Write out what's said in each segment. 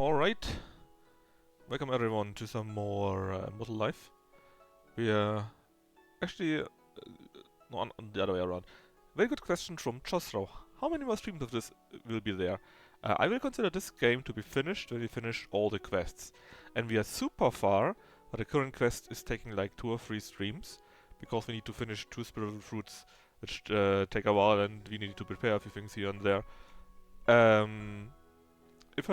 Alright, welcome everyone to some more Immortal Life. We actually, no, on the other way around. Very good question from Chosro. How many more streams of this will be there? I will consider this game to be finished when we finish all the quests. And we are super far, but the current quest is taking like 2 or 3 streams, because we need to finish 2 spiritual fruits, which take a while, and we need to prepare a few things here and there. If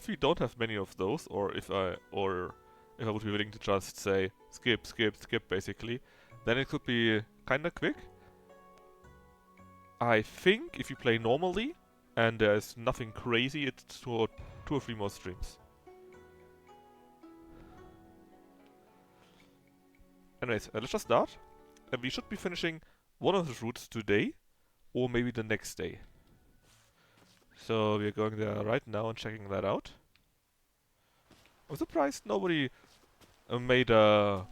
we don't have many of those, or if I would be willing to just say skip, skip, skip, basically, then it could be kinda quick. I think if you play normally and there's nothing crazy, it's two or three more streams. Anyways, let's just start. We should be finishing one of the routes today, or maybe the next day. So we're going there right now and checking that out. I'm surprised nobody made a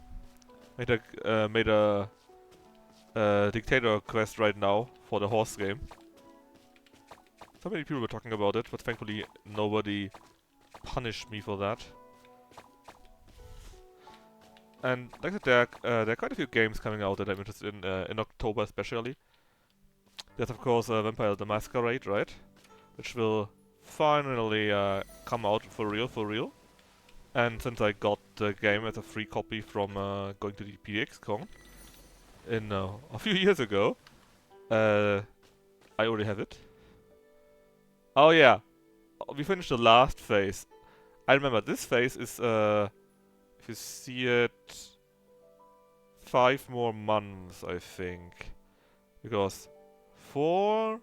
dictator quest right now for the horse game. So many people were talking about it, but thankfully nobody punished me for that. And like I said, there are quite a few games coming out that I'm interested in October especially. There's of course Vampire the Masquerade, right? Which will finally come out for real. And since I got the game as a free copy from going to the PDXCon in a few years ago, I already have it. Oh yeah, we finished the last phase. I remember this phase is, if you see it, 5 more months, I think. Because 4,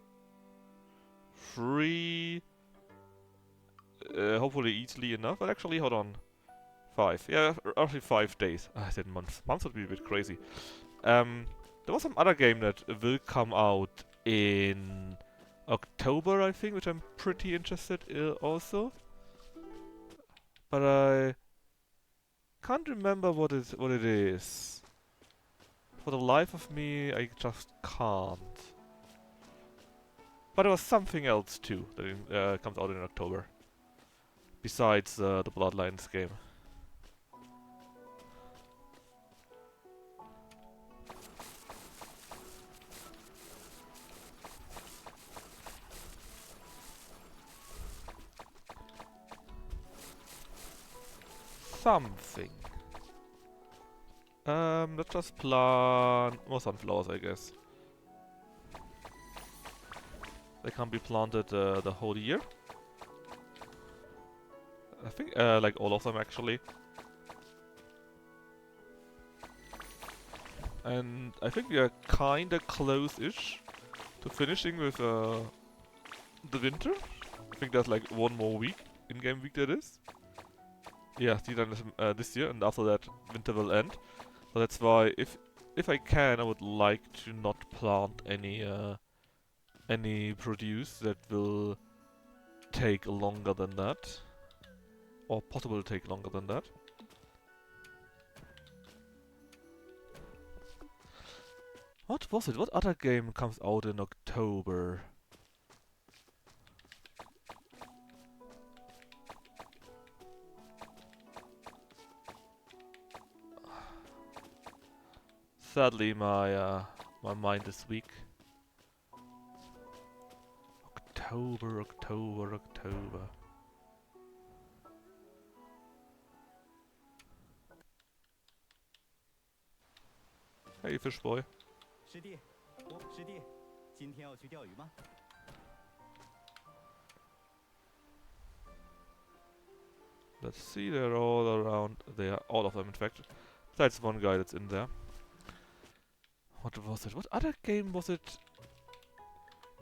3, hopefully easily enough, but actually, hold on. 5, yeah, roughly 5 days. I said months. Months would be a bit crazy. There was some other game that will come out in October, I think, which I'm pretty interested in also. But I can't remember what it is. For the life of me, I just can't. But there was something else too that comes out in October. Besides the Bloodlines game. Something. Let's just plant more sunflowers, I guess. They can be planted the whole year. I think like all of them actually. And I think we are kinda close-ish to finishing with the winter. I think there's like 1 more week, in-game week that is. Yeah, this year, and after that winter will end. So that's why if I can, I would like to not plant any produce that will take longer than that, or possibly take longer than that. What was it? What other game comes out in October? Sadly, my mind is weak. October. Hey, fish boy. 师弟，师弟，今天要去钓鱼吗？ Let's see, they're all around there. All of them, in fact. Besides one guy that's in there. What was it? What other game was it?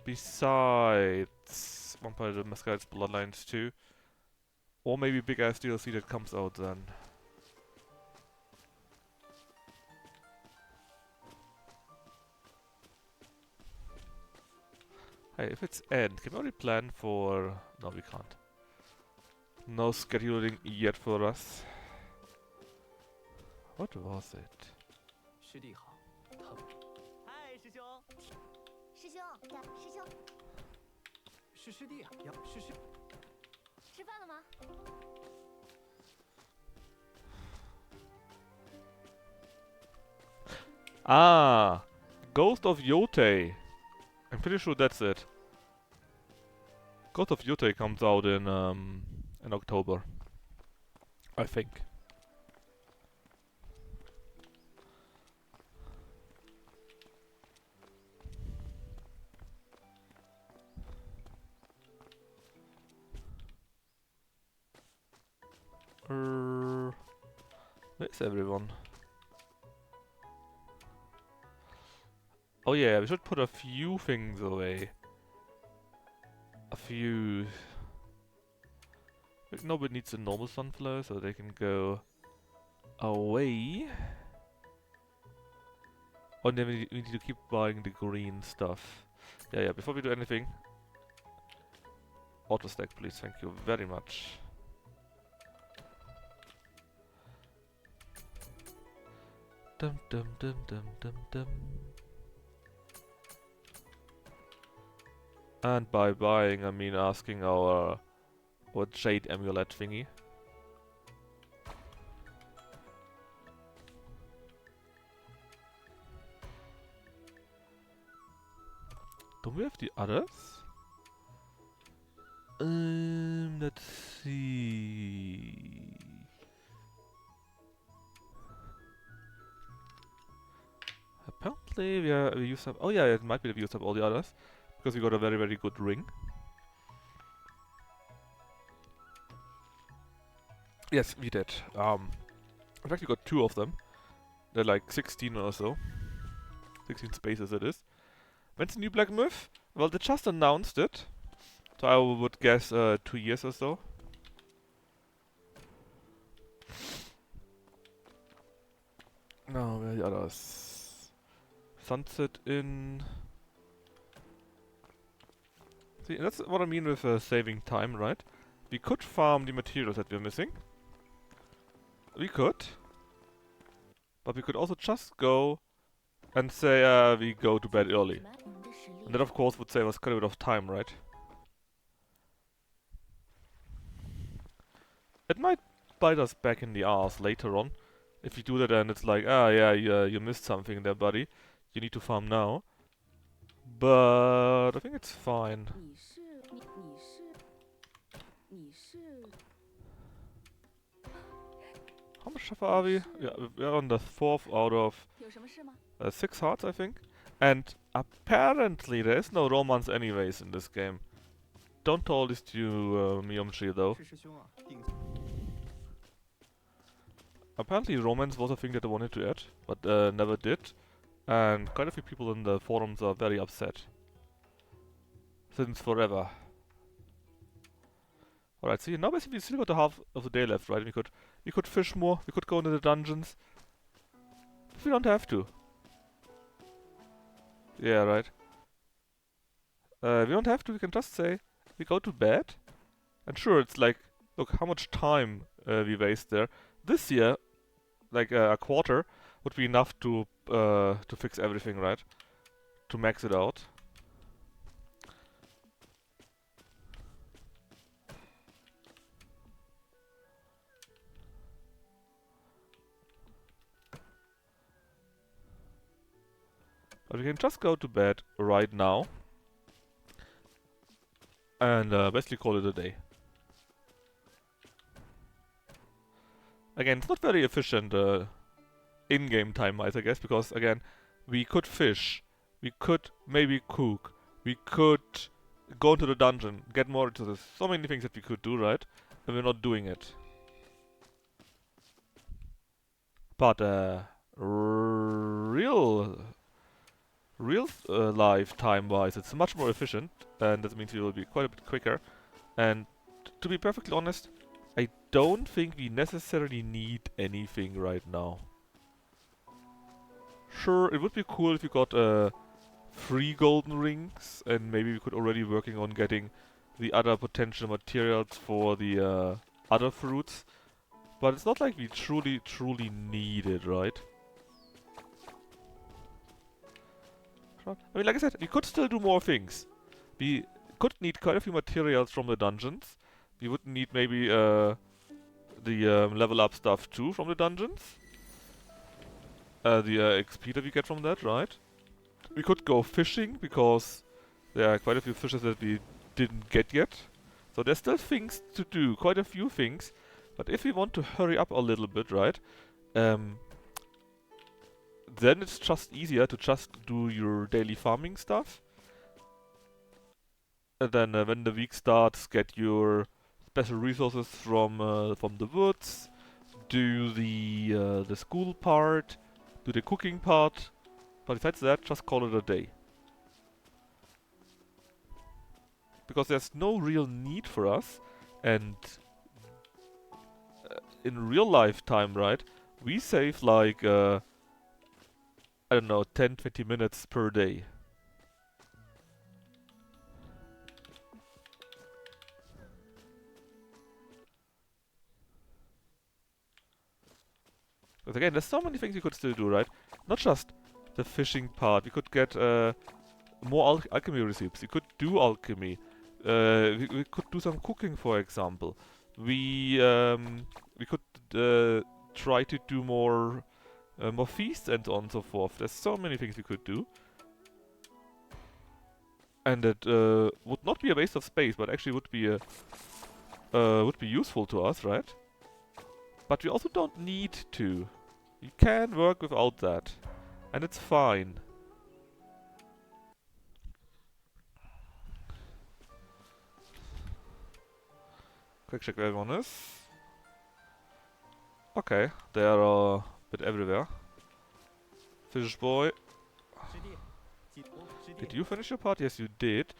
Besides Vampire the Masquerade's Bloodlines 2. Or maybe big ass DLC that comes out then. Hey, if it's end, can we already plan for... No, we can't. No scheduling yet for us. What was it? 师弟好，嗨，师兄。师兄，师兄，是师弟啊，呀，是师。Ah! Ghost of Yotei. I'm pretty sure that's it. Ghost of Yotei comes out in October. I think. Where's everyone? Oh yeah, we should put a few things away. A few... Like, nobody needs a normal sunflower, so they can go away. Oh, and then we need to keep buying the green stuff. Yeah, before we do anything... Auto stack, please, thank you very much. Dum dum dum dum dum dum. And by buying, I mean asking our jade amulet thingy. Don't we have the others? Let's see. Apparently we used up. Oh yeah, it might be that we used up all the others because we got a very good ring. Yes, we did. In fact, we got 2 of them. They're like 16 or so. 16 spaces it is. When's the new Black Myth? Well, they just announced it. So I would guess 2 years or so. No, where are the others? Sunset Inn. See, that's what I mean with saving time, right? We could farm the materials that we're missing. We could. But we could also just go and say we go to bed early. And that of course would save us quite a bit of time, right? It might bite us back in the ass later on. If we do that and it's like, ah yeah, you missed something there, buddy. You need to farm now. But I think it's fine. How much stuff are we? Yeah, we're on the 4th out of 6 hearts, I think. And apparently there is no romance anyways in this game. Don't tell this to Miyomchi though. Apparently romance was a thing that I wanted to add, but never did. And quite a few people in the forums are very upset. Since forever. Alright, see, now basically we still got the half of the day left, right? We could fish more, we could go into the dungeons. But we don't have to. Yeah, right. We don't have to, we can just say, we go to bed. And sure, it's like, look how much time we waste there. This year, like a quarter, would be enough to fix everything, right? To max it out. But we can just go to bed right now. And basically call it a day. Again, it's not very efficient in-game time-wise, I guess, because again, we could fish, we could maybe cook, we could go into the dungeon, get more into this. So many things that we could do, right? And we're not doing it. But real life time-wise, it's much more efficient, and that means we will be quite a bit quicker. And to be perfectly honest, I don't think we necessarily need anything right now. Sure, it would be cool if we got 3 golden rings, and maybe we could already working on getting the other potential materials for the other fruits. But it's not like we truly need it, right? I mean, like I said, we could still do more things. We could need quite a few materials from the dungeons. We would need maybe the level up stuff too from the dungeons. The XP that we get from that, right? We could go fishing because there are quite a few fishes that we didn't get yet. So there's still things to do, quite a few things. But if we want to hurry up a little bit, right? Then it's just easier to just do your daily farming stuff. And then when the week starts, get your special resources from the woods. Do the school part. Do the cooking part. But besides that, just call it a day. Because there's no real need for us, and in real life time, right, we save like, I don't know, 10-20 minutes per day. But again, there's so many things you could still do, right? Not just the fishing part. We could get more alchemy recipes. We could do alchemy. We could do some cooking, for example. We could try to do more feasts and so on and so forth. There's so many things we could do. And it would not be a waste of space, but actually would be useful to us, right? But we also don't need to. We can work without that. And it's fine. Quick check where everyone is. Okay, they are a bit everywhere. Fish boy. 师弟，师弟 Did you finish your part? Yes, you did.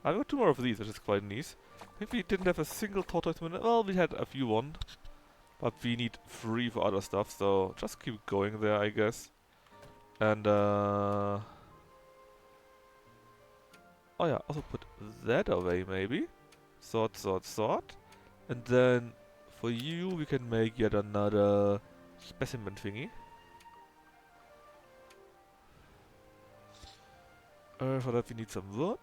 I've got 2 more of these, which is quite nice. I think we didn't have a single tortoise minute. Well, we had a few one. But we need 3 for other stuff, so just keep going there, I guess. And, oh yeah, also put that away, maybe. Sort. And then, for you, we can make yet another specimen thingy. For that we need some wood.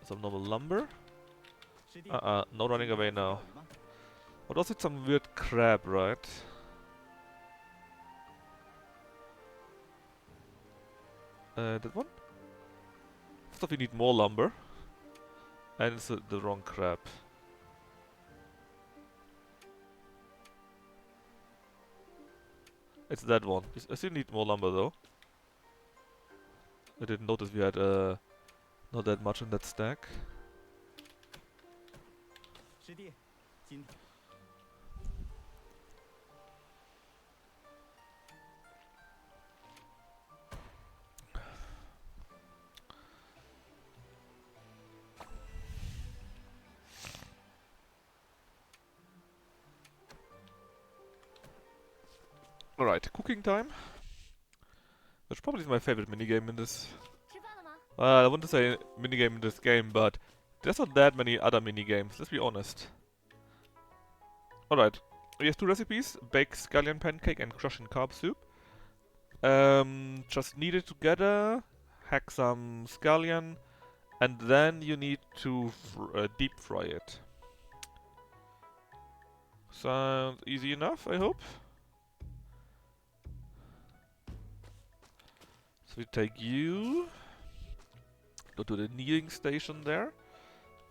Some normal lumber. 师弟， No running away 钓 now. 鱼吗？ But also it's some weird crab, right? That one? First off, we need more lumber. And it's the wrong crab. It's that one. I still need more lumber though. I didn't notice we had not that much in that stack. 师弟，今 Alright, cooking time. Which probably is my favorite minigame in this. 吃饭了吗？ I wouldn't say minigame in this game, but there's not that many other minigames, let's be honest. Alright, we have 2 recipes, baked scallion pancake and Crussian carb soup. Just knead it together, hack some scallion, and then you need to deep fry it. Sounds easy enough, I hope. So we take you, go to the kneading station there,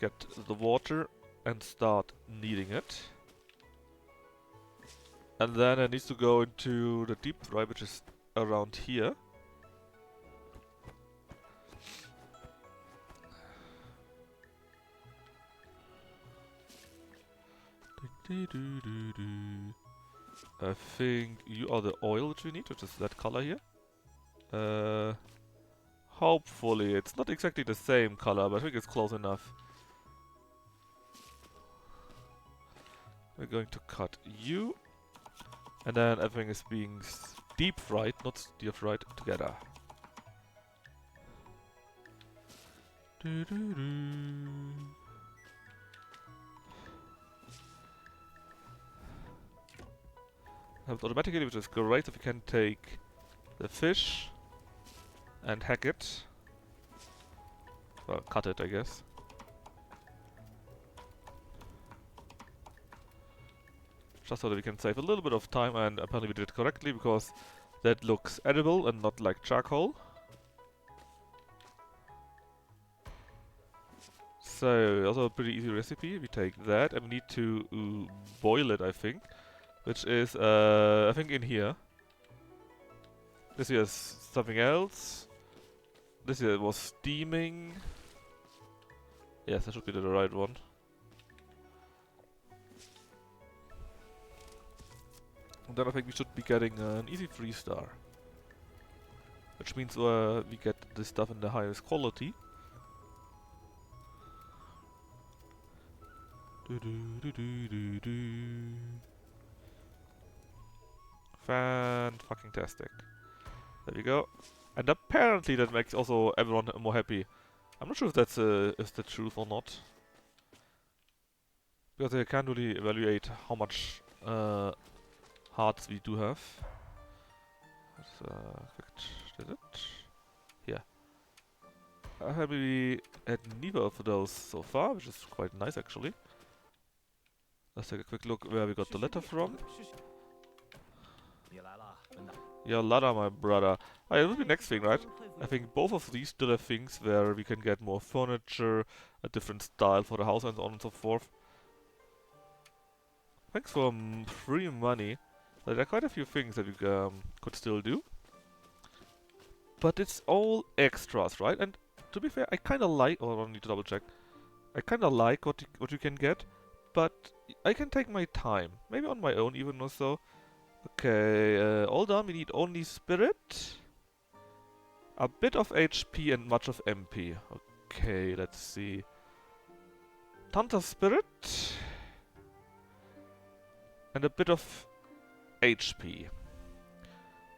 get the water and start kneading it. And then it needs to go into the deep fry, which is around here. I think you are the oil which we need, which is that color here. Hopefully it's not exactly the same color, but I think it's close enough. We're going to cut you, and then everything is being deep fried, not stir fried, together. Have it automatically, which is great if you can take the fish and hack it. Well, cut it, I guess. just so that we can save a little bit of time, and apparently we did it correctly because that looks edible and not like charcoal. So, also a pretty easy recipe. We take that and we need to boil it, I think. Which is, I think in here. This here is something else. This here was steaming. Yes, that should be the right one. And then I think we should be getting an easy 3-star. Which means we get this stuff in the highest quality. Fan-fucking-tastic. There we go. And apparently that makes also everyone more happy. I'm not sure if that's is the truth or not. Because I can't really evaluate how much hearts we do have. Let's did it? Here. I have maybe had neither of those so far, which is quite nice actually. Let's take a quick look where we got the letter from. Your ladder, my brother. Oh, yeah, it will be next thing, right? I think both of these still have things where we can get more furniture, a different style for the house, and so on and so forth. Thanks for free money. There are quite a few things that we could still do. But it's all extras, right? And to be fair, I kinda like... Oh, I need to double check. I kinda like what you can get, but I can take my time. Maybe on my own even or so. Okay, all done. We need only spirit, a bit of HP and much of MP. Okay, let's see. Tons of spirit and a bit of HP.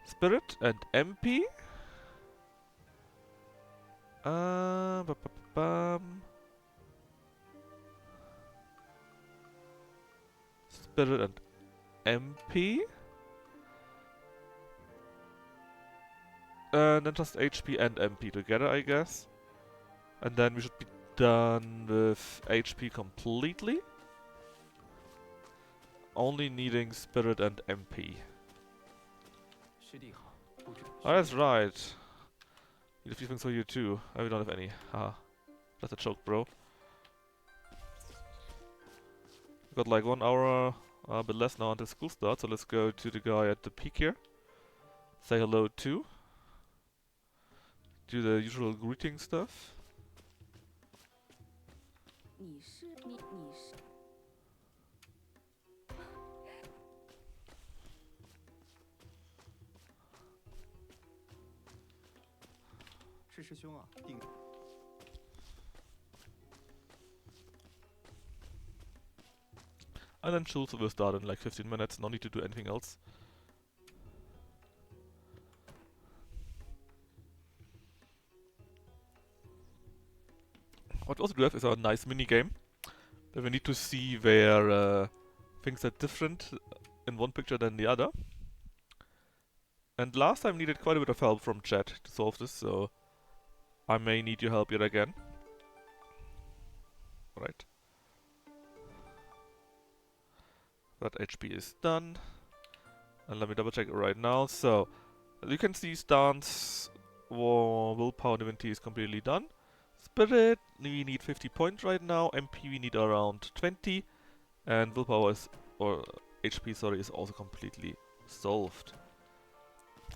Spirit and MP. Spirit and MP. And then just HP and MP together, I guess. And then we should be done with HP completely. Only needing Spirit and MP. Oh, that's right. Need a few things for you too. I don't have any. Haha. That's a joke, bro. We got like 1 hour, a bit less now until school starts, so let's go to the guy at the peak here. Say hello too. Do the usual greeting stuff. And then Schulze will start in like 15 minutes, no need to do anything else. What we also do have is a nice mini game. Where we need to see where things are different in one picture than the other. And last time needed quite a bit of help from chat to solve this, so I may need your help yet again. Right. That HP is done. And let me double check it right now. So, as you can see, stance, willpower, divinity is completely done. Spirit, we need 50 points right now. MP we need around 20. And willpower is, or HP, sorry, is also completely solved.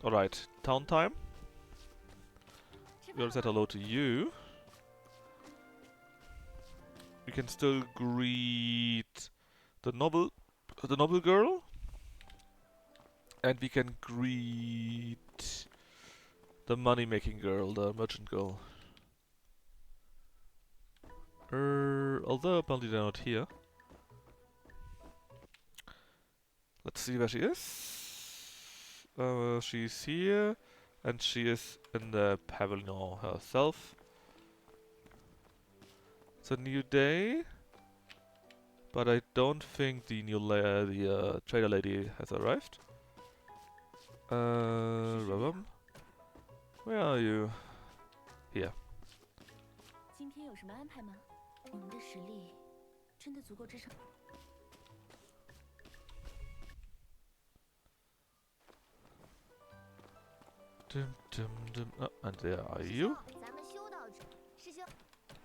Alright, town time. We already said hello to you. We can still greet the noble girl. And we can greet the money-making girl, the merchant girl. Although apparently they're not here. Let's see where she is. She's here, and she is in the pavilion herself. It's a new day, but I don't think the new trader lady has arrived. Where are you? Here. Oh, and there are you.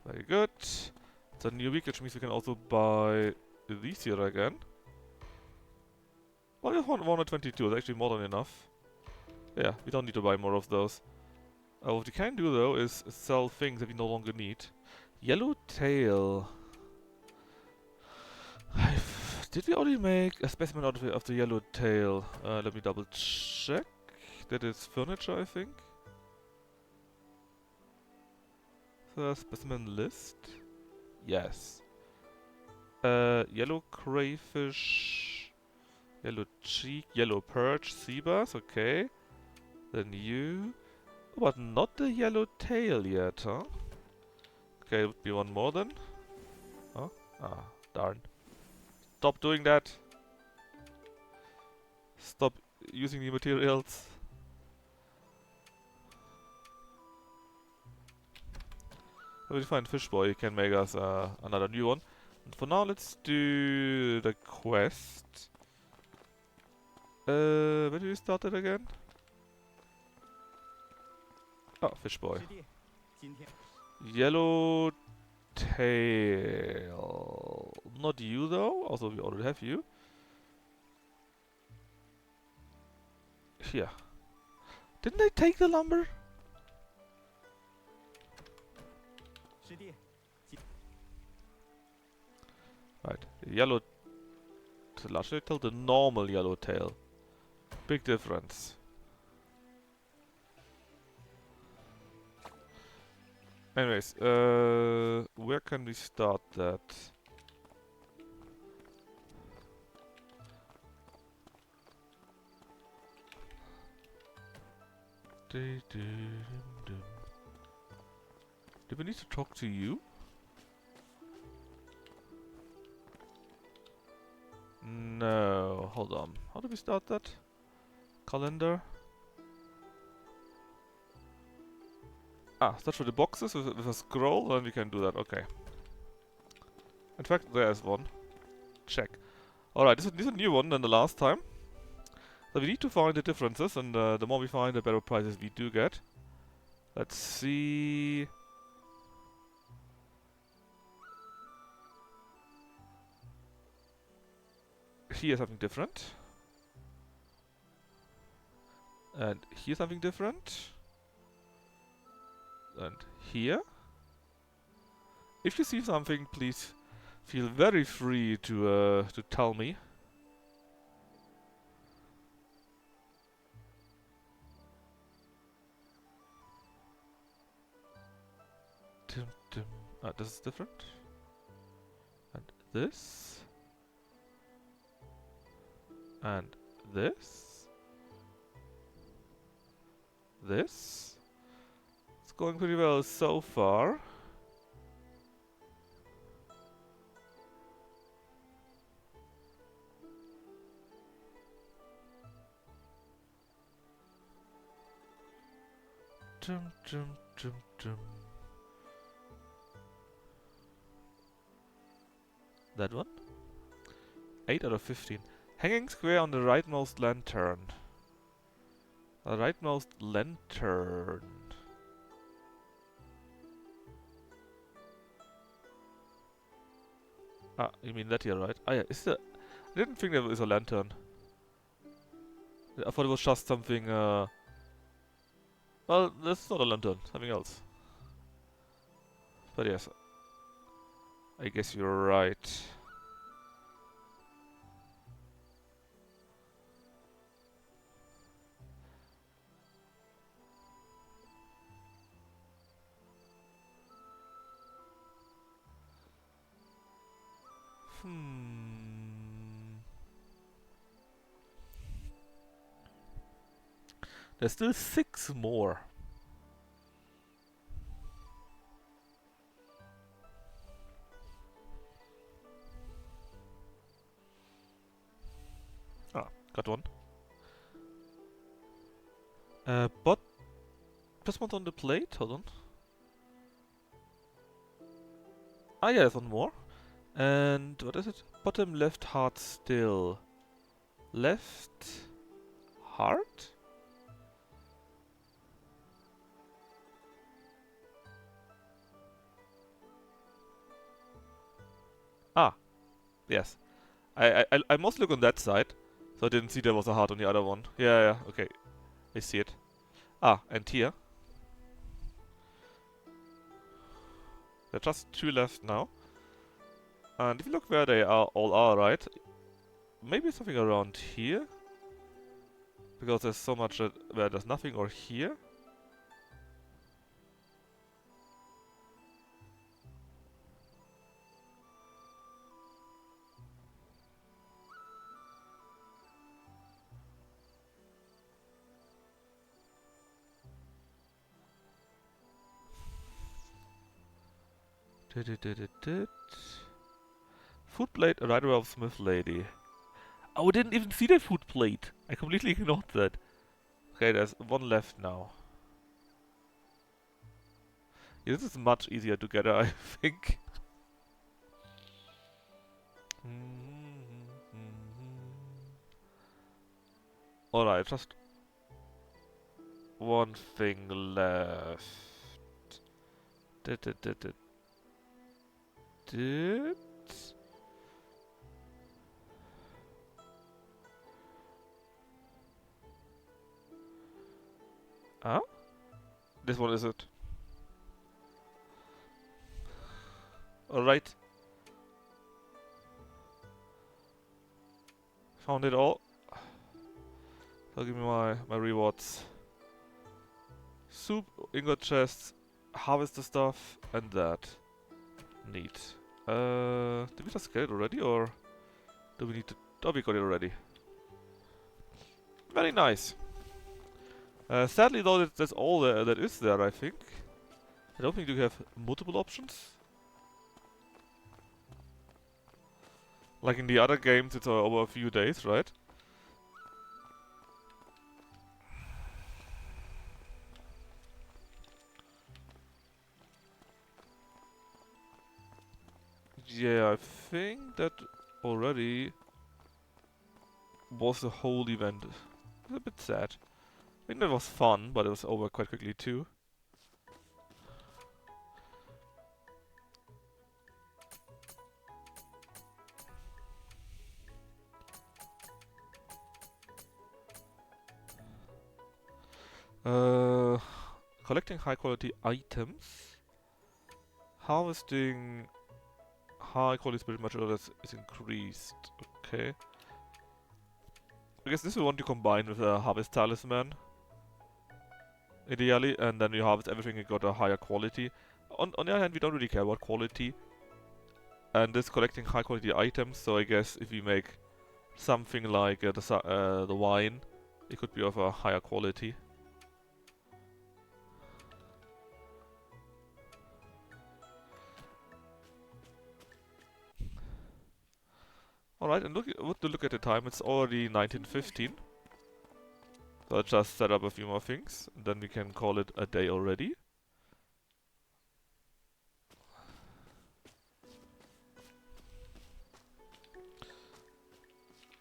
Very good. It's a new week, which means we can also buy these here again. Well, we have 122, that's actually more than enough. Yeah, we don't need to buy more of those. What we can do though is sell things that we no longer need. Yellow tail. Did we already make a specimen out of the yellow tail? Let me double check. That is furniture, I think. The specimen list. Yes. Yellow crayfish. Yellow cheek. Yellow perch. Sea bass. Okay. Then you. But not the yellow tail yet, huh? Okay, would be one more then. Huh? Ah, darn. Stop doing that. Stop using the materials. If we find Fishboy, he can make us another new one. And for now, let's do the quest. Where do we start it again? Oh, Fishboy. 师弟，今天 Yellow tail. Not you though. Also, we already have you. Here. Didn't I take the lumber? 师弟， Right. Yellow large tail, the normal yellow tail. Big difference. Anyways, where can we start that? Do we need to talk to you? No, hold on. How do we start that? Calendar? Ah, search for the boxes with a scroll, then we can do that, okay. In fact, there's one. Check. Alright, this is a new one than the last time. So we need to find the differences, and the more we find, the better prices we do get. Let's see... Here's something different. And here's something different. And here. If you see something, please feel very free to tell me. Ah, this is different. And this. And this. This. It's going pretty well so far. Dum, dum, dum, dum. That one? 8 out of 15. Hanging square on the rightmost lantern. A rightmost lantern. Ah, you mean that here, right? Ah, yeah. I didn't think there was a lantern. I thought it was just something, well, that's not a lantern. Something else. But yes. I guess you're right. There's still 6 more. Ah, got one. But plus one's on the plate. Hold on. Ah, yeah, there's one more. And what is it? Bottom left heart still. Left heart? Yes. I mostly look on that side, so I didn't see there was a heart on the other one. Yeah, yeah, okay. I see it. Ah, and here. There are just 2 left now. And if you look where they all are, right? Maybe something around here? Because there's so much where there's nothing, or here? Food plate, Rider of Smith Lady. Oh, I didn't even see that food plate. I completely ignored that. Okay, there's 1 left now. Yeah, this is much easier to get, I think. Alright, just 1 thing left. Did. Ah? This one is it. Alright. Found it all. So give me my rewards. Soup, ingot chests, harvest the stuff, and that. Neat. Did we just get it already, or do we need to... Oh, we got it already. Very nice. Sadly though, that's all that is there, I think. I don't think you have multiple options. Like in the other games, it's over a few days, right? Yeah, I think that already was the whole event. It's a bit sad. I think that was fun, but it was over quite quickly too. Collecting high quality items. Harvesting high quality spirit materials is increased. Okay. I guess this we want to combine with a harvest talisman. Ideally, and then you harvest everything and got a higher quality. On the other hand, we don't really care about quality. And this collecting high quality items, so I guess if we make something like the wine, it could be of a higher quality. Alright, and look at the time, it's already 19:15. So I'll just set up a few more things, and then we can call it a day already.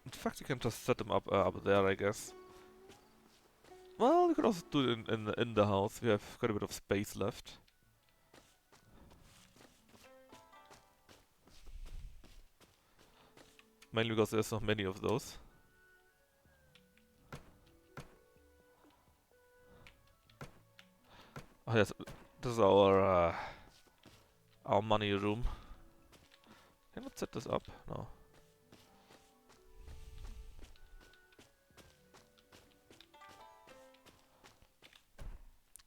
In fact, you can just set them up there, I guess. Well, we could also do it in the house. We have quite a bit of space left. Mainly because there's not many of those. Oh yes, this is our money room. Can I set this up? No.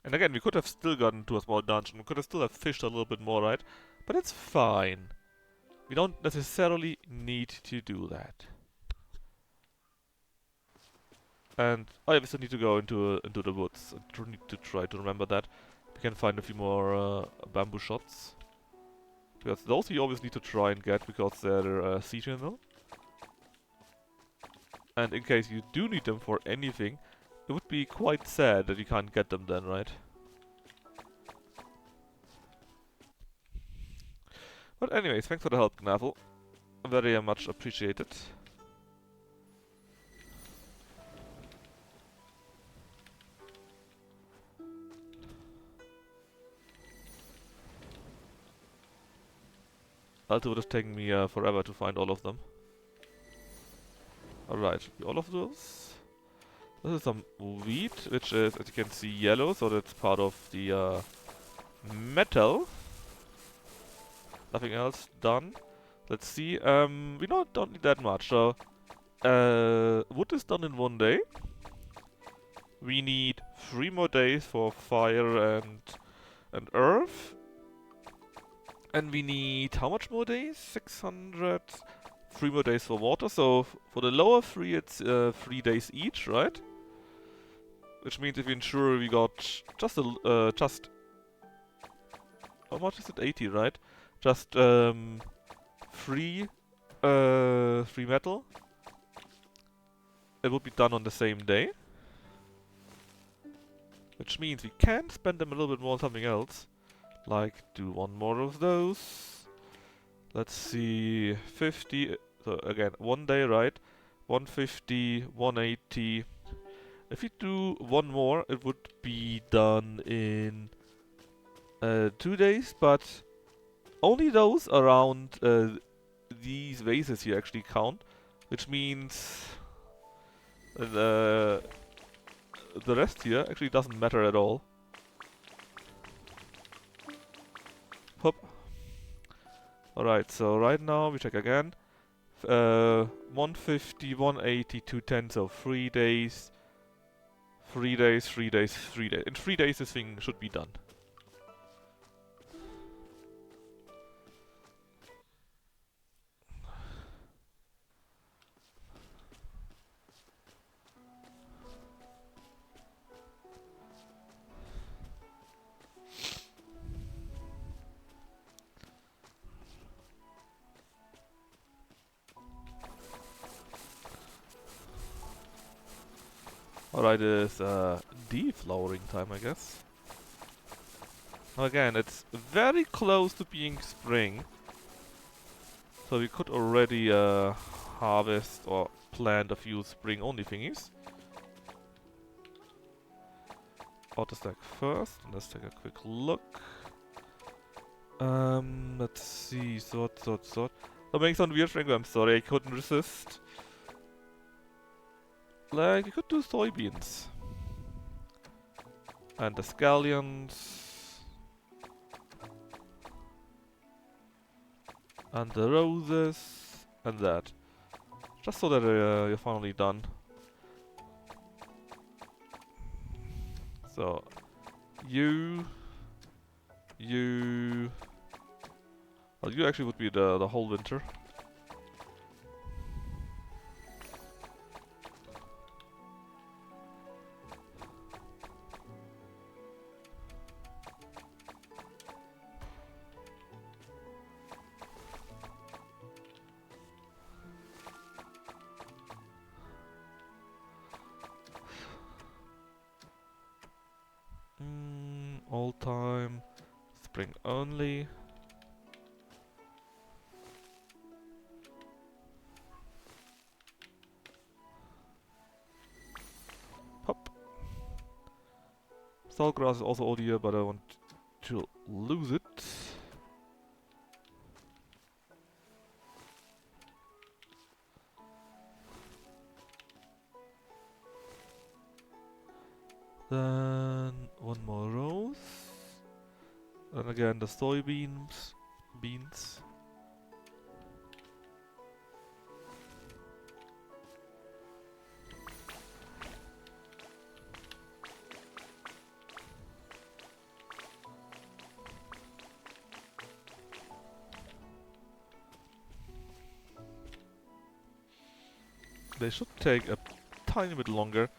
And again, we could have still gotten to a small dungeon. We could have still have fished a little bit more, right? But it's fine. We don't necessarily need to do that. And oh yeah, we still need to go into the woods. I need to try to remember that. We can find a few more bamboo shots. Because those we always need to try and get because they're seasonal. And in case you do need them for anything, it would be quite sad that you can't get them then, right? But anyways, thanks for the help, Knavel. Very much appreciated. else it would have taken me forever to find all of them. Alright, all of those. This is some wheat, which is, as you can see, yellow, so that's part of the metal. Nothing else done. Let's see, we don't need that much, so wood is done in 1 day. We need 3 more days for fire and earth. And we need how much more days? 600. 3 more days for water. So for the lower 3, it's 3 days each, right? Which means if we ensure we got just how much is it? 80, right? Just 3 metal. It would be done on the same day. Which means we can spend them a little bit more on something else. Like, do 1 more of those. Let's see, 50, so again, 1 day, right? 150, 180. If we do 1 more, it would be done in 2 days, but only those around these vases here actually count. Which means the rest here actually doesn't matter at all. Hop. Alright, so right now we check again. 150, 180, 210, so 3 days. 3 days, 3 days, 3 days. In 3 days this thing should be done. Alright, it's deflowering time, I guess. Now again, it's very close to being spring. So we could already harvest or plant a few spring-only thingies. Auto stack first, and let's take a quick look. Let's see, sort. That makes some weird thing, I'm sorry, I couldn't resist. Like, you could do soybeans. And the scallions. And the roses. And that. Just so that you're finally done. So, you... Well, you actually would be the whole winter. All time, spring only. Hop. Saltgrass is also all year, but I want to lose it. Then 1 more rose. And again the soybeans. They should take a tiny bit longer.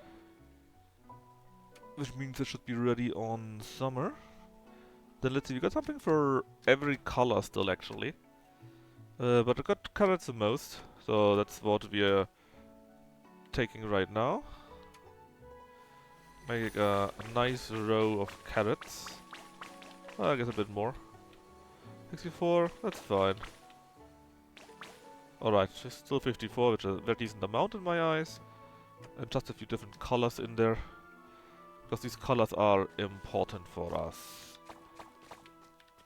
Which means it should be ready on summer. Then let's see, we got something for every color still actually. But I got carrots the most, so that's what we are taking right now. Make a nice row of carrots. I guess a bit more. 64, that's fine. Alright, still 54, which is a very decent amount in my eyes. And just a few different colors in there. Because these colors are important for us.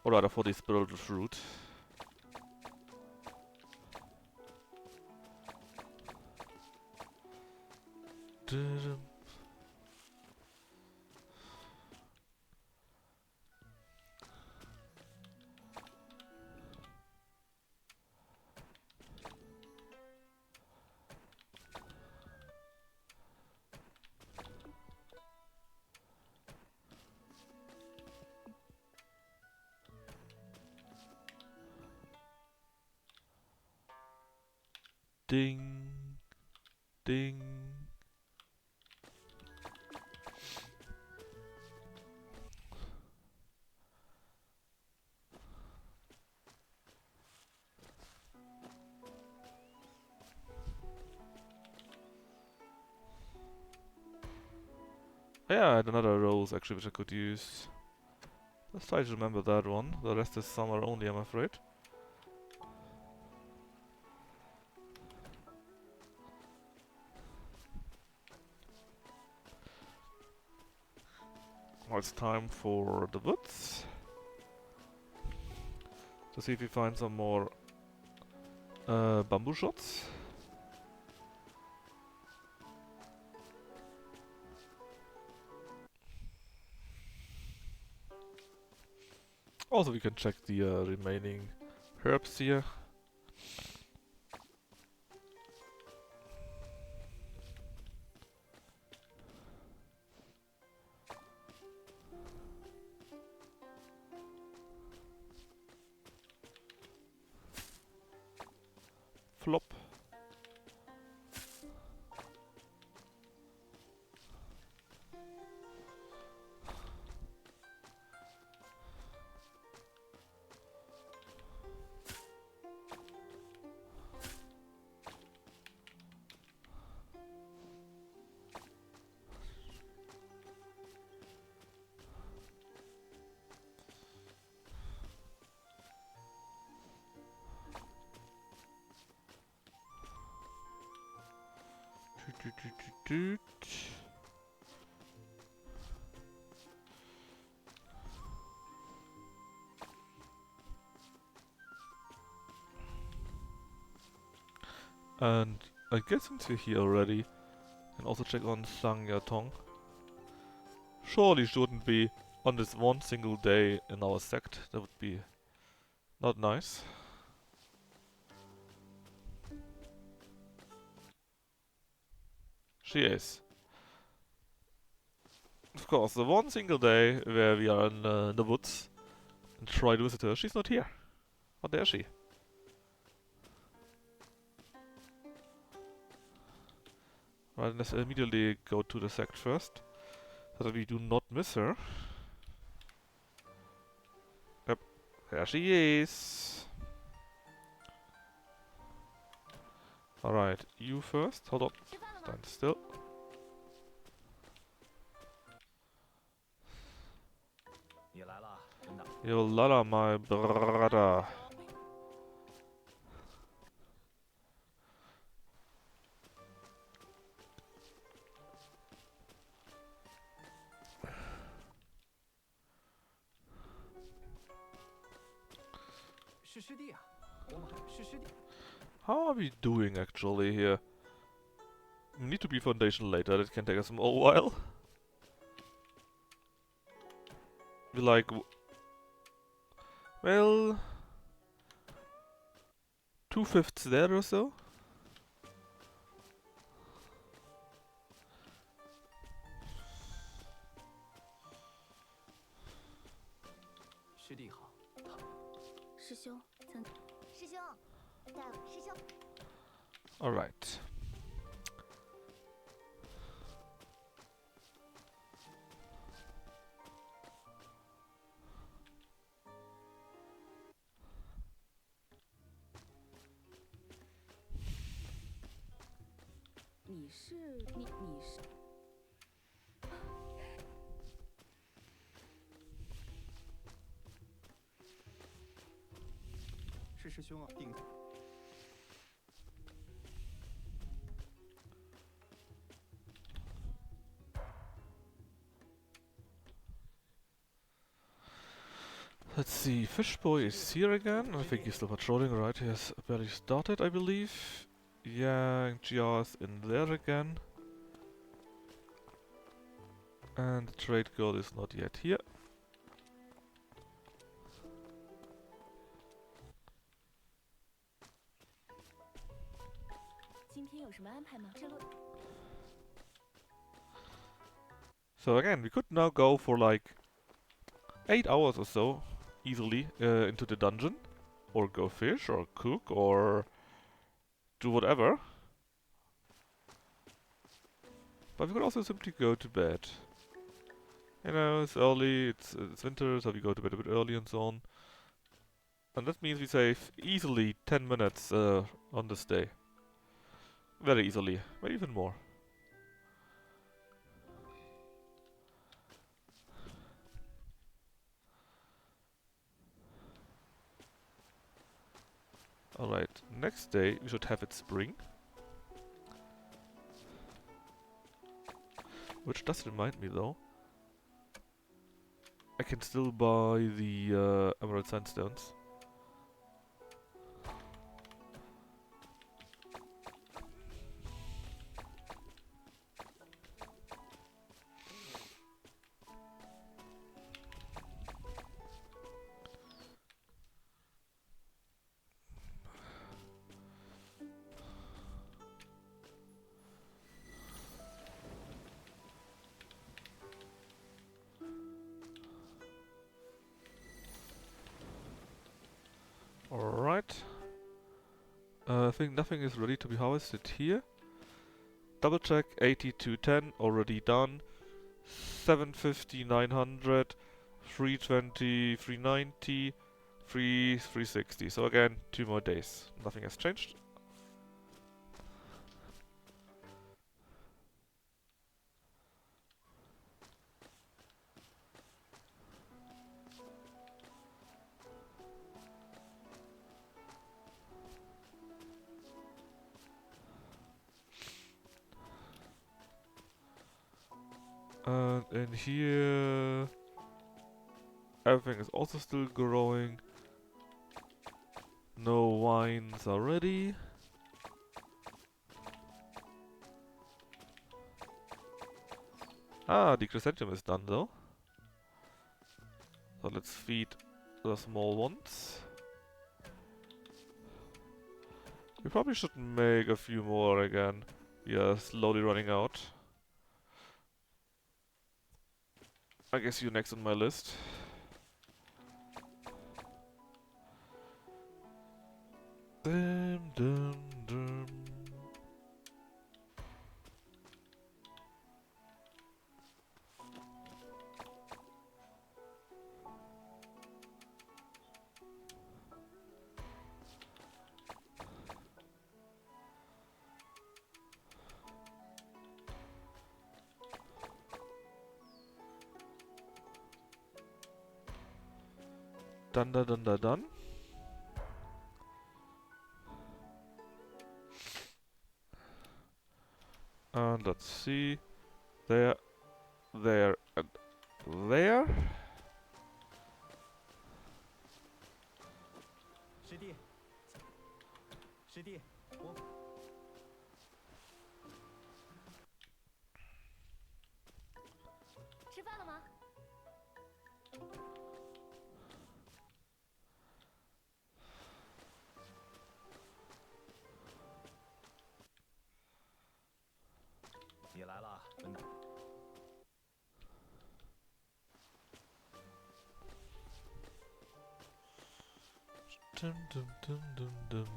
Or rather for the spiritual fruit. dum. Ding, ding. Yeah, I had another rose actually which I could use. Let's try to remember that one. The rest is summer only, I'm afraid. Now it's time for the woods. To see if we find some more bamboo shots. Also, we can check the remaining herbs here. Flop. Doot, doot, doot, doot, doot. And I guess since we're here already, can also check on Sang Yatong. Surely shouldn't be on this one single day in our sect. That would be not nice. She is. Of course, the one single day where we are in the woods and try to visit her, she's not here. How dare she? Right, let's immediately go to the sect first, so that we do not miss her. Yep, there she is. Alright, you first. Hold on. Stand still. You lala, my brother. How are we doing actually here? We need to be foundation later, that can take us a while. We like... well... 2/5 there or so? Alright. Let's see, Fishboy is here again. I think he's still patrolling, right? He has barely started, I believe. Yeah, Gia's in there again. And the trade girl is not yet here. 今天有什么安排吗？这路 So again, we could now go for like 8 hours or so, easily, into the dungeon. Or go fish, or cook, or do whatever. But we could also simply go to bed. You know, it's early, it's winter, so we go to bed a bit early and so on. And that means we save easily 10 minutes on this day. Very easily, maybe even more. Alright, next day we should have it spring. Which does remind me though, I can still buy the emerald sandstones. Alright. I think nothing is ready to be harvested here. Double check, 80 to 10, already done. 750, 900, 320, 390, 360. So again, 2 more days. Nothing has changed. And in here, everything is also still growing. No wines are ready. Ah, the chrysanthemum is done though. So let's feed the small ones. We probably should make a few more again. We are slowly running out. I guess you're next on my list. Dum dum dum. Dun dun dun dun dun. And let's see. There, there, and there. 师弟，师弟，我吃饭了吗？你来了，文达。Dum dum dum dum dum.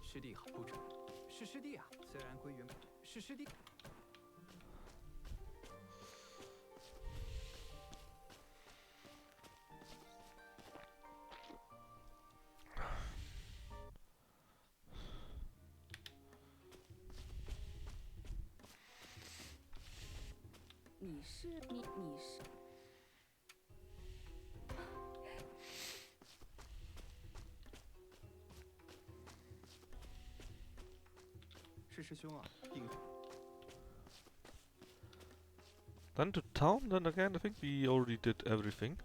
师弟好，不止，是师弟啊。虽然归原本是师弟。你是。是师兄啊，应。Then to town, then again, I think we already did everything.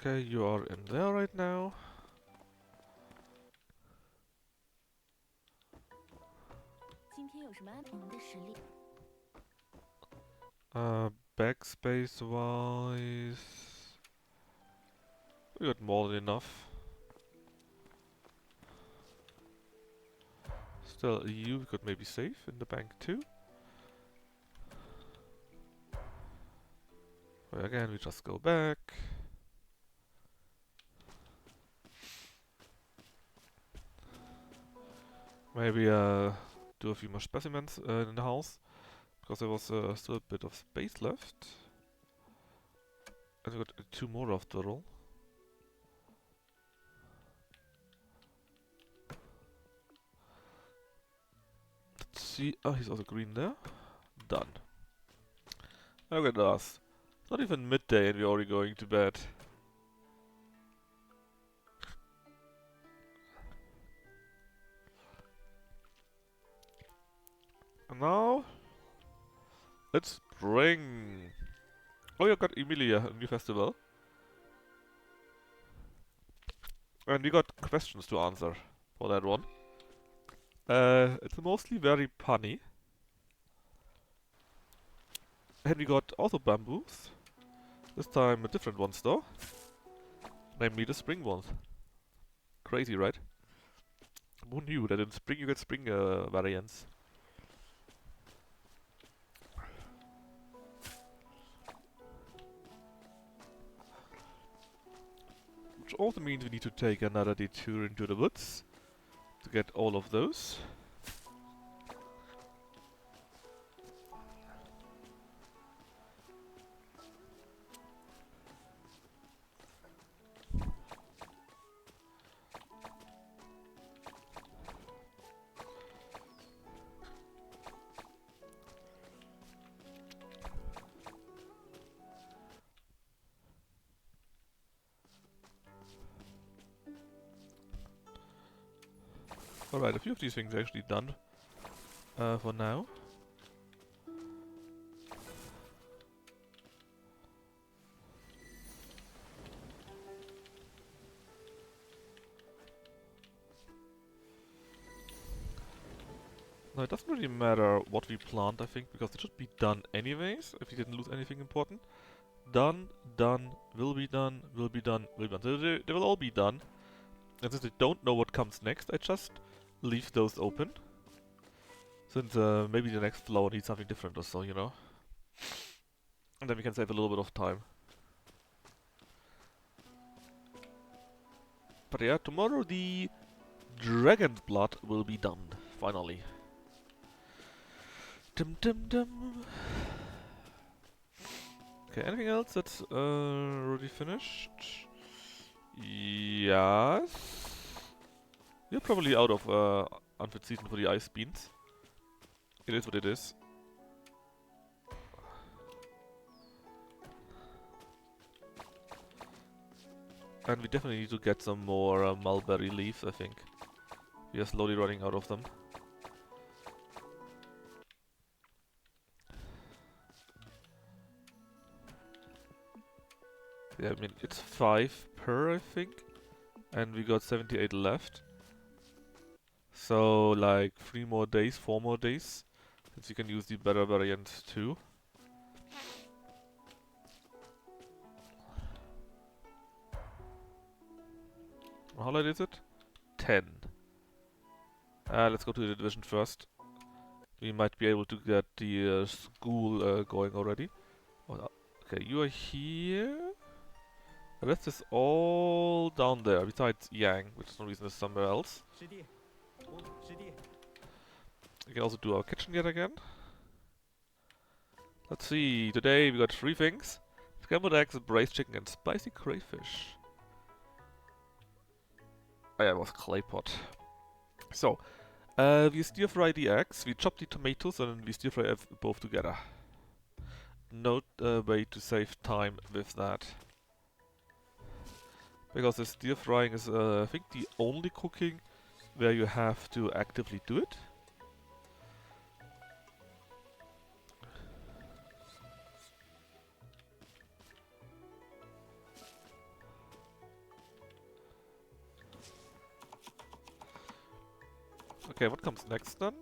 Okay, you are in there right now. Backspace wise, we got more than enough. Still, you could maybe save in the bank too. But again, we just go back. Maybe do a few more specimens in the house, because there was still a bit of space left. And we got 2 more after all. Let's see. Oh, he's also green there. Done. Look at us. It's not even midday and we're already going to bed. And now, it's spring. Oh, you got Emilia, a new festival. And we got questions to answer for that one. It's mostly very punny. And we got also bamboos. This time a different ones though. Namely the spring ones. Crazy, right? Who knew that in spring you get spring variants? Which also means we need to take another detour into the woods to get all of those. Alright, a few of these things are actually done for now. Now it doesn't really matter what we plant, I think, because it should be done anyways, if we didn't lose anything important. Done, done, will be done, will be done, will be done. So they will all be done. And since I don't know what comes next, I just leave those open. Since maybe the next flower needs something different or so, you know. And then we can save a little bit of time. But yeah, tomorrow the dragon's blood will be done, finally. Dum dum dum. Okay, anything else that's already finished? Yes. We're probably out of unfit season for the ice beans. It is what it is. And we definitely need to get some more mulberry leaves, I think. We are slowly running out of them. Yeah, I mean, it's 5 per, I think. And we got 78 left. So, like, 3 more days, 4 more days. Since you can use the better variant too. How late is it? 10. Let's go to the division first. We might be able to get the school going already. Oh, okay, you are here. The rest is all down there, besides Yang, which for some reason is somewhere else. We can also do our kitchen yet again. Let's see, today we got 3 things. Scrambled eggs, braised chicken and spicy crayfish. Oh yeah, it was clay pot. So, we stir fry the eggs, we chop the tomatoes and then we stir fry both together. No way to save time with that. Because the stir frying is, I think, the only cooking where you have to actively do it. Okay, what comes next then?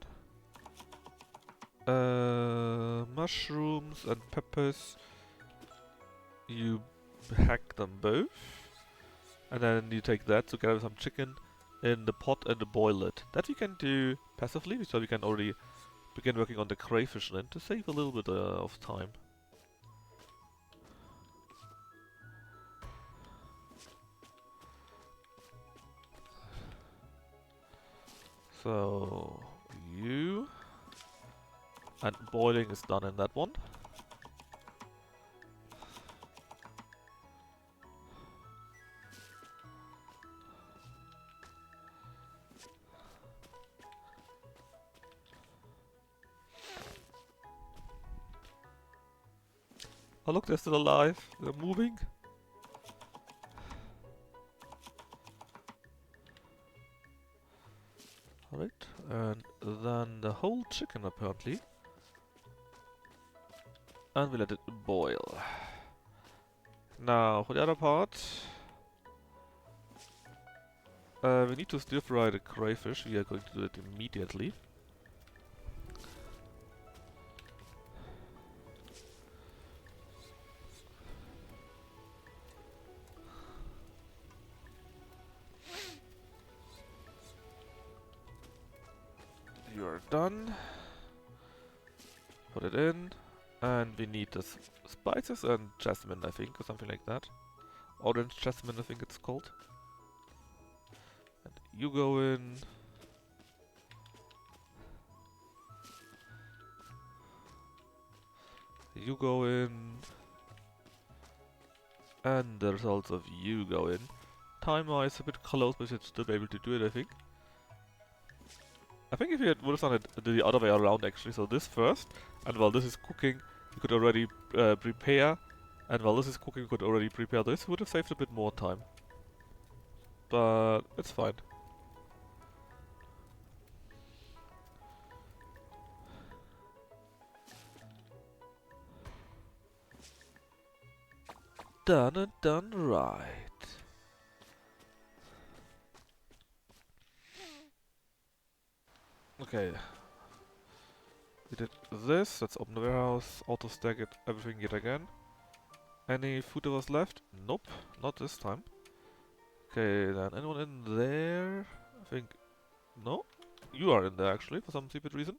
Mushrooms and peppers. You hack them both. And then you take that together with some chicken in the pot and boil it. That we can do passively, so we can already begin working on the crayfish then to save a little bit of time. So you and boiling is done in that one. Oh look, they're still alive. They're moving. Alright, and then the whole chicken apparently. And we let it boil. Now, for the other part, we need to stir fry the crayfish. We are going to do it immediately. You are done. Put it in. And we need the spices and jasmine, I think, or something like that. Orange jasmine, I think it's called. And you go in. You go in. And the results of you go in. Time-wise, a bit close, but you should still be able to do it, I think. I think if you would have done it the other way around, actually, so this first, and while this is cooking, you could already prepare, and while this is cooking, you could already prepare this, would have saved a bit more time. But it's fine. Done and done right. Okay. We did this, let's open the warehouse, auto stack it, everything yet again. Any food that was left? Nope, not this time. Okay, then anyone in there? I think... No? You are in there actually, for some stupid reason.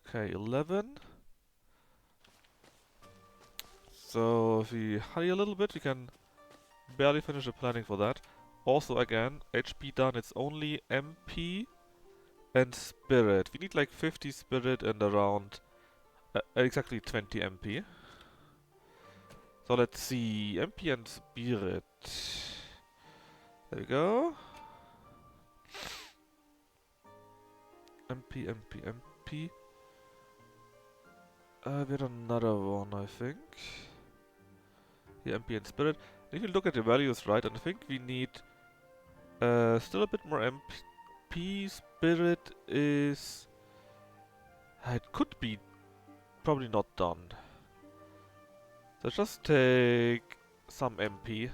Okay, 11. So if we hurry a little bit, we can barely finish the planning for that. Also again, HP done, it's only MP and Spirit. We need like 50 Spirit and around exactly 20 MP. So let's see, MP and Spirit. There we go. MP, MP, MP. We had another one, I think. Yeah, MP and Spirit. If you look at the values right, and I think we need still a bit more MP. Spirit is... it could be probably not done. So just take some MP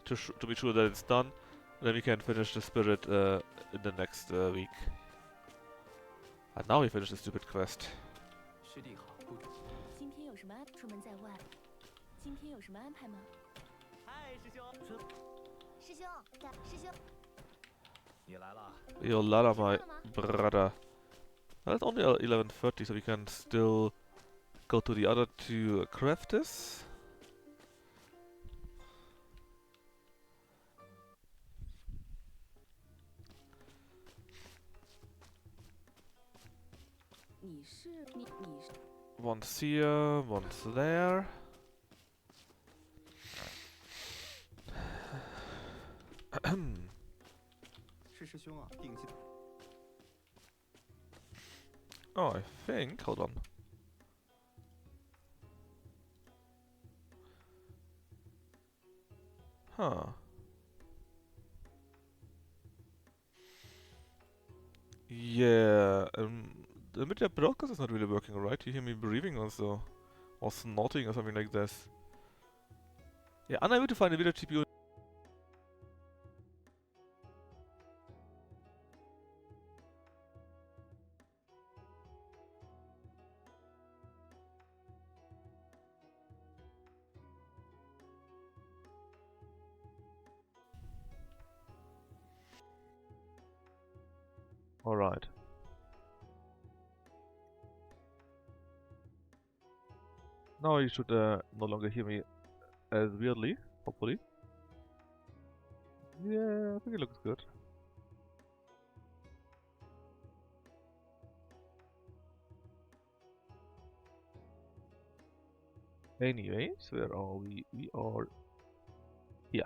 to be sure that it's done. And then we can finish the Spirit in the next week. And now we finish the stupid quest. 今天有什么安？出门在外，今天有什么安排吗？嗨，师兄，师兄，师兄， 你来了。 Yo, Lala, my brother. Well, it's only 11:30, so we can still go to the other two craft this. One's here, one's there. Oh, I think. Hold on. Huh. Yeah. The media broadcast is not really working, right? You hear me breathing also, or snorting or something like this. Yeah, unable to find a video GPU Alright. Now you should no longer hear me as weirdly, hopefully. Yeah, I think it looks good. Anyways, where are we? We are here.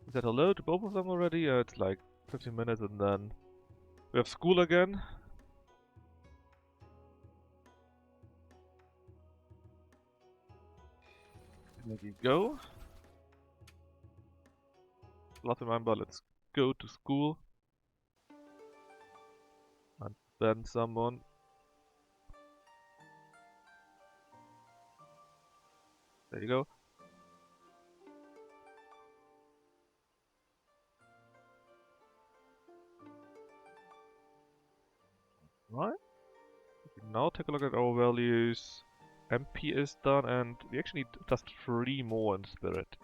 We said hello to both of them already. It's like 15 minutes and then we have school again. There you go. Let's remember, let's go to school. And then someone. There you go. Right. Now take a look at our values. MP is done and we actually need just 3 more in spirit.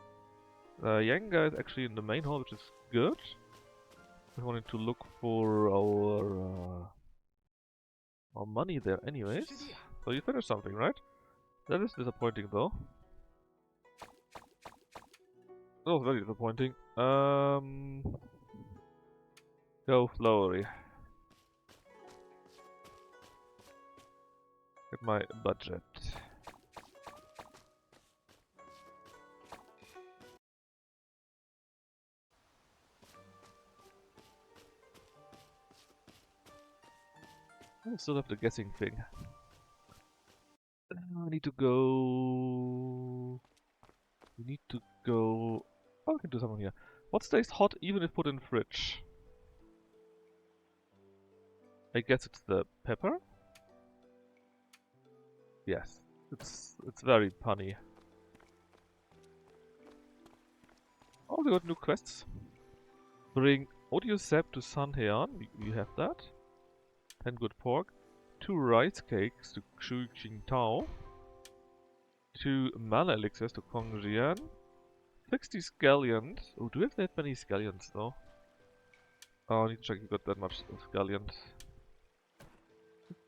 Young guy is actually in the main hall, which is good. We wanted to look for our money there anyways. So you finished something, right? That is disappointing though. That was very disappointing. Go flowery. Get my budget. I still have the guessing thing. I need to go. We need to go. Oh, we can do something here. What stays hot even if put in fridge? I guess it's the pepper. Yes, it's very punny. Oh, we got new quests. Bring audio sap to Sun Hean. We have that. 10 good pork. 2 rice cakes to Xu Qingtao. 2 mana elixirs to Kong Jian. 60 scallions. Oh, do we have that many scallions though? Oh, I need to check if we got that much scallions.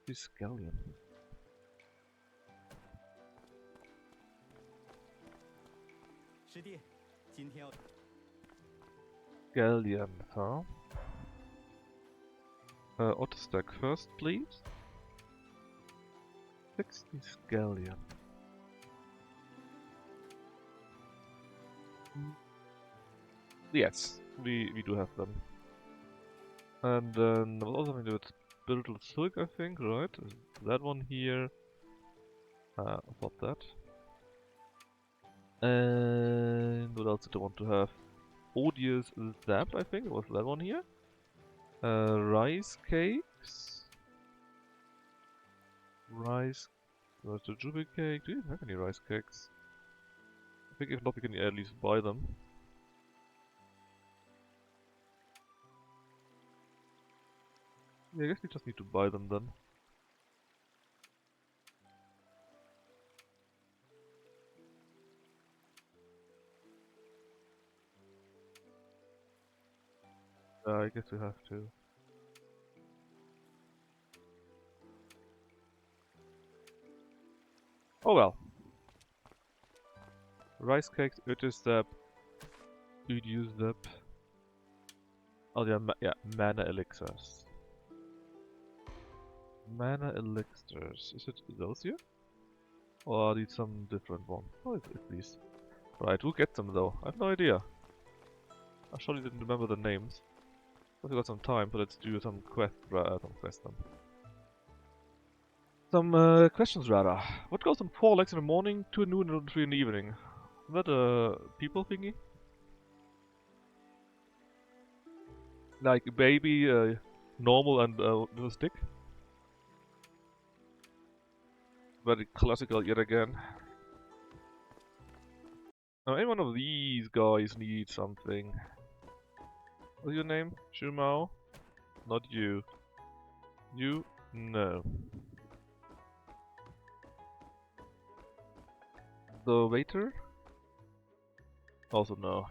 50 scallion. Scallion, huh? Auto stack first, please. 60 scallion. Yes, we do have them. And then we'll also do with spiritual silk, I think, right? That one here. About that. And what else did I want to have? Odious Zap, I think. It was that one here. Rice cakes. Rice. Where's the Jubi cake? Do you even have any rice cakes? I think if not, we can at least buy them. Yeah, I guess we just need to buy them then. I guess we have to. Oh well. Rice cakes, Utis Zap. Use Zap. Oh yeah, mana elixirs. Mana elixirs. Is it those here? Or are these some different one? Oh, it's these. Right, who gets them though? I have no idea. I surely didn't remember the names. But we got some time, so let's do some questions. Some questions rather. What goes on 4 legs in the morning, 2 at noon, and 3 in the evening? Is that a people thingy? Like baby, normal, and with a stick? Very classical yet again. Now, any one of these guys needs something. What's your name? Shumao? Not you. You? No. The waiter? Also no.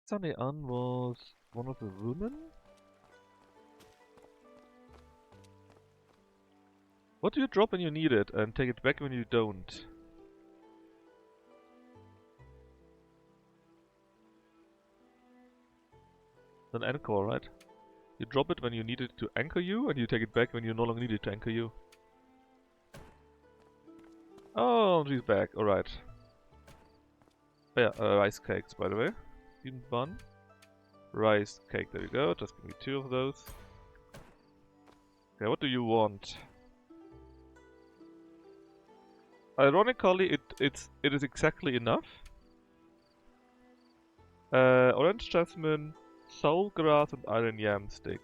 Sunny Ann was one of the women? What do you drop when you need it and take it back when you don't? An anchor, right? You drop it when you need it to anchor you, and you take it back when you no longer need it to anchor you. Oh, she's back. Alright. Oh, yeah, rice cakes, by the way. Steamed bun. Rice cake, there we go. Just give me 2 of those. Okay, what do you want? Ironically, it is exactly enough. Orange jasmine, soul grass, and iron yam stick.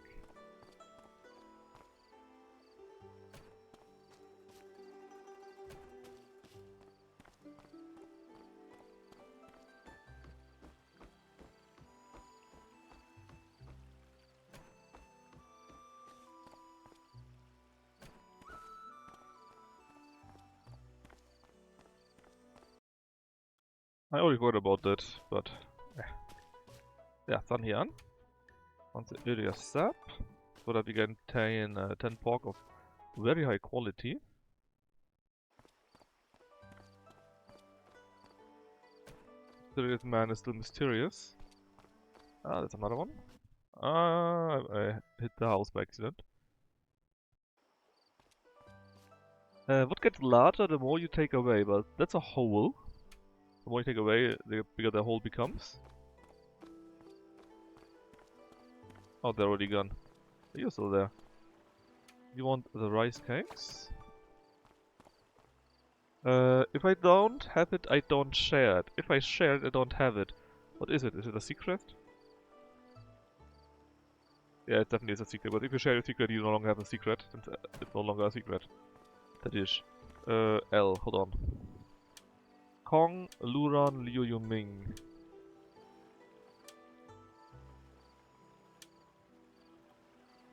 I already forgot about that, but yeah, sun here. On the area sap, so that we can obtain 10 pork of very high quality. Mysterious man is still mysterious. Ah, that's another one. Ah, I hit the house by accident. What gets larger the more you take away? But that's a hole. The more you take away, the bigger the hole becomes. Oh, they're already gone. You're still there. You want the rice cakes? If I don't have it, I don't share it. If I share it, I don't have it. What is it? Is it a secret? Yeah, it definitely is a secret, but if you share a secret, you no longer have a secret. It's no longer a secret. That is. L, hold on. Kong, Luran, Liu Yuming.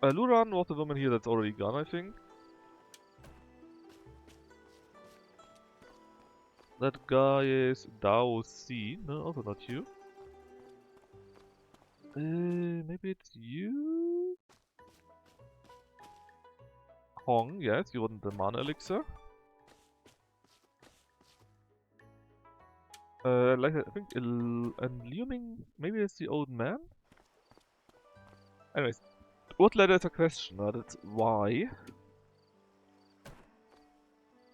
Luran was the woman here that's already gone, I think. That guy is Dao C. No, also not you. Maybe it's you? Hong, yes, you want the mana elixir. Like I think and Liuming, maybe it's the old man? Anyways, what letter is a question? That's Y.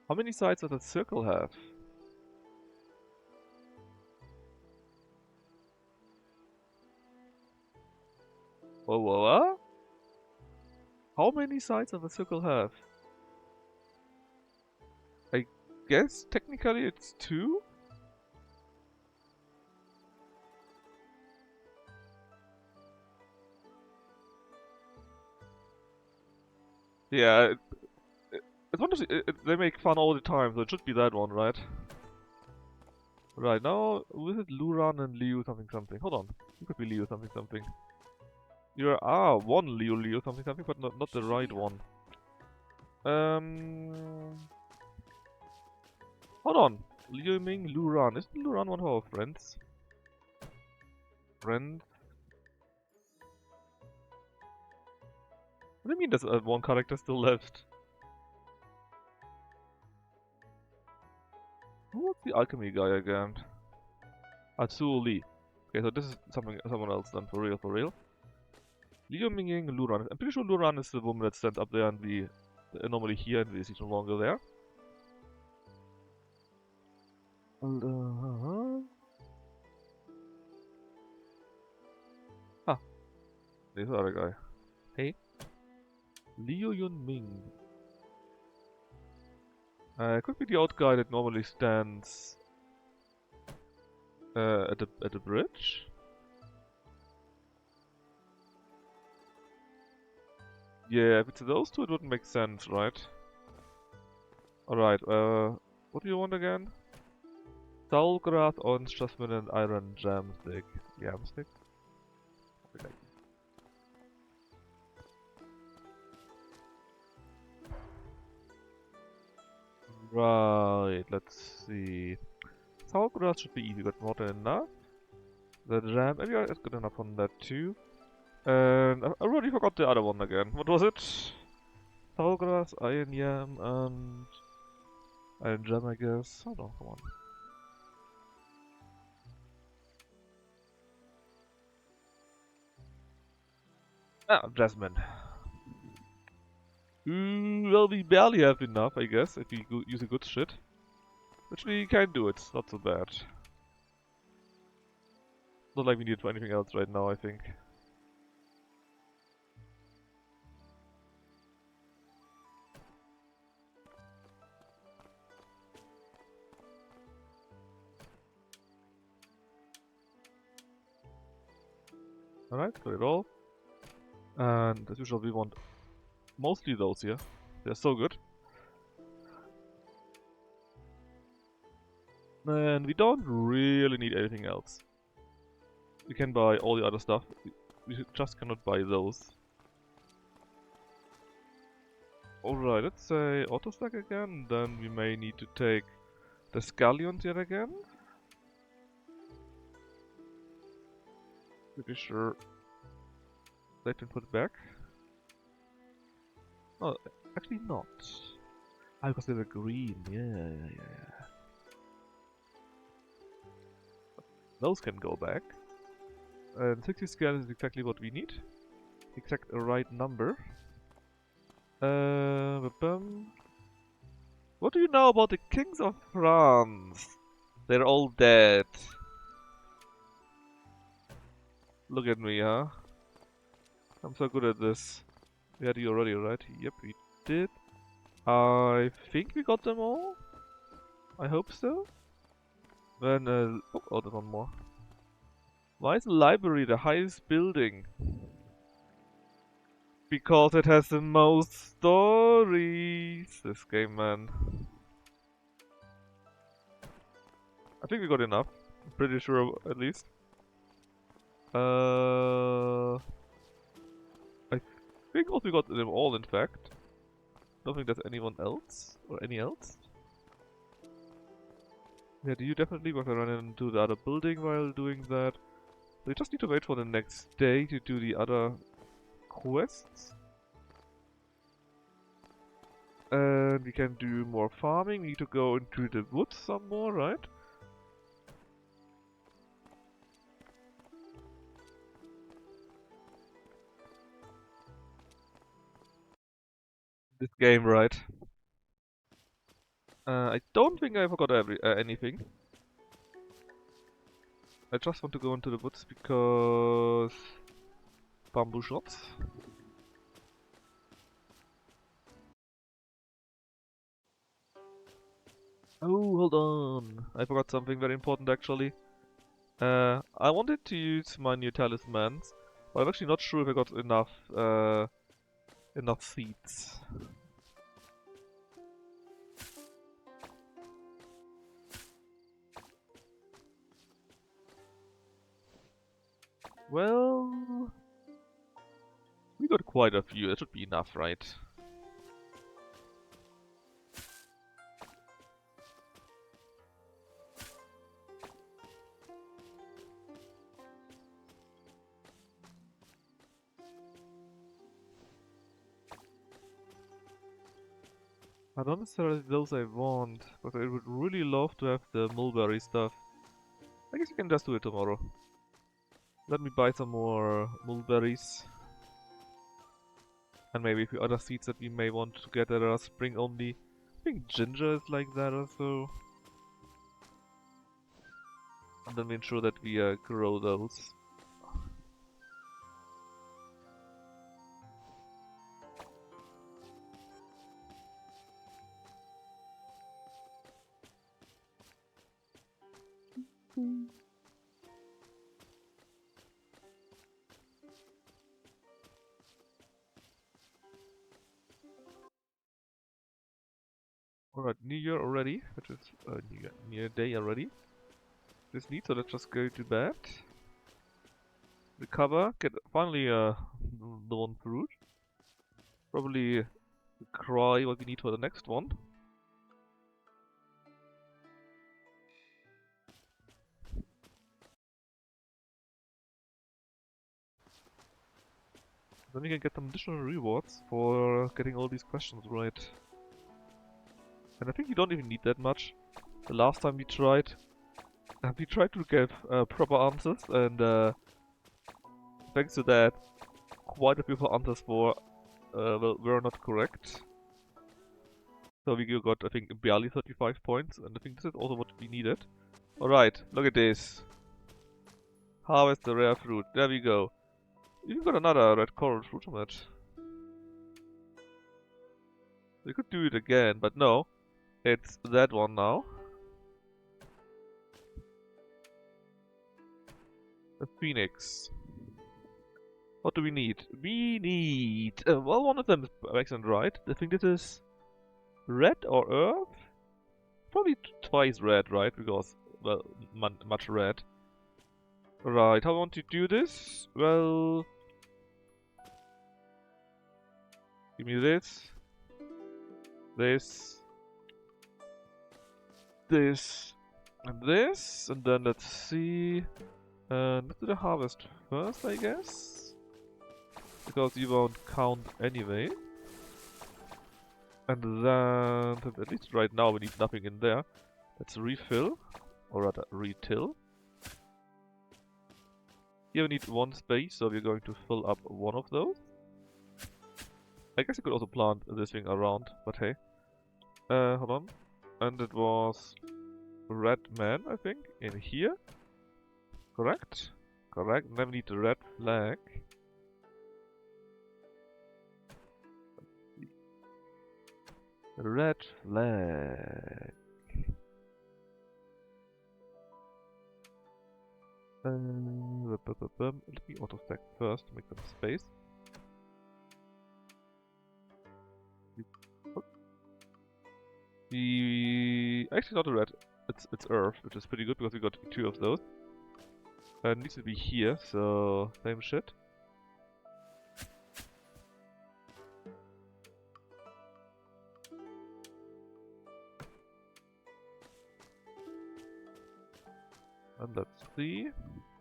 How many sides does a circle have? Whoa. How many sides does a circle have? I guess technically it's 2? Yeah, it's wonderful. They make fun all the time, so it should be that one, right? Right, now, was it Luran and Liu something something? Hold on, you could be Liu something something. You're, one Liu something something, but not the right one. Hold on. Liu Ming, Luran. Isn't Luran one of our friends? Friend? What do you mean there's one character still left? What's the alchemy guy again? Atsu Li. Okay, so this is someone else then, for real, for real. Liu Minging, Luran. I'm pretty sure Luran is the woman that stands up there and we normally here and we see no longer there. Ah, there's the other guy. Hey. Liu Yunming. Could be the old guy that normally stands at the bridge. Yeah, if it's those two, it wouldn't make sense, right? Alright, what do you want again? Soulgrass, orange jasmine, and iron jam stick. Yam stick? Okay. Right, let's see. Soulgrass should be easy, got more than enough. The jam, maybe it's good enough on that too. And I already forgot the other one again. What was it? Tallgrass, iron yam, and iron jam, I guess. Hold on, come on. Ah, jasmine. Well, we barely have enough, I guess, if we use a good shit. Which we can do, it's not so bad. Not like we need it for anything else right now, I think. Alright, got it all. And as usual, we want mostly those here. They're so good. And we don't really need anything else. We can buy all the other stuff. We just cannot buy those. Alright, let's say auto stack again. Then we may need to take the scallions yet again. Pretty sure they can put it back. Oh, actually not. Ah, because they were green. Yeah. Those can go back. And 60 scale is exactly what we need. Exact right number. What do you know about the kings of France? They're all dead. Look at me, huh? I'm so good at this. We had you already, right? Yep, we did. I think we got them all. I hope so. Then, oh, there's one more. Why is the library the highest building? Because it has the most stories. This game, man. I think we got enough. I'm pretty sure, at least. I think also we got them all, in fact. Don't think there's anyone else or any else. Yeah, do you definitely want to run into the other building while doing that? We just need to wait for the next day to do the other quests. And we can do more farming. We need to go into the woods some more, right? This game, right? I don't think I forgot anything. I just want to go into the woods because bamboo shots. Oh, hold on. I forgot something very important actually. I wanted to use my new talismans, but I'm actually not sure if I got enough seeds. Well, we got quite a few. That should be enough, right? I don't necessarily those I want, but I would really love to have the mulberry stuff. I guess you can just do it tomorrow. Let me buy some more mulberries. And maybe a few other seeds that we may want to get that are spring only. I think ginger is like that also. And then we ensure that we grow those. Alright, New Year already, which is New Year Day already. This neat, so let's just go to bed. Recover, get finally the one fruit. Probably cry what we need for the next one. Then we can get some additional rewards for getting all these questions right. And I think you don't even need that much. The last time we tried to give proper answers, and thanks to that, quite a few of the answers were not correct. So we got, I think, barely 35 points, and I think this is also what we needed. Alright, look at this. Harvest the rare fruit. There we go. We got another red coral fruit from it. We could do it again, but no. It's that one now. A phoenix. What do we need? We need... well, one of them is excellent, right? I think this is red or earth? Probably twice red, right? Because, well, much red. Right, how I want to do this? Well... Give me this. This. This. And this. And then let's see... let's do the harvest first, I guess? Because you won't count anyway. And then, at least right now we need nothing in there. Let's refill, or rather retill. Here we need one space, so we're going to fill up one of those. I guess I could also plant this thing around, but hey. Hold on. And it was red man, I think, in here. Correct? Correct. And then we need the red flag. Red flag. Let me auto stack first to make some space. Actually not a red. It's earth, which is pretty good because we got 2 of those. It needs to be here, so same shit. And let's see.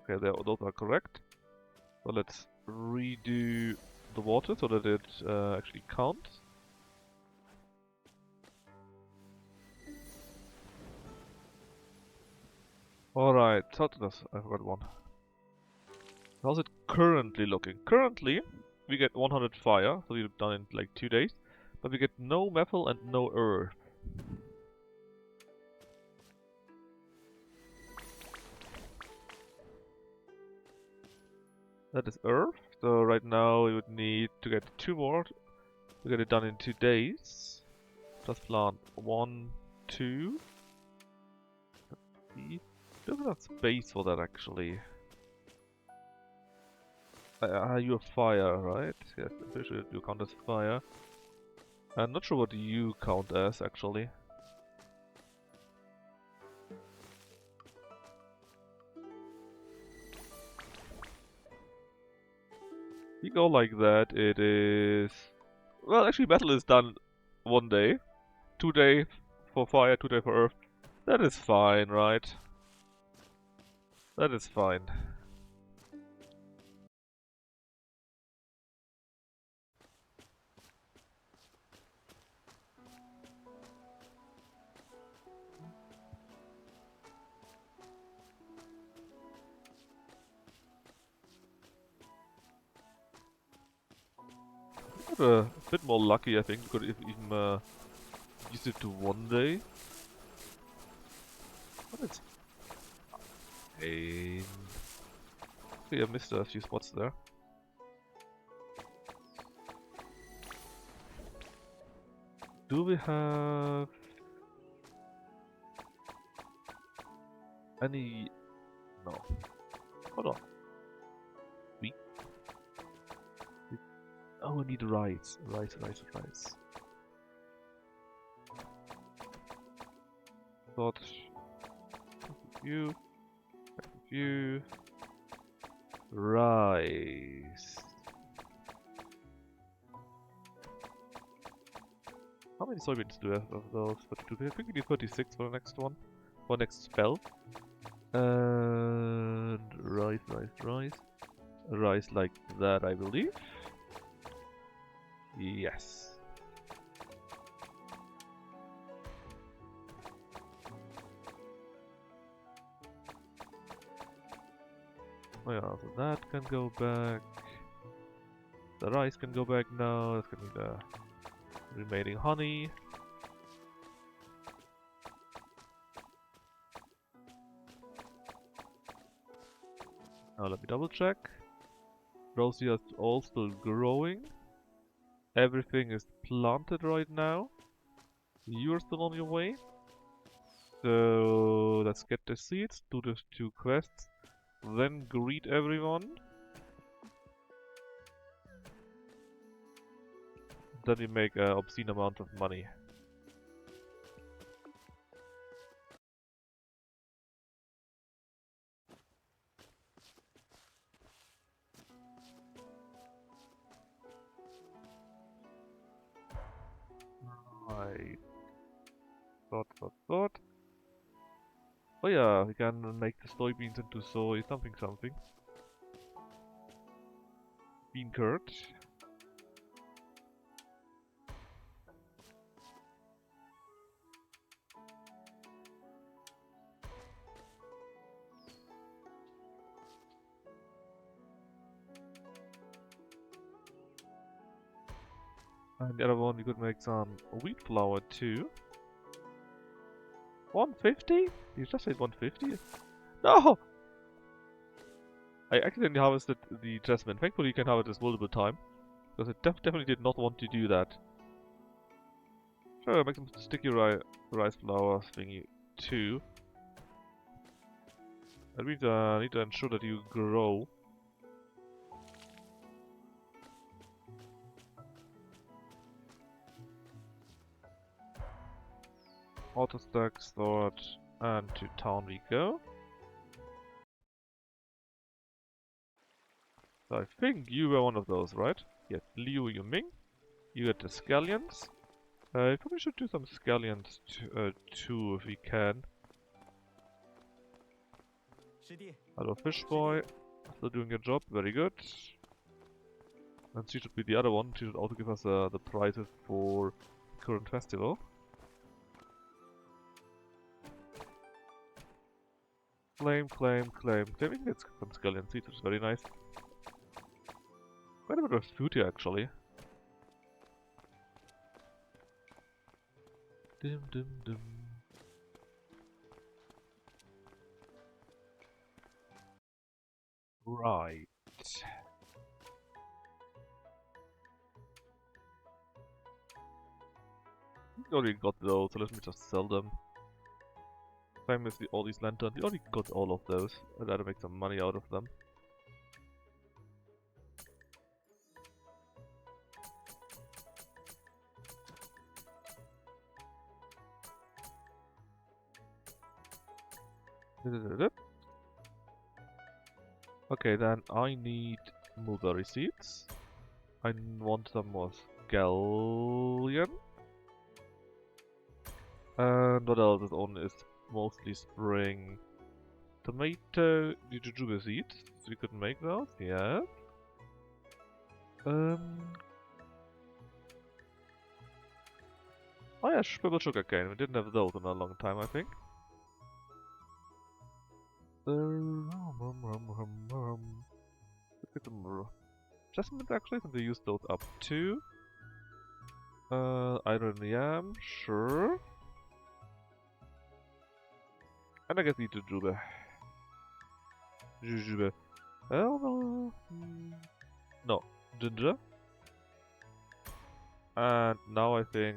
Okay, those are correct. So let's redo the water so that it actually counts. Alright, so this, I forgot one. How's it currently looking? Currently, we get 100 fire, so we've done it in like 2 days. But we get no metal and no earth. That is earth, so right now we would need to get 2 more to get it done in 2 days. Just plant 1, 2. There's enough space for that actually. You're fire, right? Yes, I'm pretty sure you count as fire. I'm not sure what you count as actually. You go like that, it is... Well, actually metal is done 1 day. 2 day for fire, 2 day for earth. That is fine, right? That is fine. Got a bit more lucky, I think. Could even use it to 1 day. What is? Hey, I missed a few spots there. Do we have any? No. Hold on. Oh, we need rice. Rice. Thought. You. Rice. How many soybeans do we have of those? 32. I think we need 36 for the next one. For next spell. And rice. Rice like that, I believe. Yes. Oh yeah, so that can go back. The rice can go back now. That's gonna be the remaining honey. Now let me double check. Rosie is all still growing. Everything is planted right now. You're still on your way. So let's get the seeds, do the 2 quests, then greet everyone. Then we make an obscene amount of money. Right. Thought. Oh yeah, we can make the soybeans into soy something something. Bean curd. And the other one we could make some wheat flour too. 150? You just said 150? No! I accidentally harvested the jasmine. Thankfully you can harvest this multiple times. Because I definitely did not want to do that. Sure, make some sticky rice flour thingy too. And we need to ensure that you grow. Auto stack, storage, and to town we go. So I think you were one of those, right? Yeah, Liu Yuming. You get the scallions. I probably should do some scallions too if we can. 师弟， Hello fish boy. Still doing your job, very good. And she should be the other one. She should also give us the prizes for the current festival. Claim. We can get some scallion seeds, which is very nice. Quite a bit of food here, actually. Dim. Right. We already got those, so let me just sell them. Same as all these lanterns, we already got all of those. I'd rather make some money out of them. Okay, then I need mulberry seeds. I want some more scallion. And what else is on is mostly spring. Tomato, the jujube seeds. So we could make those, yeah. Oh yeah, purple sugarcane. We didn't have those in a long time, I think. Look at them. Jasmine actually, can they use those up too? Iron yam, sure. And I guess the jujube. Oh no. No, ginger. And now I think,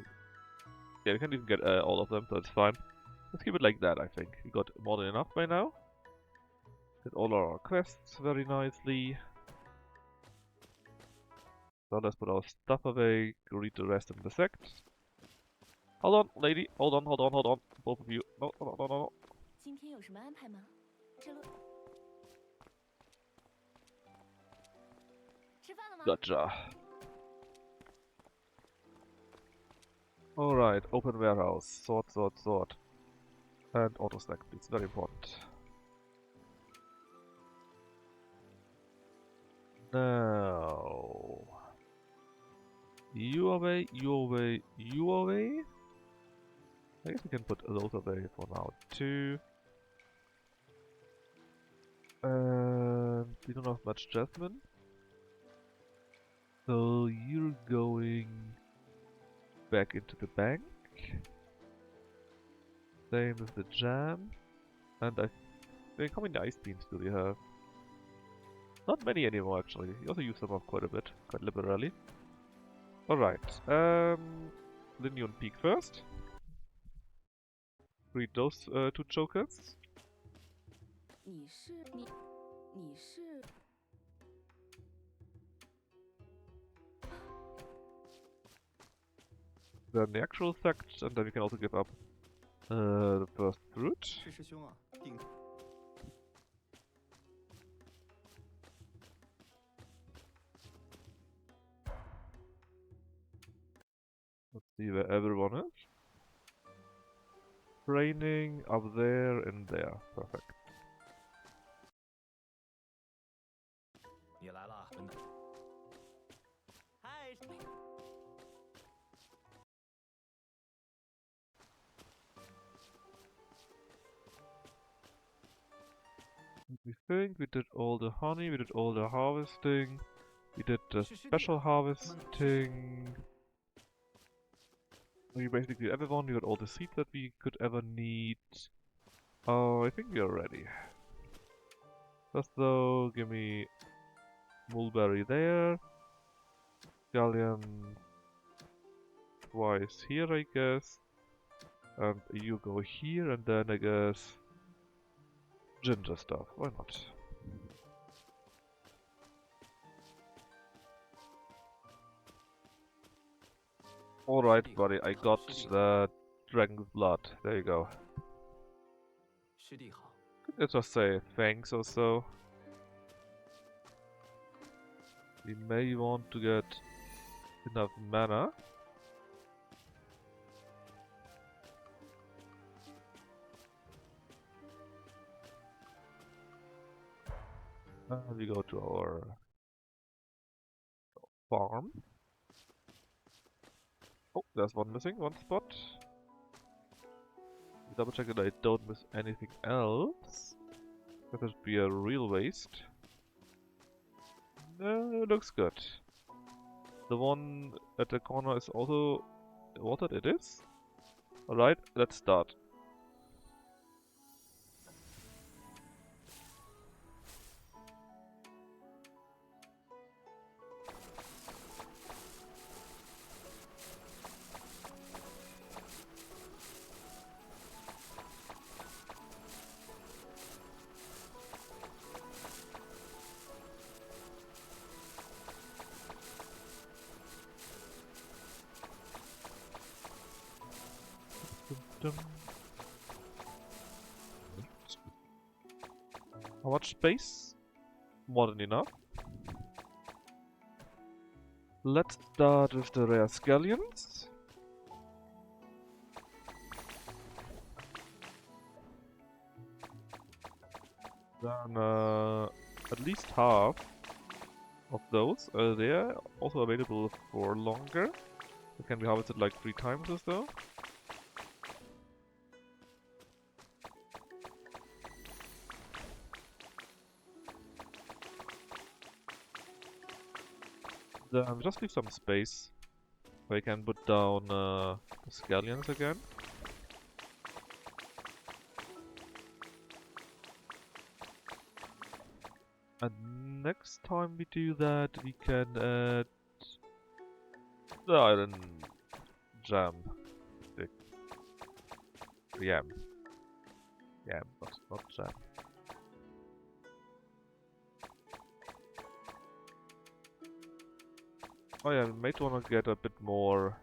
yeah, we can even get all of them, so it's fine. Let's keep it like that, I think. We got more than enough by now. Did all our quests very nicely. So let's put our stuff away, read the rest in the sec. Hold on, lady. Hold on. Both of you. No. 今天有什么安排吗？这路吃饭了吗？ Gotcha. Alright, open warehouse. Sort. And auto stack, it's very important. Now... You away, you away, you away. I guess we can put those away for now too. And we don't have much jasmine. So you're going back into the bank. Same with the jam. And I think how many ice beans do we have? Not many anymore actually. We also use them up quite a bit, quite liberally. Alright, Linion Peak first. Read those two jokers. 你是你是 Then the actual fact, and then we can also give up the first fruit. 这师兄啊，定 Let's see where everyone is. Training up there and there. Perfect. 你来了，笨蛋。嗨， We think we did all the honey, we did all the harvesting, we did the special harvesting. We basically did everyone, we got all the seeds that we could ever need. Oh, I think we are ready. Just though, give me mulberry there. Galleon twice here, I guess. And you go here, and then I guess ginger stuff. Why not? Alright, buddy, I got the dragon's blood. There you go. 师弟好。 Let's just say thanks or so. We may want to get enough mana. And we go to our farm. Oh, there's one missing, one spot. Double check that I don't miss anything else. That would be a real waste. No, it looks good. The one at the corner is also watered, it is? Alright, let's start. How much space? More than enough. Let's start with the rare scallions. Then at least half of those are there, also available for longer. They can be harvested like 3 times or so. Then just leave some space where you can put down the scallions again. And next time we do that, we can add the iron jam stick. Yam. Yam, not jam. Oh yeah, we might wanna get a bit more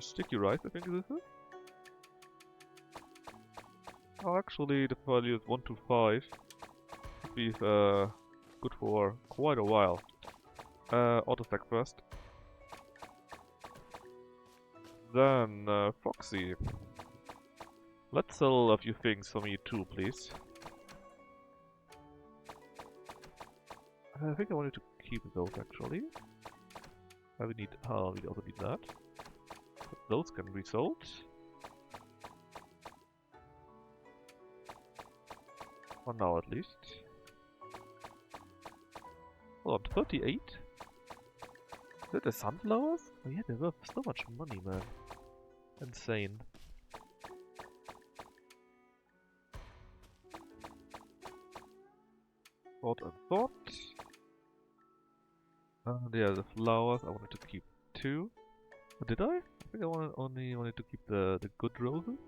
sticky rice, I think this is. Oh, actually, the value is 1 to 5. Should be good for quite a while. Auto stack first. Then, Foxy. Let's sell a few things for me too, please. I think I wanted to keep those actually. We need. Oh, we also need that. But those can be sold. For now, at least. Hold on, 38? Is that the sunflowers? Oh yeah, they're worth so much money, man. Insane. Thought and thought. Yeah, the flowers I wanted to keep 2. Oh, did I? I think I only wanted to keep the good roses.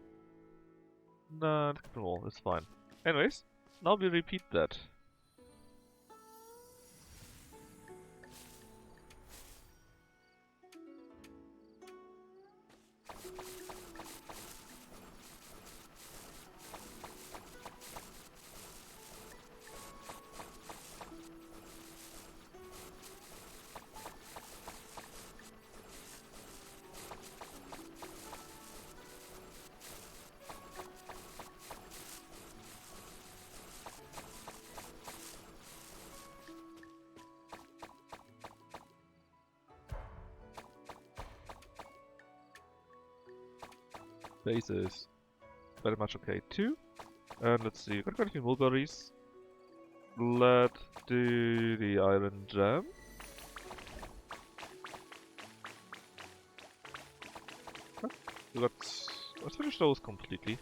Nah, keep them all, it's fine. Anyways, now we repeat that. Base is very much okay too. And let's see, got quite a few mulberries. Let's do the iron gem. Let's finish those completely.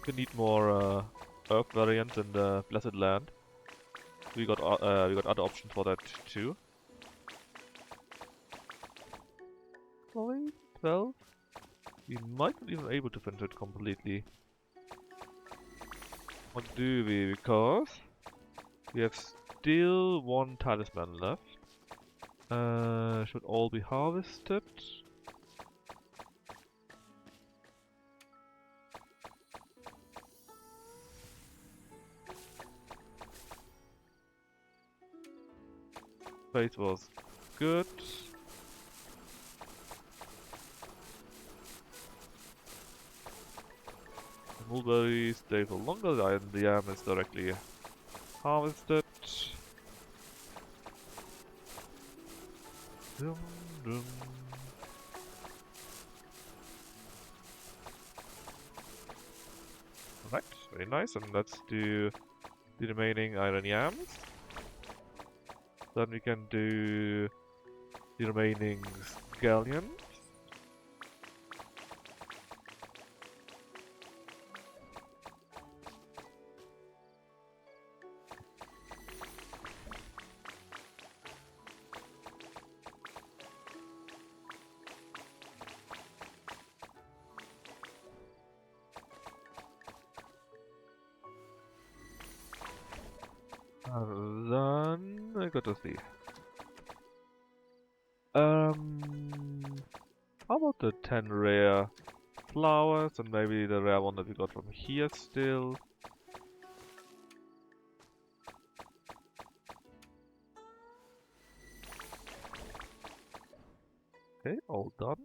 We need more earth variants in the Blessed Land. We got other options for that too. 12. We might not even able to finish it completely. What do we? Because we have still 1 talisman left. Should all be harvested. Base was good. The mulberries stay for longer, the yam is directly harvested. Dum, dum. Right, very nice, and let's do the remaining iron yams. Then we can do the remaining scallions. Then I got to see. How about the 10 rare flowers and maybe the rare one that we got from here still? Okay, all done.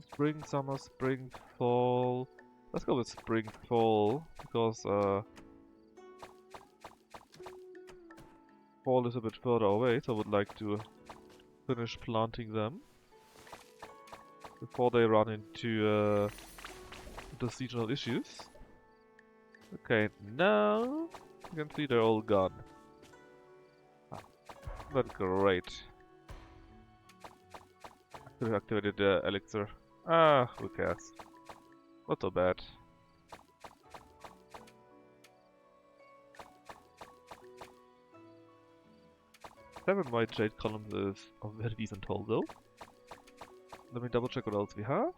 Spring, summer, spring, fall. Let's go with spring, fall, because fall is a bit further away, so I would like to finish planting them before they run into seasonal issues. Okay, now you can see they're all gone. That's great. Could have activated the elixir. Ah, who cares? Not so bad. 7 white jade columns is a very decent haul though. Let me double check what else we have.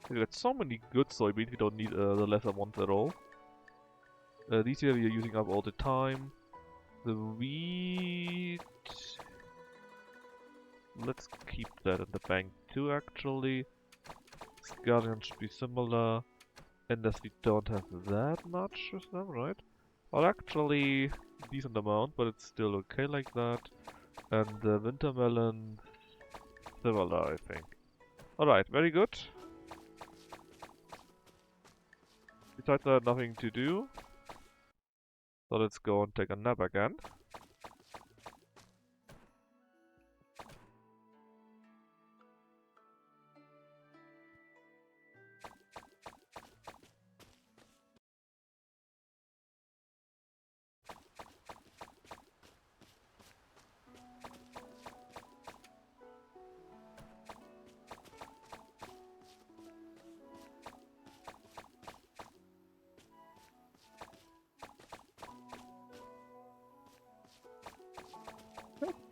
We got so many good soybeans, we don't need the lesser ones at all. These here we are using up all the time. The wheat... Let's keep that in the bank too actually. Scallion should be similar. And as we don't have that much with them, right? Well, actually, decent amount, but it's still okay like that. And the winter melon, similar, I think. Alright, very good. Besides that, nothing to do. So let's go and take a nap again.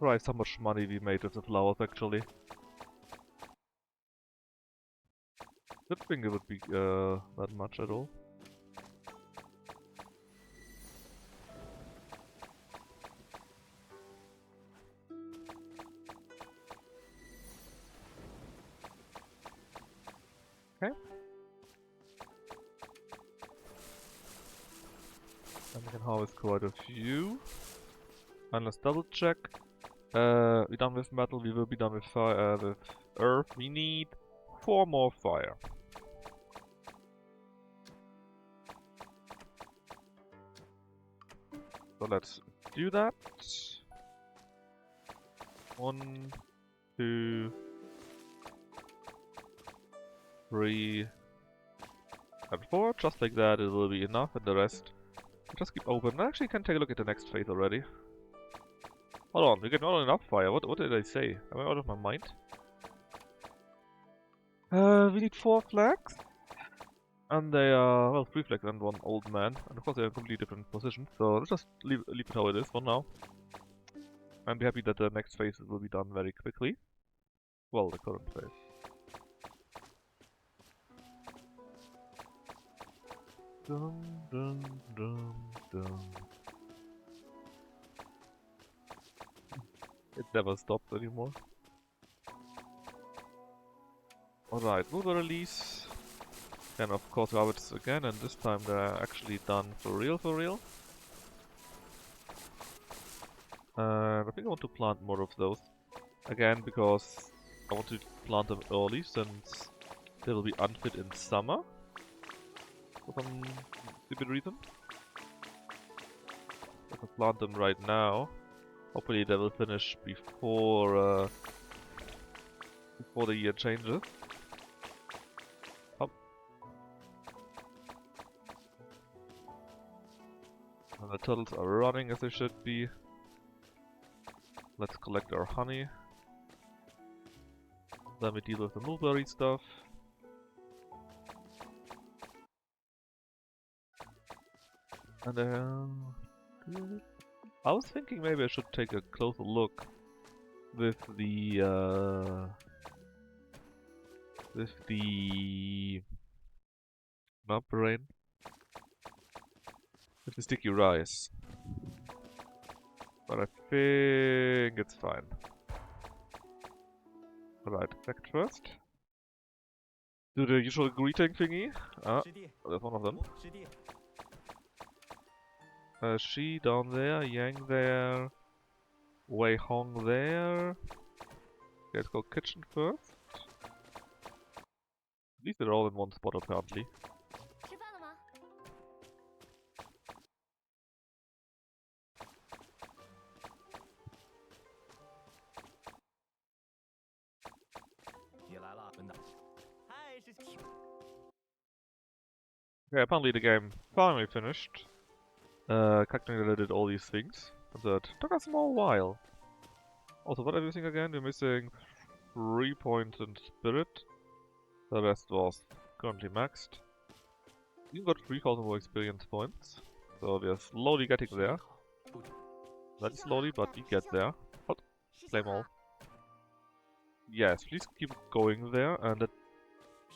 Surprised how much money we made with the flowers, actually. Didn't think it would be that much at all. Okay. And we can harvest quite a few. And let's double check. We're done with metal, we will be done with fire, with earth. We need 4 more fire. So let's do that. 1, 2, 3, and 4. Just like that, it will be enough, and the rest we'll just keep open. Actually, can take a look at the next phase already. Hold on, we get not enough fire. What did I say? Am I out of my mind? We need 4 flags. And they are, well, 3 flags and 1 old man. And of course they're in completely different positions. So let's just leave it how it is for now. I'm happy that the next phase will be done very quickly. Well, the current phase. Dun, dun, dun, dun. It never stops anymore. Alright, mover release. And of course rabbits again, and this time they're actually done for real, for real. I think I want to plant more of those. Again, because I want to plant them early, since they will be unfit in summer. For some stupid reason. If I plant them right now, hopefully they will finish before before the year changes. Up. And the turtles are running as they should be. Let's collect our honey. Then we deal with the mulberry stuff. And I was thinking maybe I should take a closer look with the not brain, with the sticky rice. But I think it's fine. Alright, back first. Do the usual greeting thingy. Ah, there's one of them. Shi down there, Yang there, Wei Hong there. Okay, let's go kitchen first. At least they're all in one spot apparently. 吃饭了吗？ 你来了，文达。嗨，是。 Okay, apparently the game finally finished. Calculating that I did all these things. But that took a small while. Also, what are we missing again? We're missing 3 points in spirit. The rest was currently maxed. We got 3000 more experience points. So we are slowly getting there. Not slowly, but we get there. Hot. Flame all. Yes, please keep going there, and that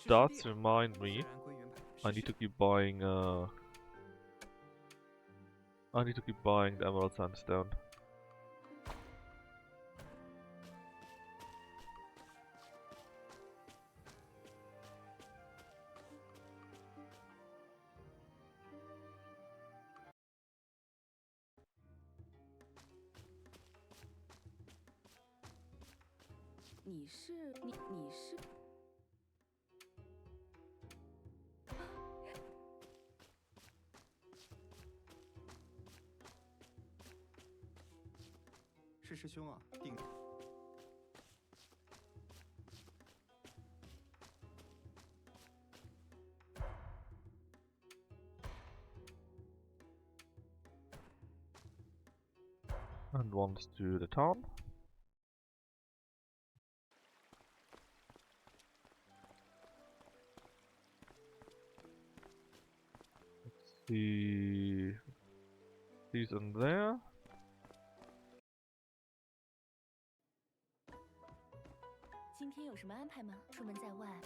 does remind me I need to keep buying the emerald sandstone. 你是你是是师兄啊，定。And once to the town. Let's see. He's in there. 今天有什么安排吗？出门在外，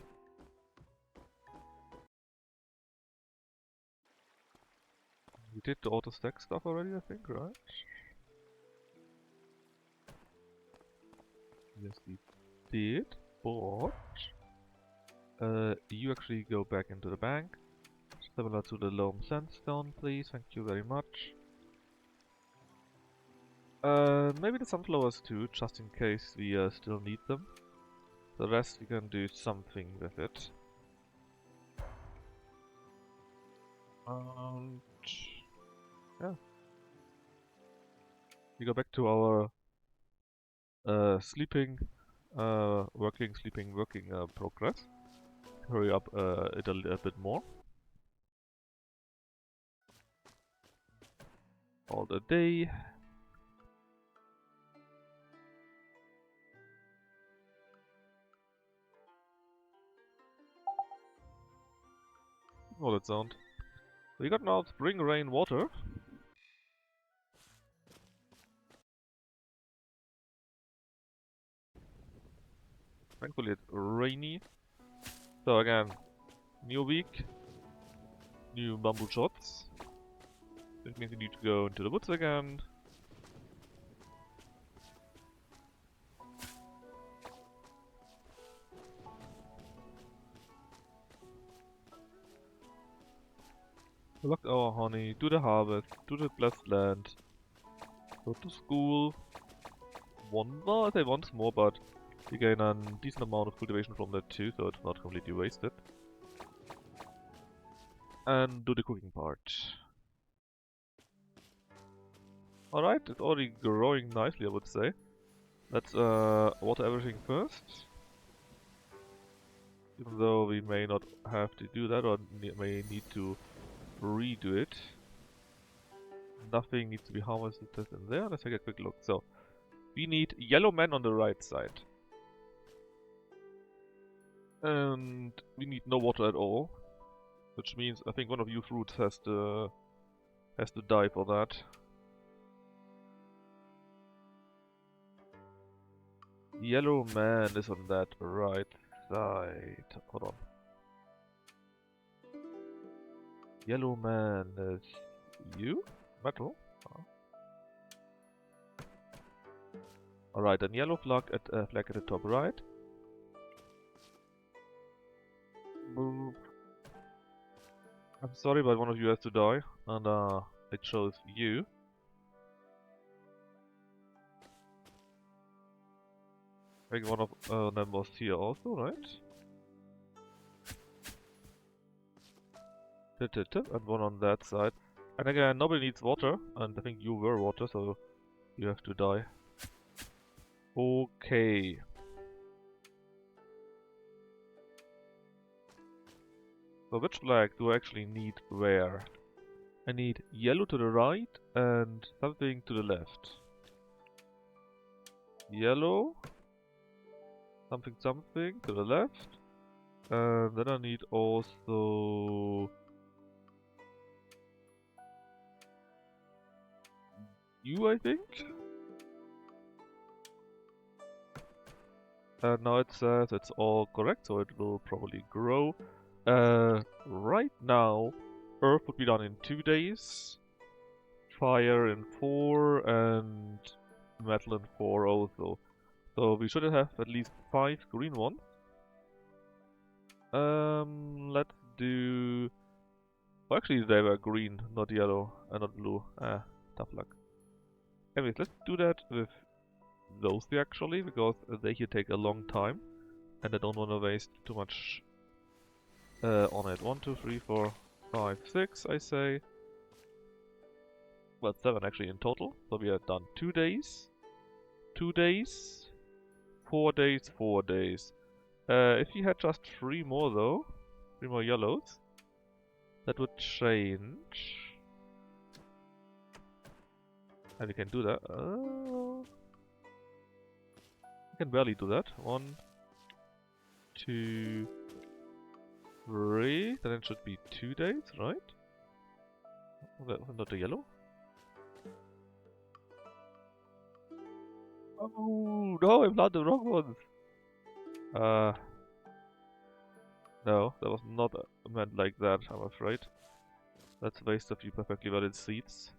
We did the auto stack stuff already, I think, right? Yes, we did, but you actually go back into the bank. Similar to the loam sandstone, please. Thank you very much. Maybe the sunflowers too, just in case we still need them. The rest we can do something with it. And yeah, we go back to our sleeping, working, sleeping, working progress. Hurry up it a bit more. All the day. Oh, that sound. We got now spring rain water. Thankfully it's rainy. So again, new week, new bamboo shots. That means we need to go into the woods again. Collect our honey, do the harvest, do the blessed land, go to school. Well, I say once more, but we gain a decent amount of cultivation from that too, so it's not completely wasted. And do the cooking part. Alright, it's already growing nicely, I would say. Let's water everything first. Even though we may not have to do that, or may need to redo it. Nothing needs to be harvested in there. Let's take a quick look. So, we need yellow man on the right side. And we need no water at all. Which means I think one of you fruits has to die for that. Yellow man is on that right side. Hold on. Yellow man is you? Metal? Oh. Alright, and yellow flag at the top right. Boop. I'm sorry, but one of you has to die, and it shows you. I think one of them was here also, right? And one on that side. And again, nobody needs water, and I think you were water, so you have to die. Okay. So which flag do I actually need where? I need yellow to the right and something to the left. Yellow, something to the left, and then I need also you, I think. And now it says it's all correct, so it will probably grow. Right now, earth would be done in 2 days, fire in 4, and metal in 4 also. So we should have at least 5 green ones. Let's do... Well, actually they were green, not yellow, and not blue. Tough luck. Anyways, let's do that with those two actually, because they here take a long time, and I don't want to waste too much on it. 1, 2, 3, 4, 5, 6, I say. Well, 7 actually in total. So we are done 2 days, 2 days, 4 days, 4 days. If you had just 3 more though, 3 more yellows, that would change. And we can do that. We can barely do that. 1, 2, 3. Then it should be 2 days, right? Not the yellow? Oh no, I planted the wrong ones. No, that was not meant like that, I'm afraid. That's a waste of few perfectly valid seeds.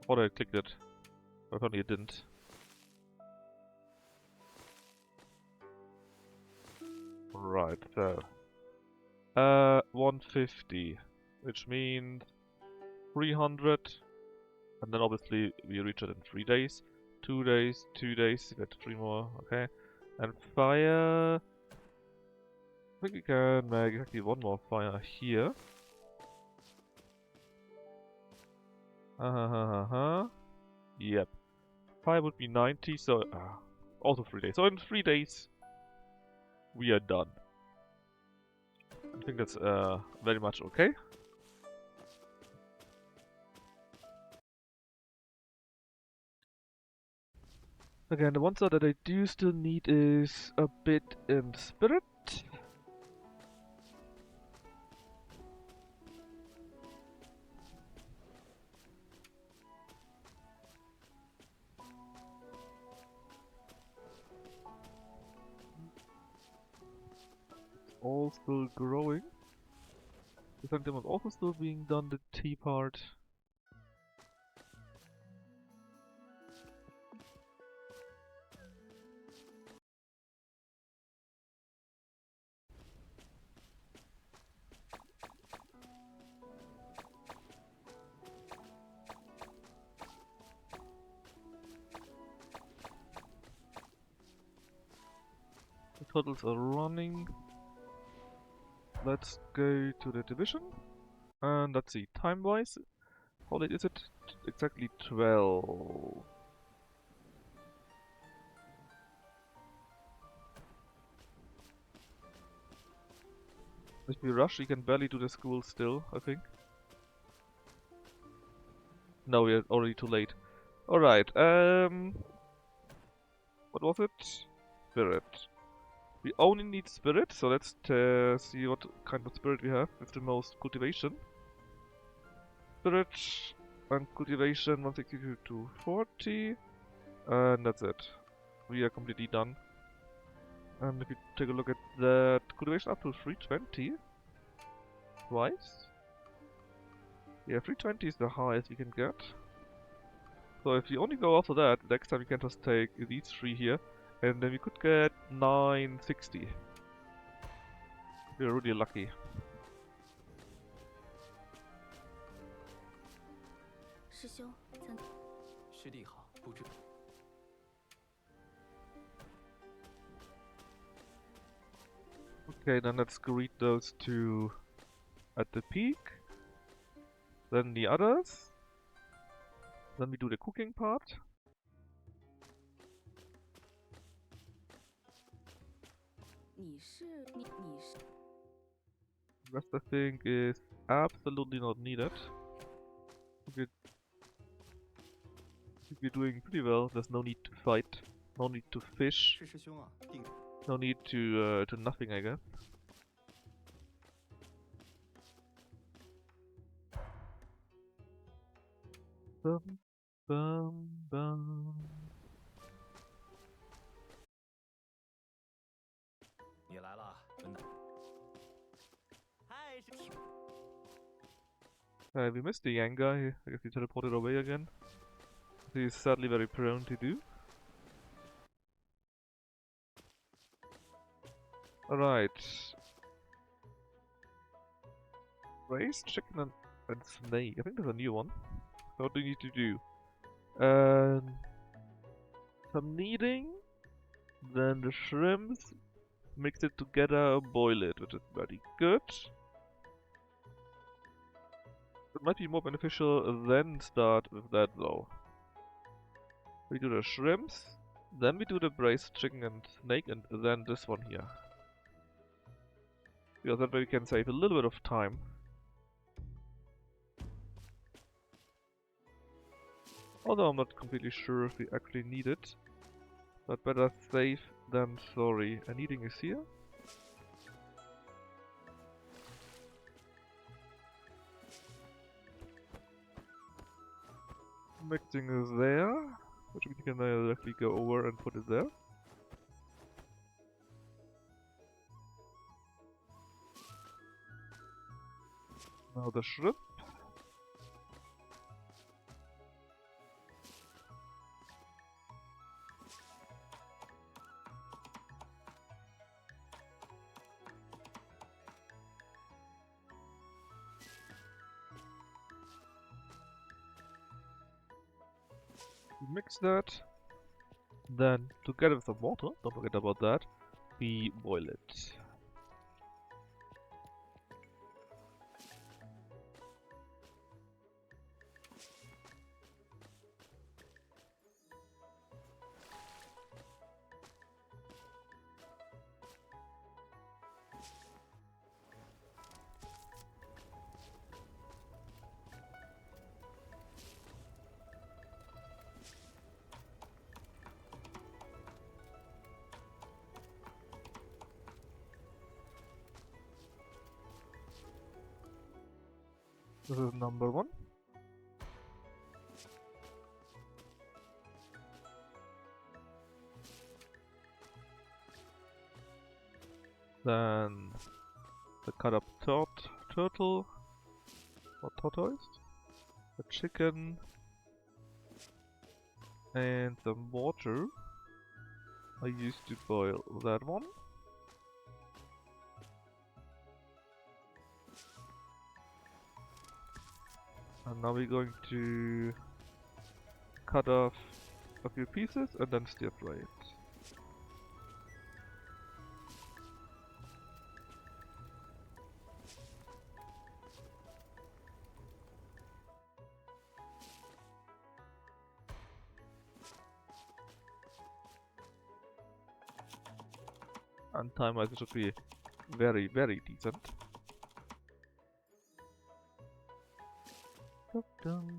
Thought I clicked it, but apparently it didn't. Right, so 150, which means 300, and then obviously we reach it in 3 days. 2 days, 2 days, we get 3 more, okay. And fire, I think we can make exactly 1 more fire here. Yep. Fire would be 90, so also 3 days. So in 3 days we are done. I think that's very much okay. Again, the one side that I do still need is a bit in spirit. It's all still growing. The Sanctum is also still being done, the T part. The turtles are running. Let's go to the division. And let's see, time-wise, how late is it? Exactly 12. If we rush, we can barely do the school still, I think. No, we are already too late. Alright, what was it? Spirit. We only need spirit, so let's see what kind of spirit we have with the most cultivation. Spirit and cultivation 162 to 40, and that's it. We are completely done. And if you take a look at that, cultivation up to 320. Twice? Yeah, 320 is the highest we can get. So if you only go after that, next time you can just take these 3 here, and then we could get 960. We're really lucky. 师兄，曾师弟好，不知 Okay, then let's greet those two at the peak. Then the others. Then we do the cooking part. 你是。 Rest I think is absolutely not needed. I think we're doing pretty well. There's no need to fight, no need to fish, 是师兄啊，定 no need to nothing, I guess. Bum, bum, bum. 你来了，文达。嗨，是。 We missed the young guy. I guess he teleported away again. He's sadly very prone to do. Alright. Raised chicken and And snake. I think there's a new one. So what do you need to do? Some kneading, then the shrimps, mix it together, boil it, which is very good. It might be more beneficial than start with that though. We do the shrimps, then we do the braised chicken and snake, and then this one here. Because that way we can save a little bit of time. Although I'm not completely sure if we actually need it. But better safe than sorry. And eating is here. Mixing is there. Which we can directly go over and put it there. Now the shrimp. We mix that. Then, together with some water, don't forget about that, we boil it. This is number one. Then the cut up turtle or tortoise, the chicken, and some water. I used to boil that one. And now we're going to cut off a few pieces and then stir fry it. And time-wise it should be very, very decent. Dun-dun.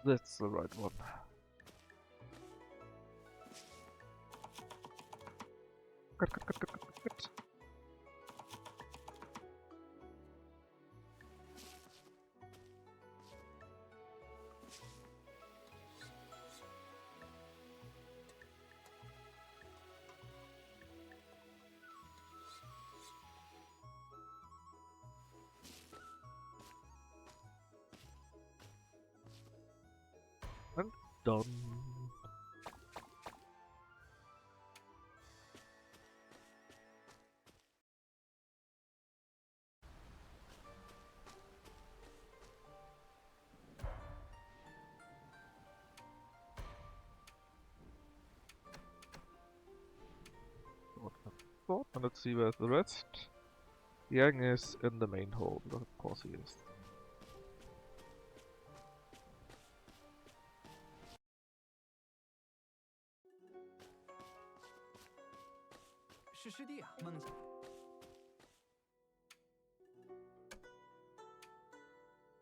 That's the right one. Cut. And done. And let's see where's the rest. Yang is in the main hole, because of course he is.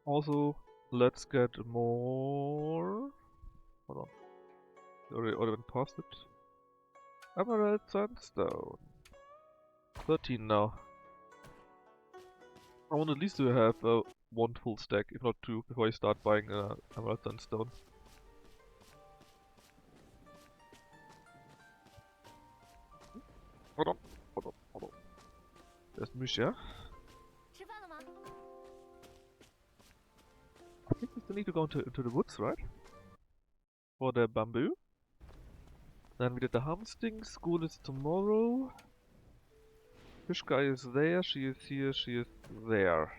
Also, let's get more. Hold on. Already went past it. Emerald sandstone. 13 now. I want at least to have one full stack, if not two, before I start buying emerald sandstone. Hold on. There's Misha. 吃饭了吗？ I think we still need to go into the woods, right? for the bamboo. Then we did the harvesting. School is tomorrow. Fish guy is there. She is here. She is there.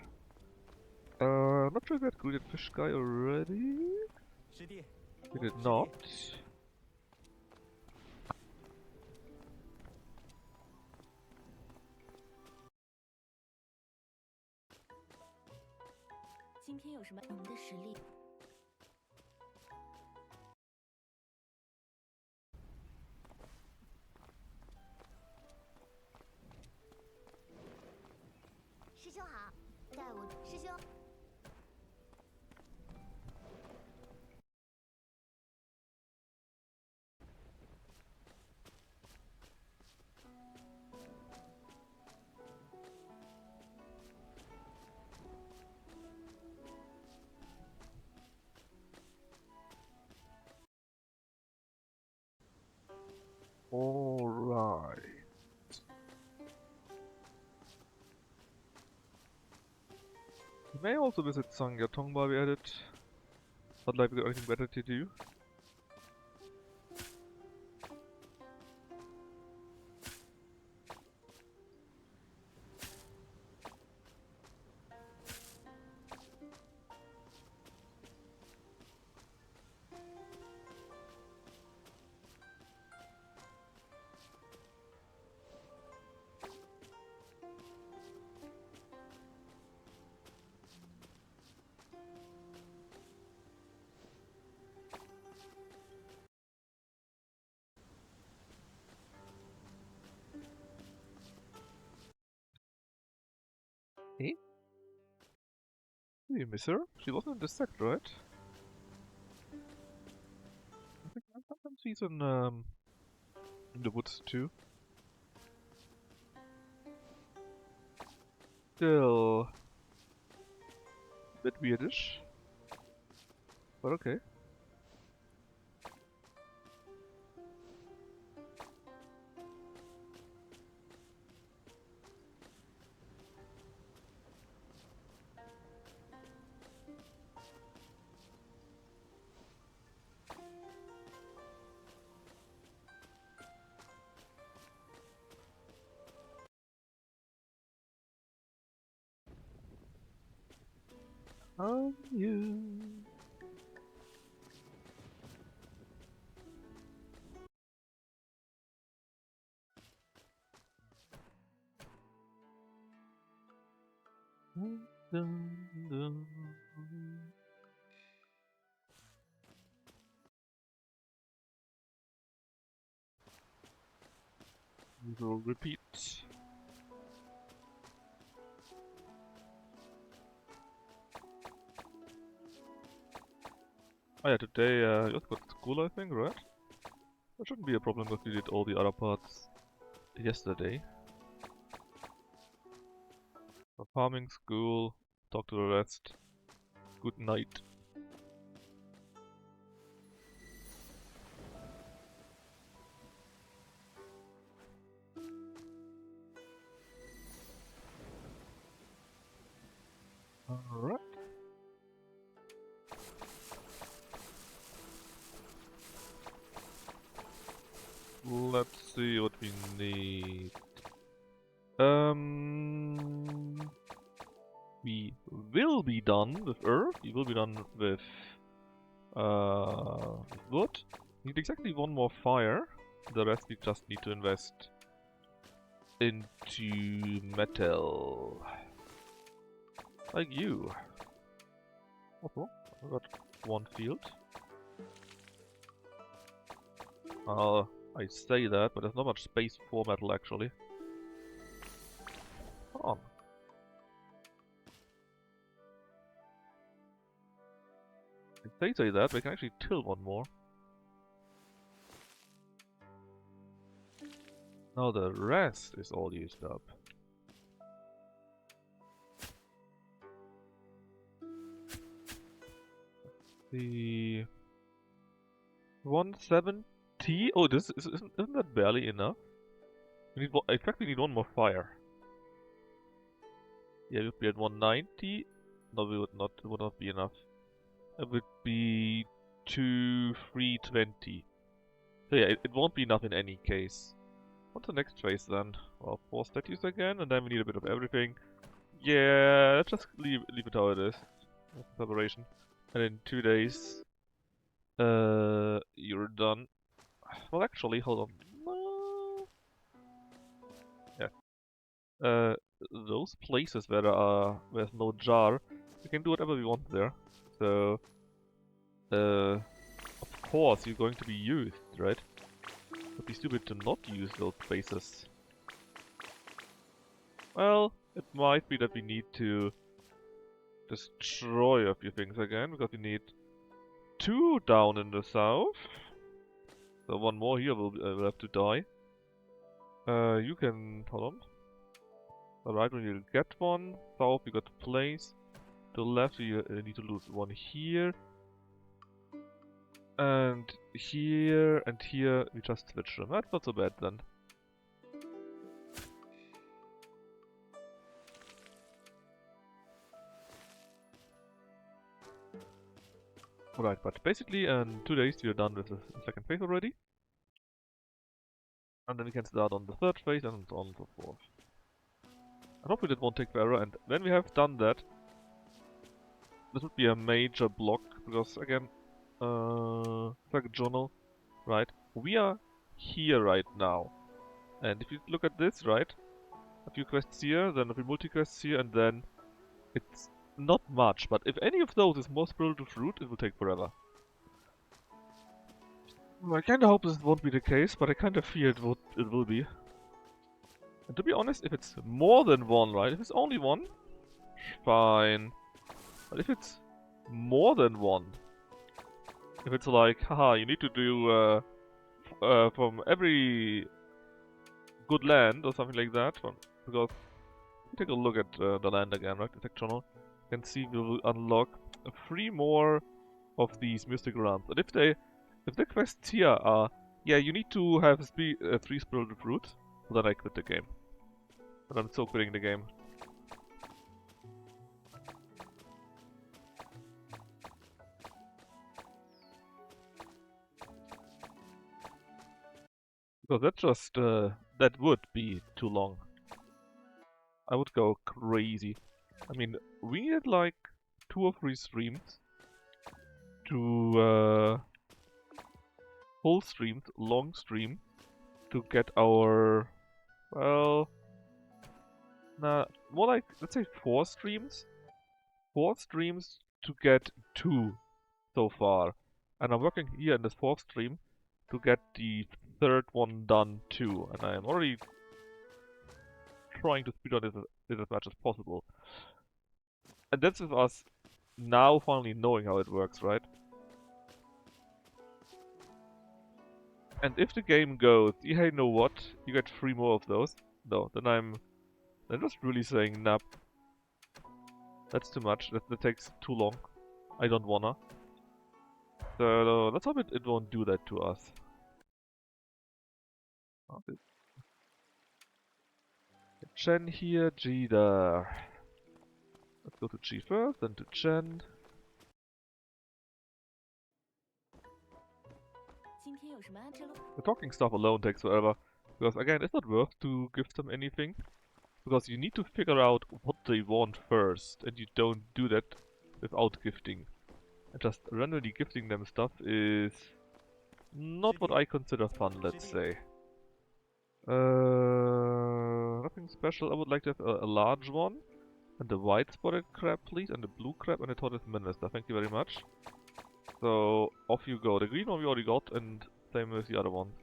Not sure if we had greeted fish guy already. We did not. 今天有什么？你们的实力。师兄好，带我师兄。Alright. We may also visit Sangyatong while we're at it. Not like we got anything better to do. Hey? Did you miss her? She wasn't in the sect, right? I think sometimes she's in the woods too. Still a bit weirdish. But okay. You. Dun, dun. We will repeat. Oh yeah, today you also got school, I think, right? That shouldn't be a problem because we did all the other parts yesterday. So farming, school, talk to the rest. Good night. Alright. Let's see what we need. We will be done with earth. We will be done with wood. Need exactly one more fire. The rest we just need to invest into metal. Like you. Also, I got one field. I say that, but there's not much space for metal actually. Come on. If they say that, we can actually till one more. Now the rest is all used up. The 170. Oh, isn't that barely enough? We need in fact we need one more fire. Yeah, we would be at 190. No, we would not. It would not be enough. It would be to 320. So yeah, it won't be enough in any case. What's the next phase then? Well, 4 statues again, and then we need a bit of everything. Yeah, let's just leave it how it is. Preparation. And in 2 days, you're done. Well, actually, hold on. No. Yeah. Those places where there's no jar, we can do whatever we want there. So, of course, you're going to be used, right? It'd be stupid to not use those places. Well, it might be that we need to destroy a few things again, because we need 2 down in the south. So 1 more here will have to die. You can... hold on. Alright, we need to get 1. South we got to place. To the left we need to lose 1 here. And here we just switch them. That's not so bad then. Alright, but basically in 2 days we are done with the second phase already. And then we can start on the third phase and so on and so forth. And hopefully that won't take forever, and when we have done that, this would be a major block, because again, like a journal, right? We are here right now. And if you look at this, right? A few quests here, then a few multi-quests here, and then it's not much, but if any of those is more spiritual fruit, it will take forever. Well, I kinda hope this won't be the case, but I kinda fear it will be. And to be honest, if it's more than 1, right? If it's only 1, fine. But if it's more than 1, if it's like, haha, you need to do from every good land or something like that, because take a look at the land again, right? The tech channel. You can see we will unlock 3 more of these mystic realms. And if the quests here are, yeah, you need to have 3 spiritual fruits, then I quit the game. And I'm so quitting the game. Because that just, that would be too long. I would go crazy. I mean, we needed like 2 or 3 streams to, full streams, long stream, to get our, well, nah, more like, let's say 4 streams? 4 streams to get 2 so far. And I'm working here in this 4th stream to get the 3rd one done too. And I am already trying to speed on it as much as possible. And that's with us now finally knowing how it works, right? And if the game goes, hey, you know what? You get 3 more of those. No, then I'm just really saying, nah. That's too much. That takes too long. I don't wanna. So let's hope it won't do that to us. Okay. Chen here, G there. Let's go to G first, then to Chen. 今天有什么安排喽？ The talking stuff alone takes forever. Because again, it's not worth to give them anything. Because you need to figure out what they want first. And you don't do that without gifting. And just randomly gifting them stuff is not what I consider fun, let's say. Nothing special. I would like to have a large one. And the white spotted crab, please. And the blue crab and the tortoise minister. Thank you very much. So, off you go. The green one we already got, and same with the other one.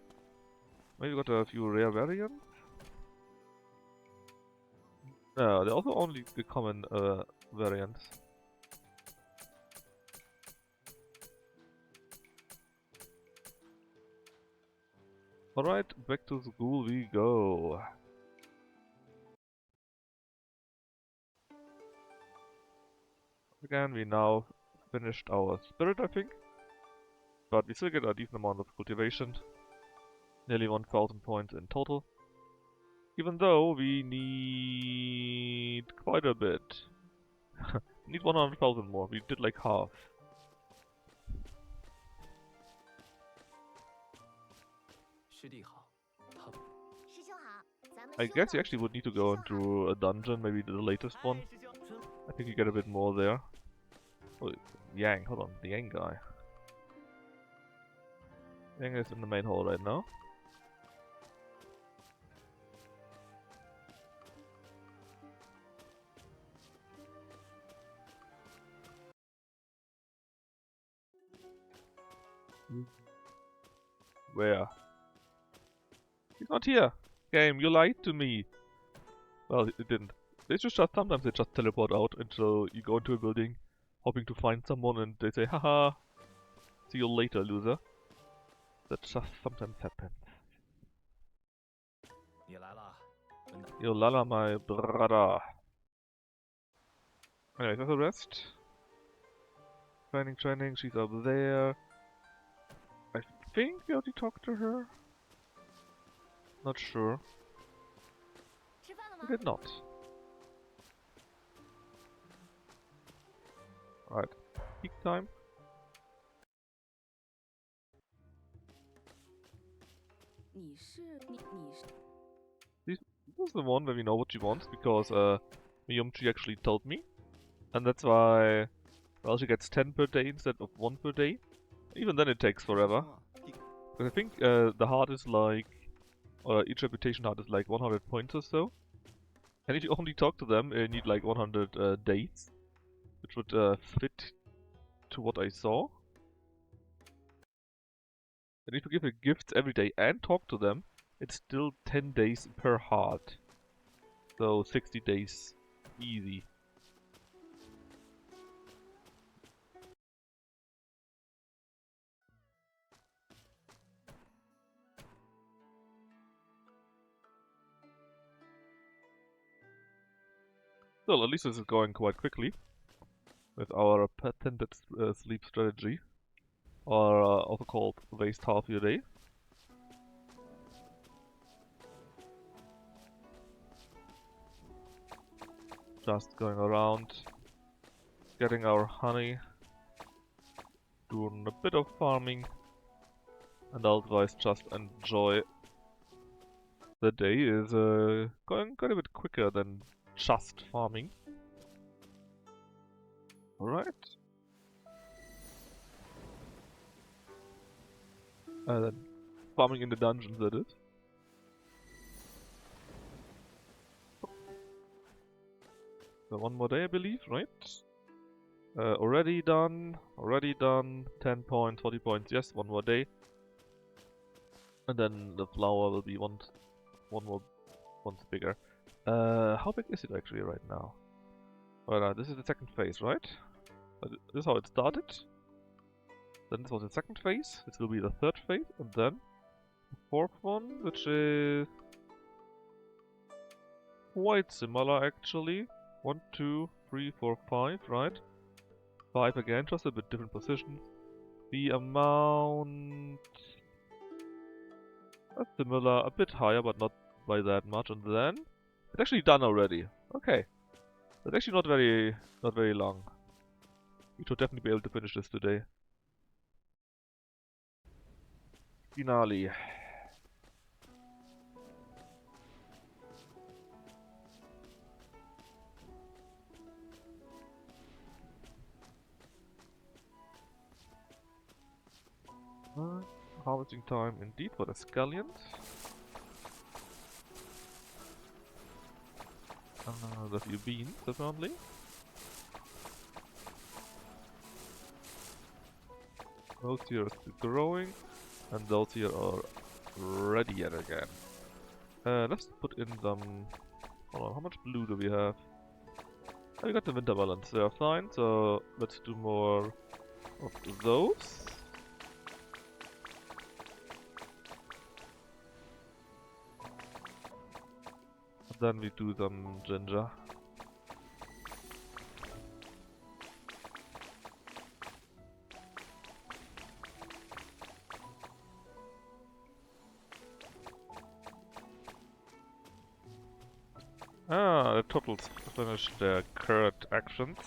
Maybe got a few rare variants? No, they're also only the common variants. Alright, back to school we go. Again, we now finished our spirit, I think. But we still get a decent amount of cultivation. Nearly 1000 points in total. Even though we need quite a bit. Need 100,000 more. We did like half. 师弟好，他师兄好，咱们 I 修 guess you 道 actually would need to go into a dungeon, maybe the latest one. 师兄， I think you get a bit more there. Oh, Yang, hold on, the Yang guy. Yang is in the main hall right now. Where? He's not here! Game, you lied to me! Well, it didn't. They just sometimes they just teleport out until you go into a building, hoping to find someone, and they say, haha, see you later, loser. That just sometimes happens. 你来了，文档。 Yo lala, my brother. Anyway, there's a rest. Training, she's up there. I think we already talked to her. Not sure. 吃饭了 We 吗？ did not. Alright. Peak time. 你是 This is the one where we know what she wants because Miyumchi actually told me. And that's why, well, she gets 10 per day instead of 1 per day. Even then it takes forever. 师兄啊，第 But I think the heart is like, or each reputation heart is like 100 points or so. And if you only talk to them, you need like 100 days, which would fit to what I saw. And if you give her gifts every day and talk to them, it's still 10 days per heart. So 60 days, easy. Well, at least this is going quite quickly with our patented sleep strategy, or also called waste half your day. Just going around, getting our honey, doing a bit of farming, and otherwise just enjoy. The day is going quite a bit quicker than just farming. Alright. Then farming in the dungeons, that is. So one more day, I believe, right? Already done. 10 points, 40 points, yes, one more day. And then the flower will be once bigger. How big is it actually right now? Well, this is the second phase, right? This is how it started. Then this was the second phase. This will be the third phase, and then the fourth one, which is quite similar actually. 1, 2, 3, 4, 5, right? 5 again, just a bit different positions. The amount similar, a bit higher, but not by that much. And then it's actually done already. Okay, that's actually not very long. We should definitely be able to finish this today. Finale. Harvesting time indeed for the scallions. The few beans apparently. Those here are still growing, and those here are ready yet again. Let's put in some. Hold on, how much blue do we have? Oh, we got the winter balance. They are fine, so let's do more of those. Then we do some ginger. The turtles finished their current actions.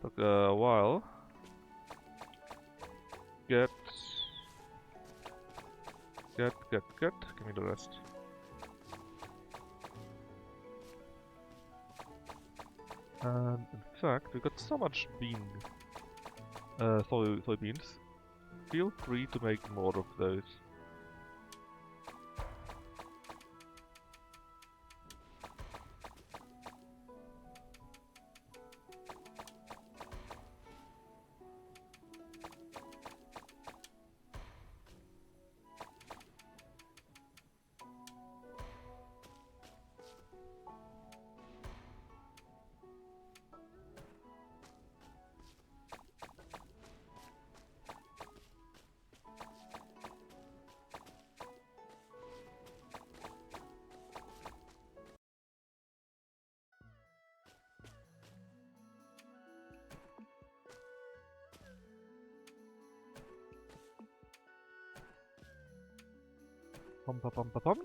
Took a while. Good, good, good. Give me the rest. And in fact, we got so much soybeans. Feel free to make more of those. Pom pom pom pom pom.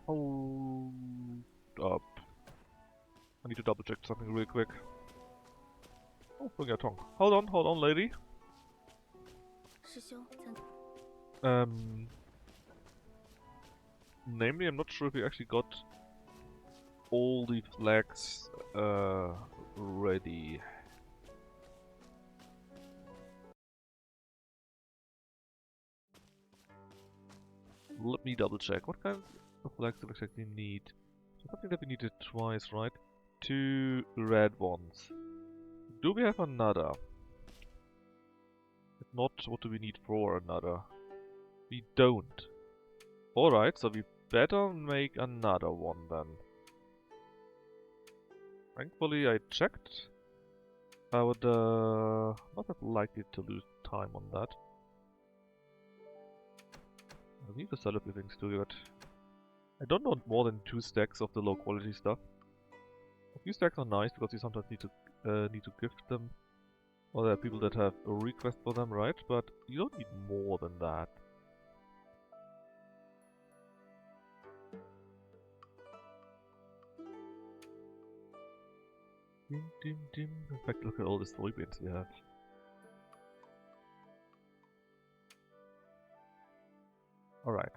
Hold up. I need to double check something real quick. Oh, bring your tongue. Hold on, lady. 师兄，咱 Namely, I'm not sure if we actually got all the flags ready. Let me double check. What kind of flags do we exactly need? Something that we needed twice, right? 2 red ones. Do we have another? If not, what do we need for another? We don't. Alright, so we better make another one then. Thankfully I checked. I would not have liked it to lose time on that. I need to sell a few things too, but I don't want more than 2 stacks of the low quality stuff. A few stacks are nice because you sometimes need to gift them. Or there are people that have a request for them, right? But you don't need more than that. Dim dim dim. In fact, look at all the soybeans we have. Alright.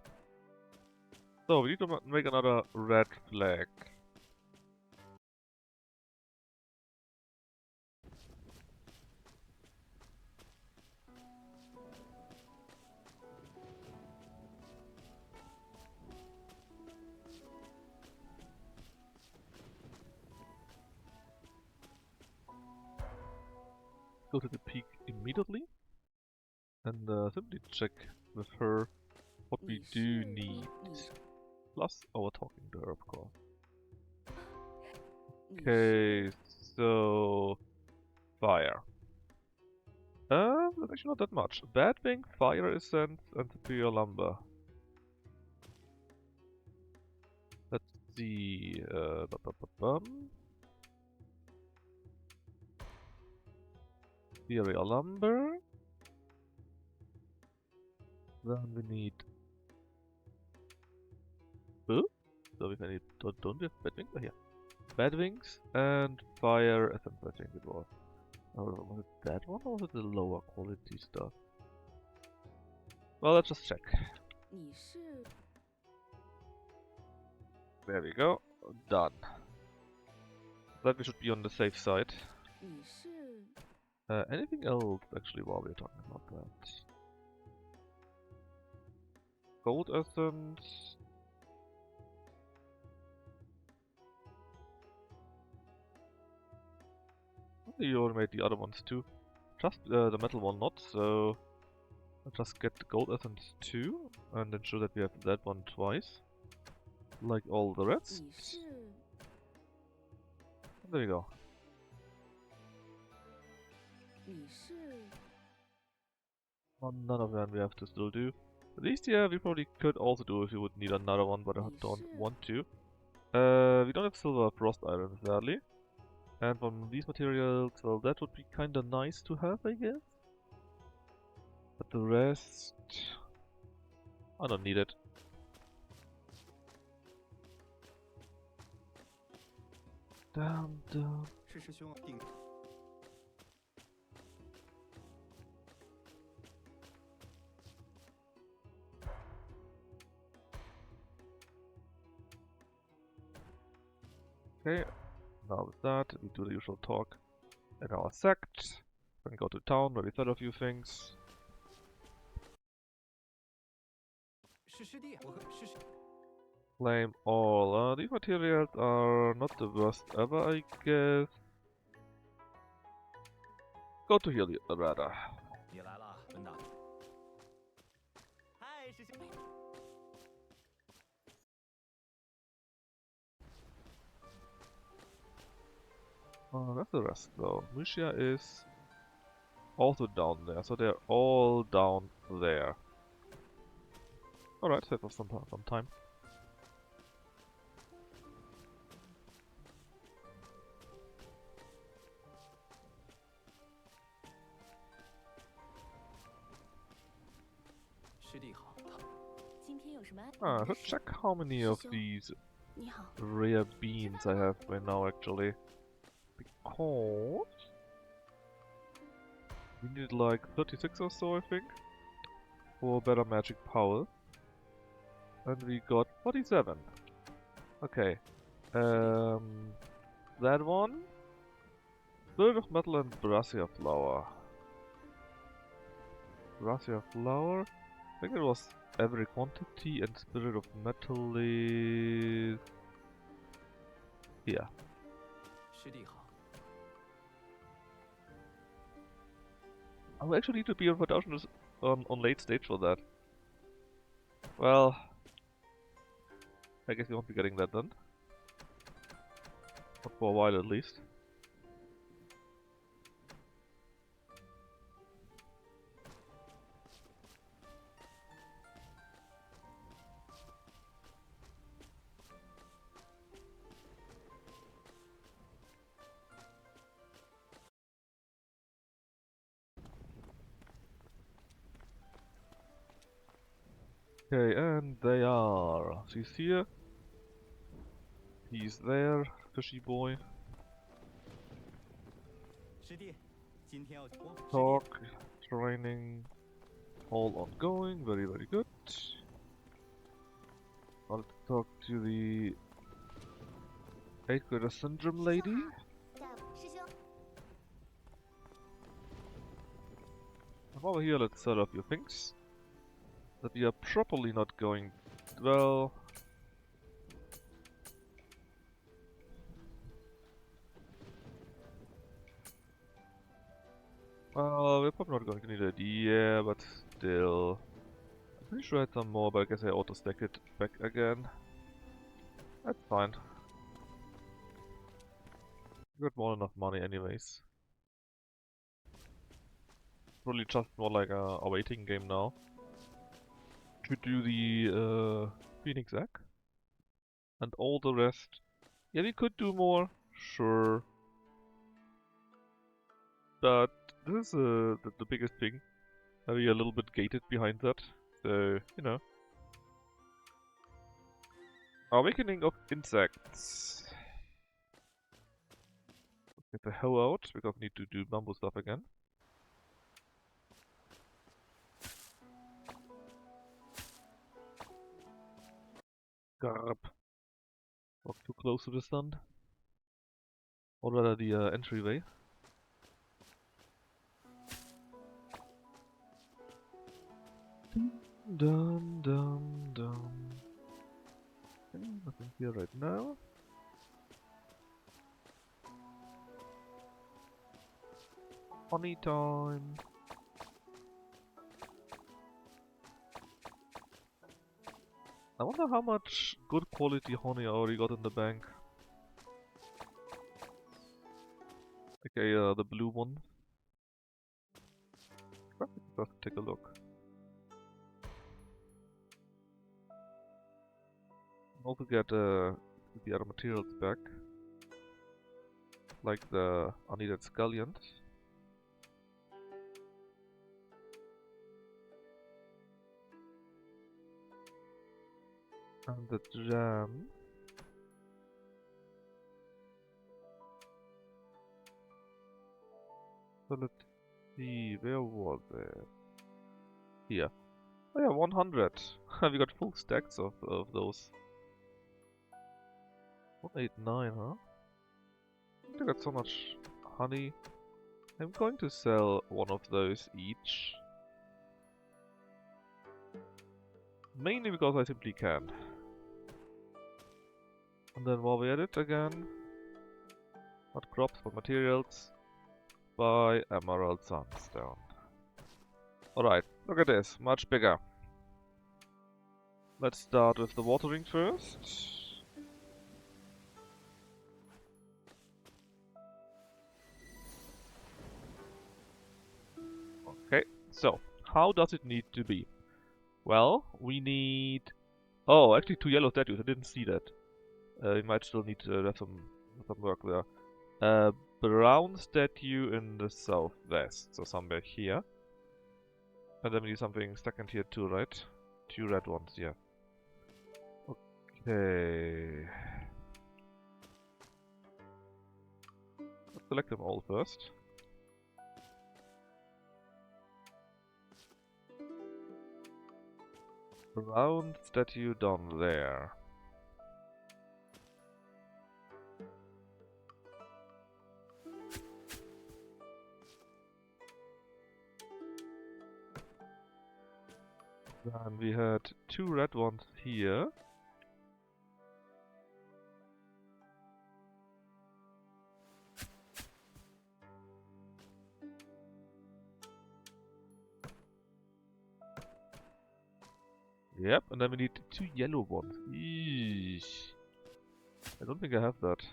So, we need to make another red flag. Go to the peak immediately. And simply check with her what we do need. Plus our talking to her, of course. Okay, so fire. That's actually not that much. Batwing, fire essence, and superior lumber. Let's see. Superior lumber. Then we need. Oh, so if I need. Don't we have batwings? Oh, here. Batwings and fire essence, I think it was. Oh, was it that one or was it the lower quality stuff? Well, let's just check. 你是 There we go. Done. That we should be on the safe side. 你是 Anything else actually while we're talking about that? Gold essence. You already made the other ones too. Just the metal one not, so I'll just get the gold essence too and ensure that we have that one twice. Like all the rest. 你是 There you go. 你是 None of them we have to still do. At least, yeah, we probably could also do if we would need another one, but I don't want to. We don't have silver frost iron, sadly. And from these materials, well, that would be kinda nice to have, I guess. But the rest... I don't need it. Down, down. 是师兄定。Okay, now with that, we do the usual talk at our sect. Then go to town where we sell a few things. 是师弟，我和是师。 Claim all. These materials are not the worst ever, I guess. Go to here rather. 你来了，文达。嗨，师兄。 That's the rest though. Lucia is also down there, so they're all down there. Alright, save us some time. Let's check how many of these rare beans I have by now actually. Because we need like 36 or so I think for better magic power. And we got 47. Okay. That one. Spirit of Metal and Brassica Flower. Brassica Flower? I think it was every quantity, and Spirit of Metal is... here. I will actually need to be on production on late stage for that. Well, I guess we won't be getting that done. Not for a while at least. Okay, and they are. She's here. He's there, fishy boy. Talk, training, all ongoing, very good. I'll talk to the 8th grader syndrome lady. I'm over here, let's sell up your things. That we are properly not going well. We're probably not going to need it, yeah, but still. I'm pretty sure I had some more, but I guess I auto-stack it back again. That's fine. We got more than enough money anyways. Probably just more like a waiting game now. To do the Phoenix Egg. And all the rest. Yeah, we could do more, sure. But this is the biggest thing. We are a little bit gated behind that. So, you know. Awakening of insects. Get the hell out, because we need to do bamboo stuff again. Garp. Walk too close to the sun. Or rather the entryway. Dum dum dum. Okay, nothing here right now. Honey time. I wonder how much good quality honey I already got in the bank. Okay, the blue one. Let's take a look. Also get the other materials back. Like the unneeded scallions. And the jam. So let's see, where was it? Here. Oh yeah, 100. We got full stacks of those. 189, huh? I got so much honey. I'm going to sell one of those each. Mainly because I simply can. And then while we're at it again, not crops but materials, buy emerald sandstone. Alright, look at this, much bigger. Let's start with the watering first. Okay, so, how does it need to be? Well, we need... Oh, actually 2 yellow statues, I didn't see that. We might still need to have some work there. Brown statue in the southwest, so somewhere here. And then we need something second here too, right? 2 red ones, yeah. Okay. Let's select them all first. Brown statue down there. Then we had 2 red ones here. Yep, and then we need 2 yellow ones. Eesh. I don't think I have that.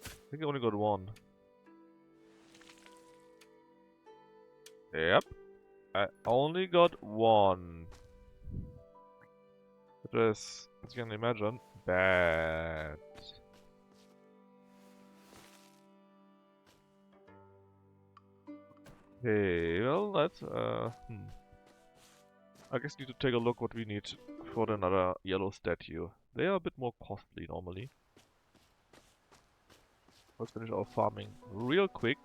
I think I only got 1. Yep. I only got 1. It was, as you can imagine, bad. Okay, well, let's, I guess we need to take a look what we need for another yellow statue. They are a bit more costly normally. Let's finish our farming real quick,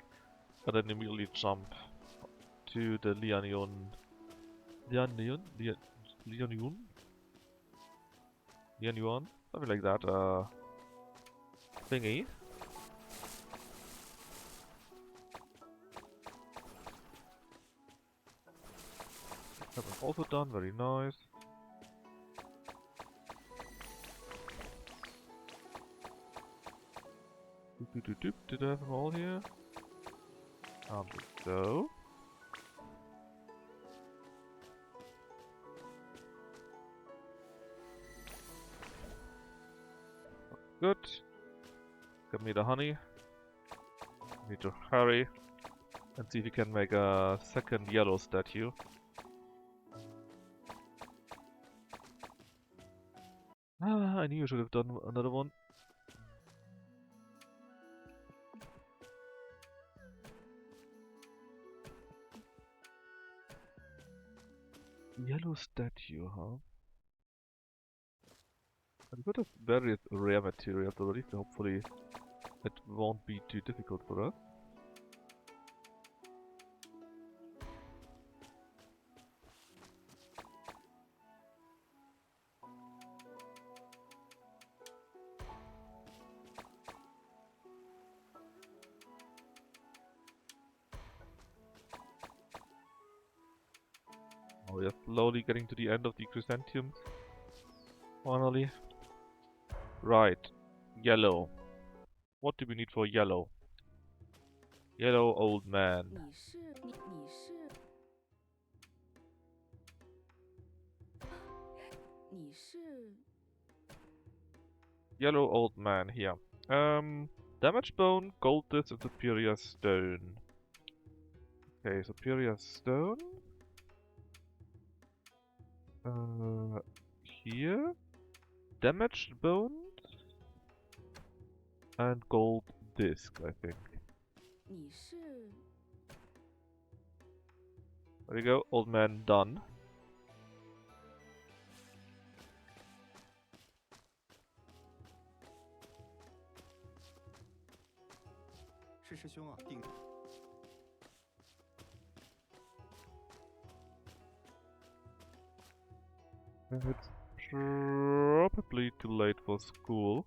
and then immediately jump to the Lianion, something like that, thingy. That was also done, very nice. Did I have them all here? So. Good. Give me the honey. Need to hurry and see if we can make a second yellow statue. Ah, I knew I should have done another one. Yellow statue, huh? I've got a various rare materials already, so hopefully it won't be too difficult for us. Oh, we are slowly getting to the end of the chrysanthemums. Finally. Right. Yellow. What do we need for yellow? Yellow old man. Yellow old man here. Damage bone, gold disc, and superior stone. Okay, superior stone. Here. Damaged bone. And gold disc, I think. There we go, old man done. 师兄啊，定。 It's probably too late for school.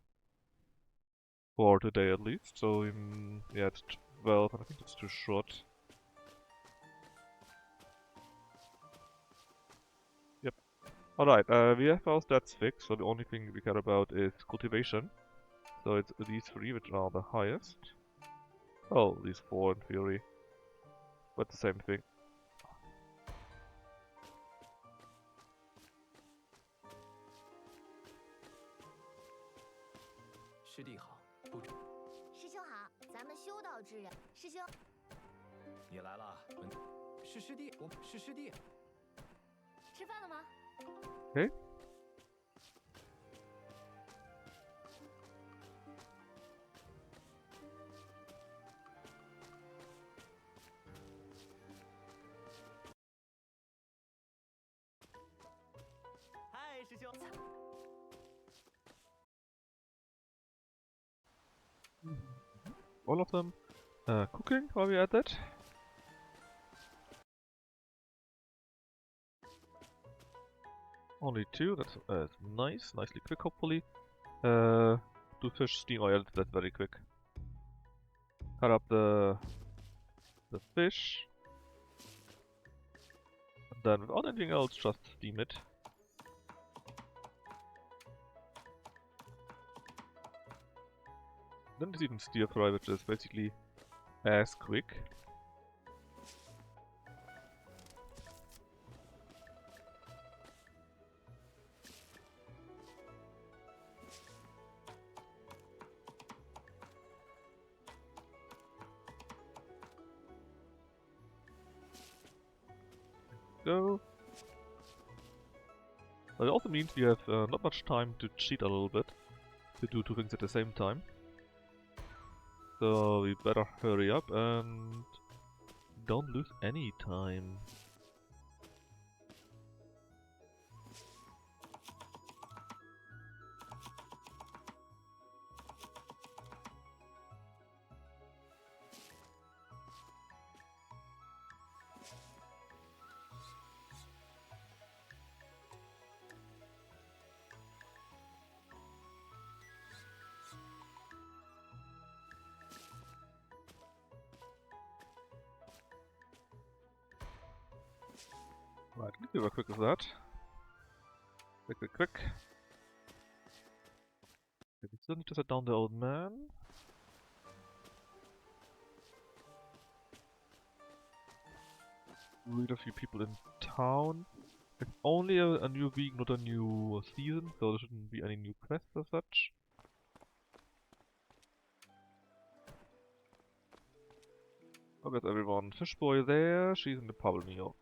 For today at least, so yeah, it's 12 and I think it's too short. Yep. Alright, we have our stats fixed, so the only thing we care about is cultivation. So it's these three which are the highest. Oh, these four in theory. But the same thing. 师弟好，部长。师兄好，咱们修道之人，师兄你来了，是师弟，我是师弟。吃饭了吗？ Okay. 嗨，师兄。 All of them. Cooking, while we're at that. Only two, that's nice, nicely quick hopefully. Do fish steam oil, that's very quick. Cut up the fish. And then without anything else, just steam it. Then there's even stir fry, which is basically as quick. Go. But it also means we have not much time to cheat a little bit, to do two things at the same time. So we better hurry up and don't lose any time. Right, let's be quick with that. Quick. Okay, we still need to set down the old man. Read a few people in town. It's only a new week, not a new season, so there shouldn't be any new quests as such. Look at everyone. Fish boy there, she's in the pub meal.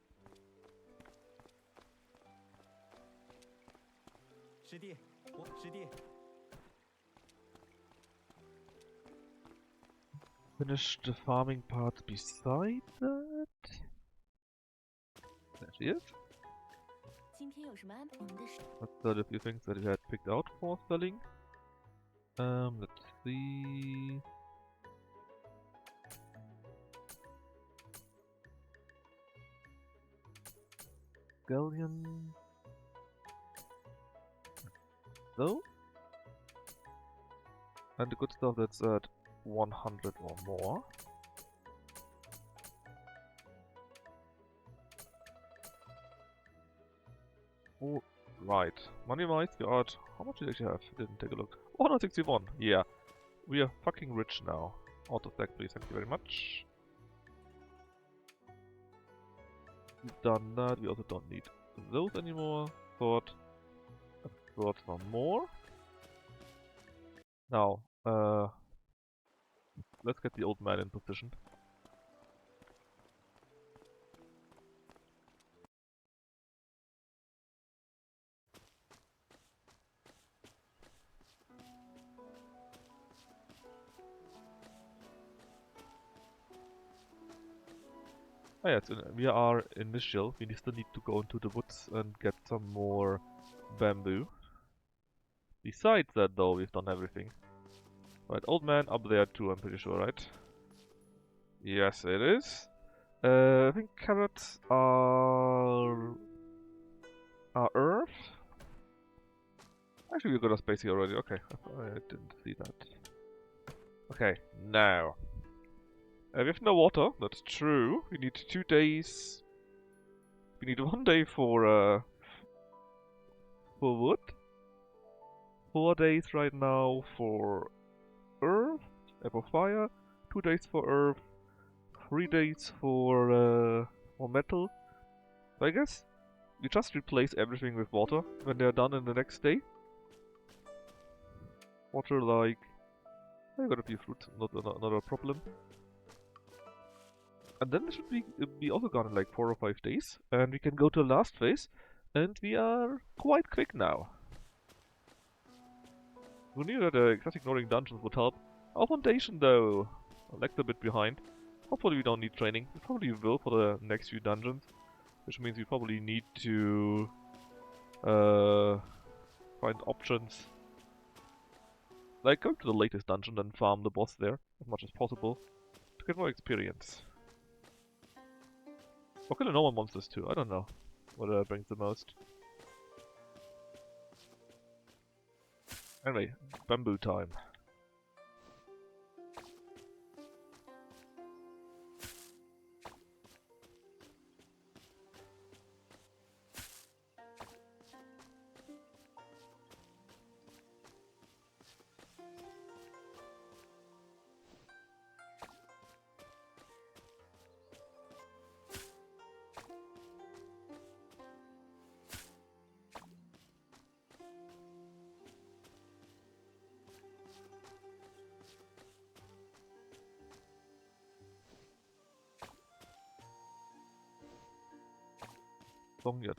师弟，师弟。 Finish the farming part beside that. There she is. 今天有什么安排？我们的师 Let's start a few things that we had picked out for selling. Let's see. Galleon. So. And the good stuff that's at 100 or more. Oh, right. Money-wise, we are at... How much do we actually have? Didn't take a look. 161, yeah. We are fucking rich now. Auto stack, please, thank you very much. We've done that, we also don't need those anymore. Thought some more. Now, let's get the old man in position. Oh yeah, we are initial. We still need to go into the woods and get some more bamboo. Besides that though, we've done everything. Right, old man up there too, I'm pretty sure, right? Yes, it is. I think carrots are Earth. Actually, we got a space here already. Okay, I didn't see that. Okay, now we have no water. That's true. We need 2 days. We need 1 day for wood. 4 days right now for earth, for fire. 2 days for earth. 3 days for metal. So I guess we just replace everything with water when they're done in the next day. Water like I got a few fruits, not a problem. And then it should be also gone in like 4 or 5 days, and we can go to the last phase, and we are quite quick now. We knew that just ignoring dungeons would help. Our foundation though, lagged a bit behind. Hopefully we don't need training. We probably will for the next few dungeons, which means we probably need to find options. Like go to the latest dungeon and farm the boss there as much as possible to get more experience. Or kill the normal monsters too, I don't know what brings the most. Anyway, bamboo time.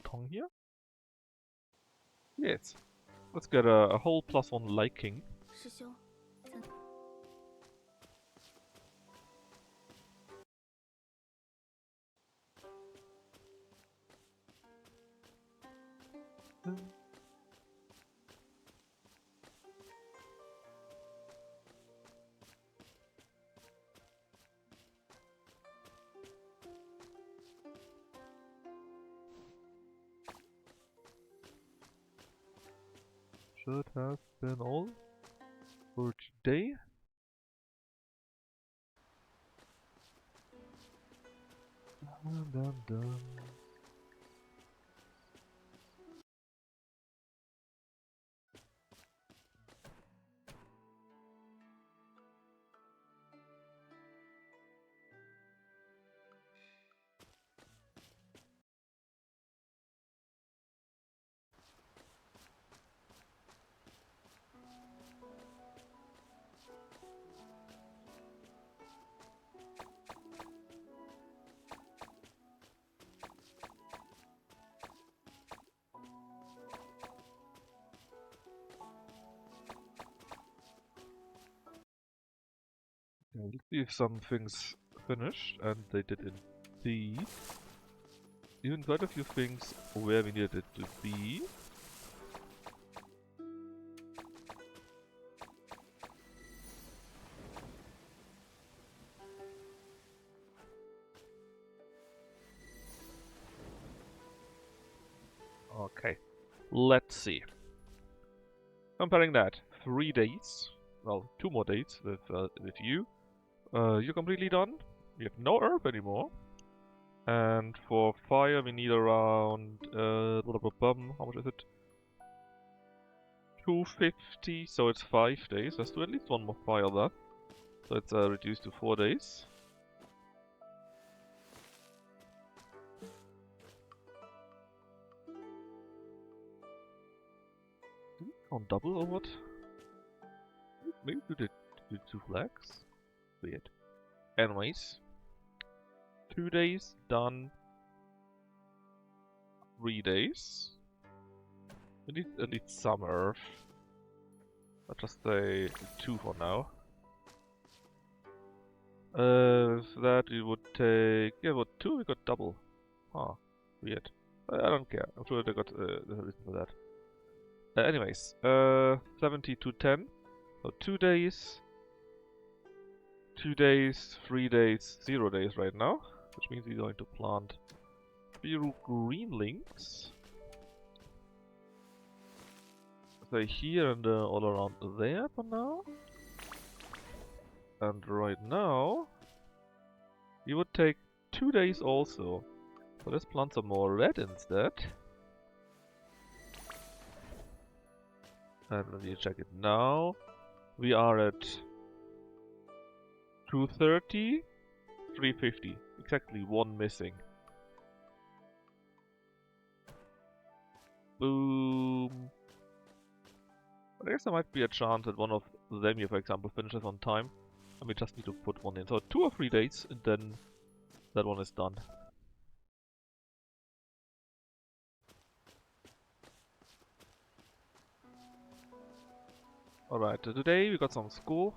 Tong here? Yes. Let's get a whole +1 liking. 师兄，咱 Should have been all for today. Dun, dun. Okay, let's see if some things finished, and they did indeed. Even quite a few things where we needed it to be. Okay, let's see. Comparing that, 3 days, well, 2 more days with you. You're completely done. We have no herb anymore. And for fire, we need around how much is it? 250. So it's 5 days. Let's do at least 1 more fire there. So it's reduced to 4 days. Did it count double or what? Maybe we did 2 flags. Weird. Anyways, 2 days done. 3 days. We need at least some earth. I'll just say 2 for now. So that it would take... Yeah, what, 2 we got double. Huh, weird. I don't care. I'm sure they got a reason for that. Anyways, 70 to 10. So 2 days. 2 days, 3 days, 0 days right now, which means we're going to plant few green links. Say here and all around there for now. And right now, we would take 2 days also. So let's plant some more red instead. And when you check it now, we are at 230, 350. Exactly one missing. Boom. I guess there might be a chance that one of them here, for example, finishes on time. And we just need to put one in. So 2 or 3 days, and then that one is done. Alright, today we got some school.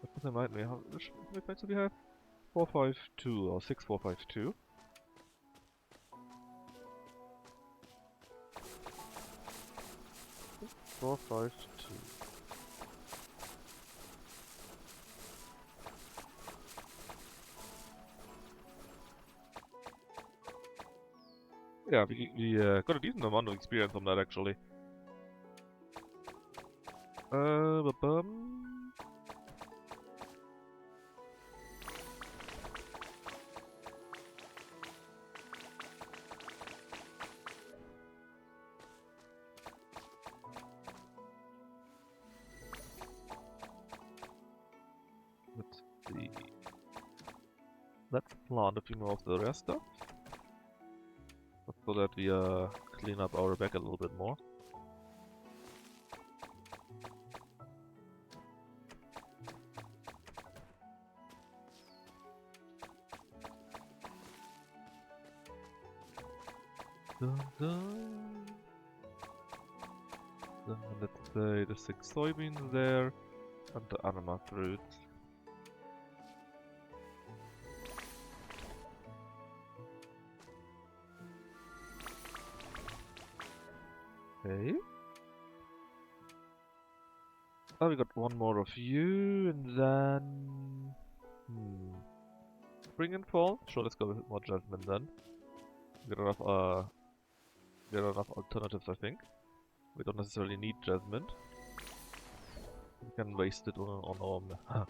What remind me, which points do we have? 452 or 6452. Four, five, two. Yeah, we got a decent amount of experience on that actually. Ba-bum. Let's see. Let's plant a few more of the rest stuff. So that we clean up our back a little bit more. Dun, dun. Then let's say the 6 soybeans there and the anima fruits. Okay. Oh, we got one more of you, and then... Spring and fall? Sure, let's go with more jasmine then. We got enough alternatives, I think. We don't necessarily need jasmine. We can waste it on our...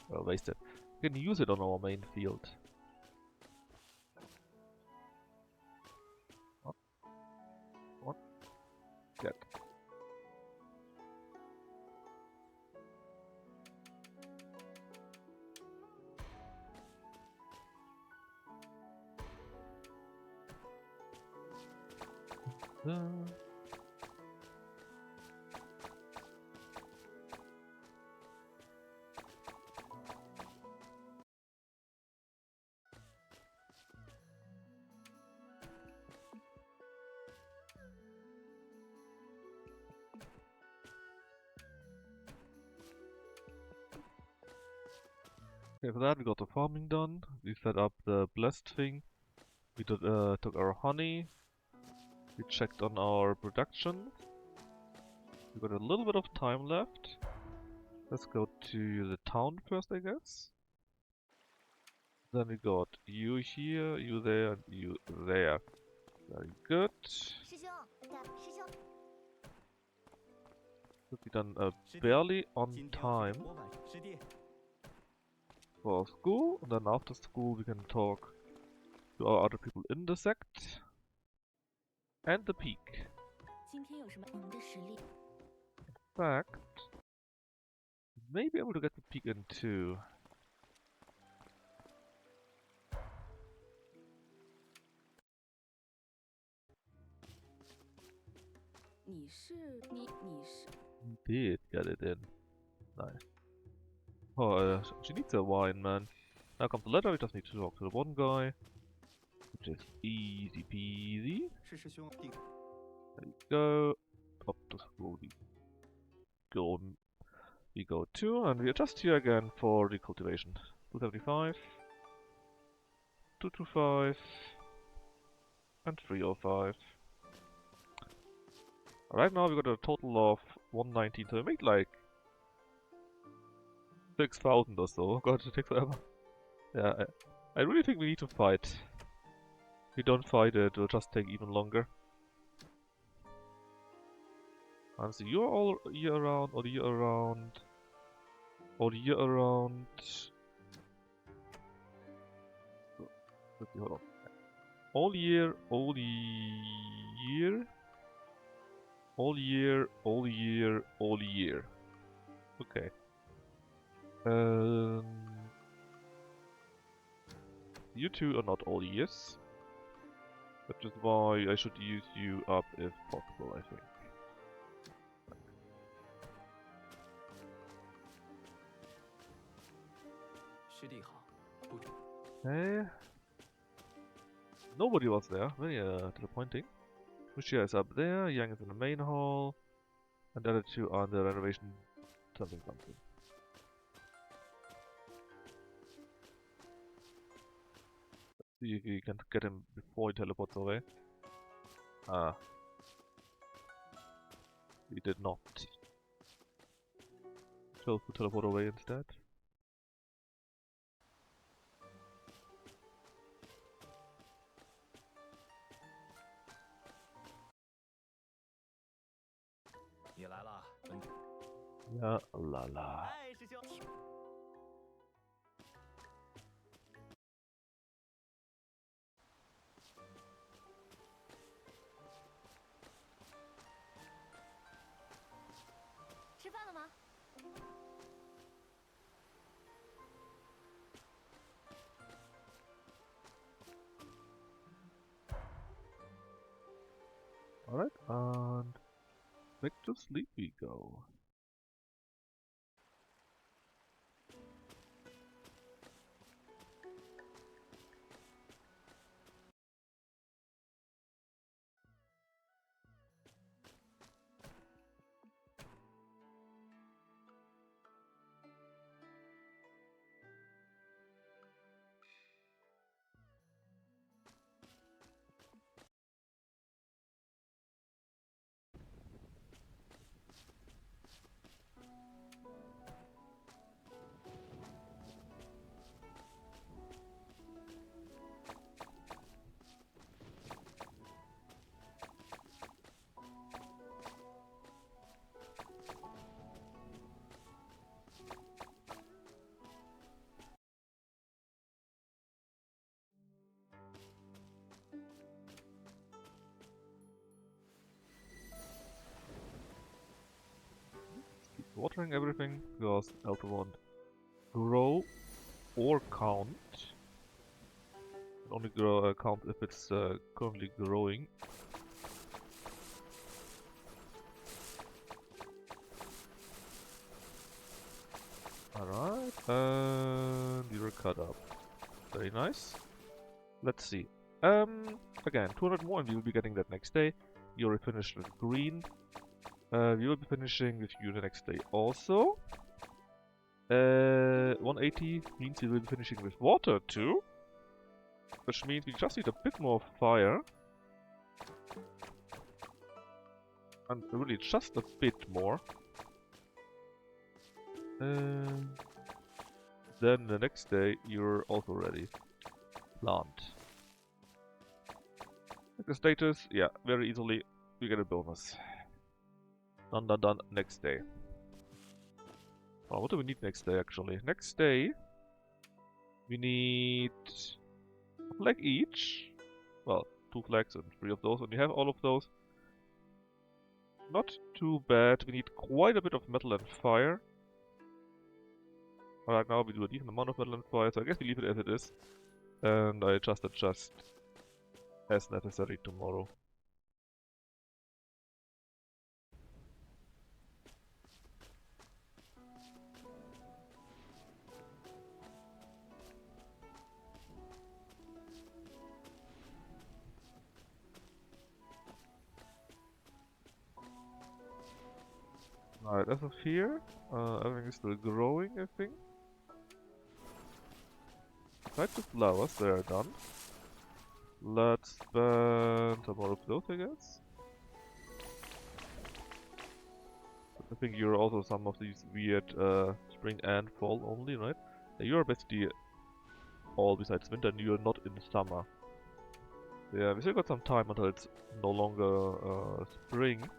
well, waste it. We can use it on our main field. What? Get. Okay, for that we got the farming done. We set up the blessed thing. We took our honey. We checked on our production. We got a little bit of time left. Let's go to the town first, I guess. Then we got you here, you there, and you there. Very good. Should be done barely on time for school, and then after school we can talk to our other people in the sect and the peak. In fact, may be able to get the peak in too. Did get it in. Nice. Oh, she needs a wine, man. Now comes the letter, we just need to talk to the one guy. Which is easy peasy. There we go. Up to school we go to, and we adjust here again for the cultivation. 275, 225, and 305. Right now we got a total of 119, so we made like 6,000 or so. God, it takes forever. Yeah, I really think we need to fight. If we don't fight, it will just take even longer. And so you're all year round, or year around, or year around. Let's see, hold on. All year, all year, all year, all year, all year. Okay. You two are not all years. Which is why I should use you up if possible, I think. 师弟好，部长。 Eh? Nobody was there. Very disappointing. Lucia is up there, Yang is in the main hall, and the other two are in the renovation something something. Let's see if we can get him before he teleports away. Ah. He did not. Chose to teleport away instead. Yeah, la la. 哎，师兄。吃饭了吗？ Alright, and back to sleep we go. Keep watering everything because Alpha won't grow or count. It only count if it's currently growing. Alright, and you're cut up. Very nice. Let's see. Again, 200 more and we will be getting that next day. You already finished with green. We will be finishing with you the next day also. 180 means we will be finishing with water too. Which means we just need a bit more fire. And really just a bit more. Then the next day you're also ready. Plant. The status, yeah, very easily we get a bonus. Done, next day. Oh, what do we need next day actually? Next day we need a flag each. Well, 2 flags and 3 of those, and we have all of those. Not too bad, we need quite a bit of metal and fire. Right now we do a decent amount of metal and fire, so I guess we leave it as it is. And I just adjust as necessary tomorrow. Alright, as of here, everything is still growing, I think. Besides the flowers, they are done. Let's spend some more of those, I guess. I think you're also some of these weird spring and fall only, right? You're basically all besides winter, and you're not in summer. Yeah, we still got some time until it's no longer spring,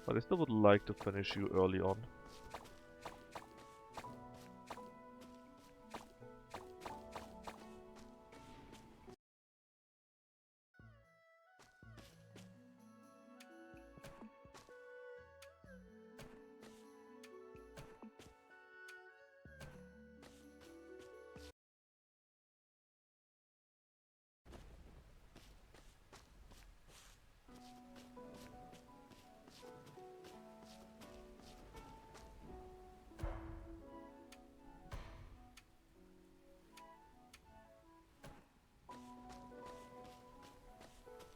but I still would like to finish you early on.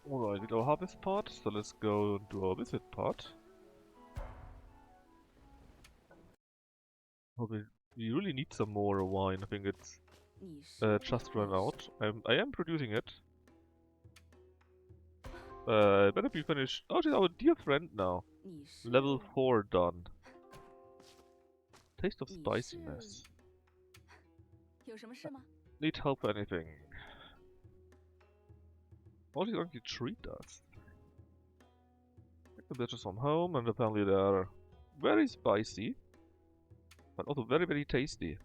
Alright, we do our harvest part, so let's go do our visit part. Oh, we really need some more wine. I think it's just run out. I am producing it. Better be finished. Oh, she's our dear friend now. Level 4 done. Taste of spiciness. Need help for anything. What is going to treat us? Take the bitches from home, and apparently they are very spicy, but also very, very tasty.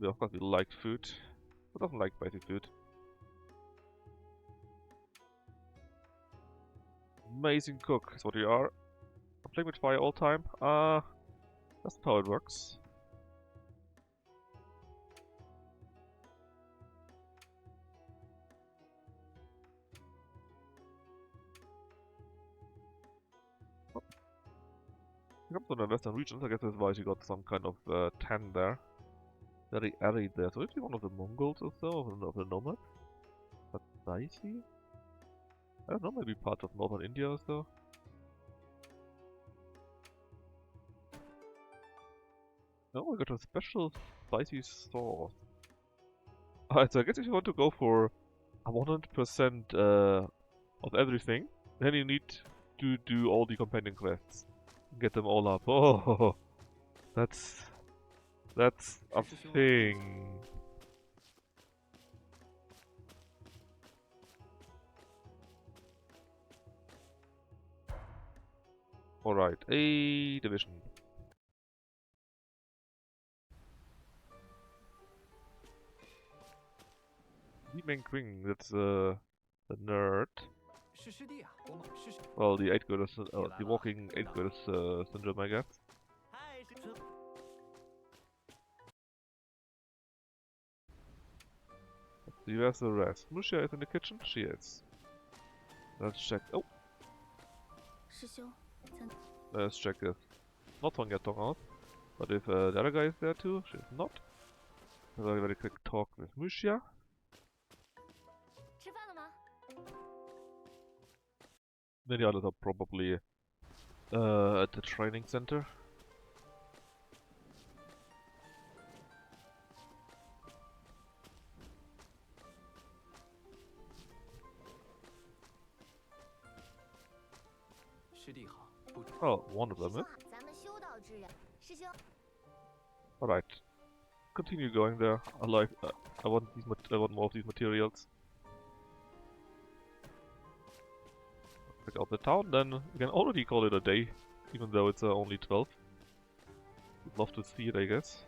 We of course we like food. Who doesn't like spicy food? Amazing cook is what you are. Playing with fire all time? That's how it works. Oh. It comes from the western regions, I guess that's why she got some kind of tan there. Very arid there. So is she one of the Mongols or so? Of the nomads? But spicy? I don't know, maybe part of northern India or so? Oh, I got a special spicy sauce. Alright, so I guess if you want to go for 100% of everything, then you need to do all the companion quests. Get them all up. Oh, that's a thing. Alright, a division. The main king, that's the nerd. Well, the 8 goddess, the walking 8 goddess syndrome, I guess. Do you have the rest? Lucia is in the kitchen? She is. Let's check. Oh! Let's check if not Sonja Tong out. But if the other guy is there too, she's not. A very, very quick talk with Lucia. Then the others are probably at the training center. Oh, one of them is. Alright. Continue going there. I like. I want these. I want more of these materials. Check out the town. Then we can already call it a day, even though it's only 12. Would love to see it, I guess.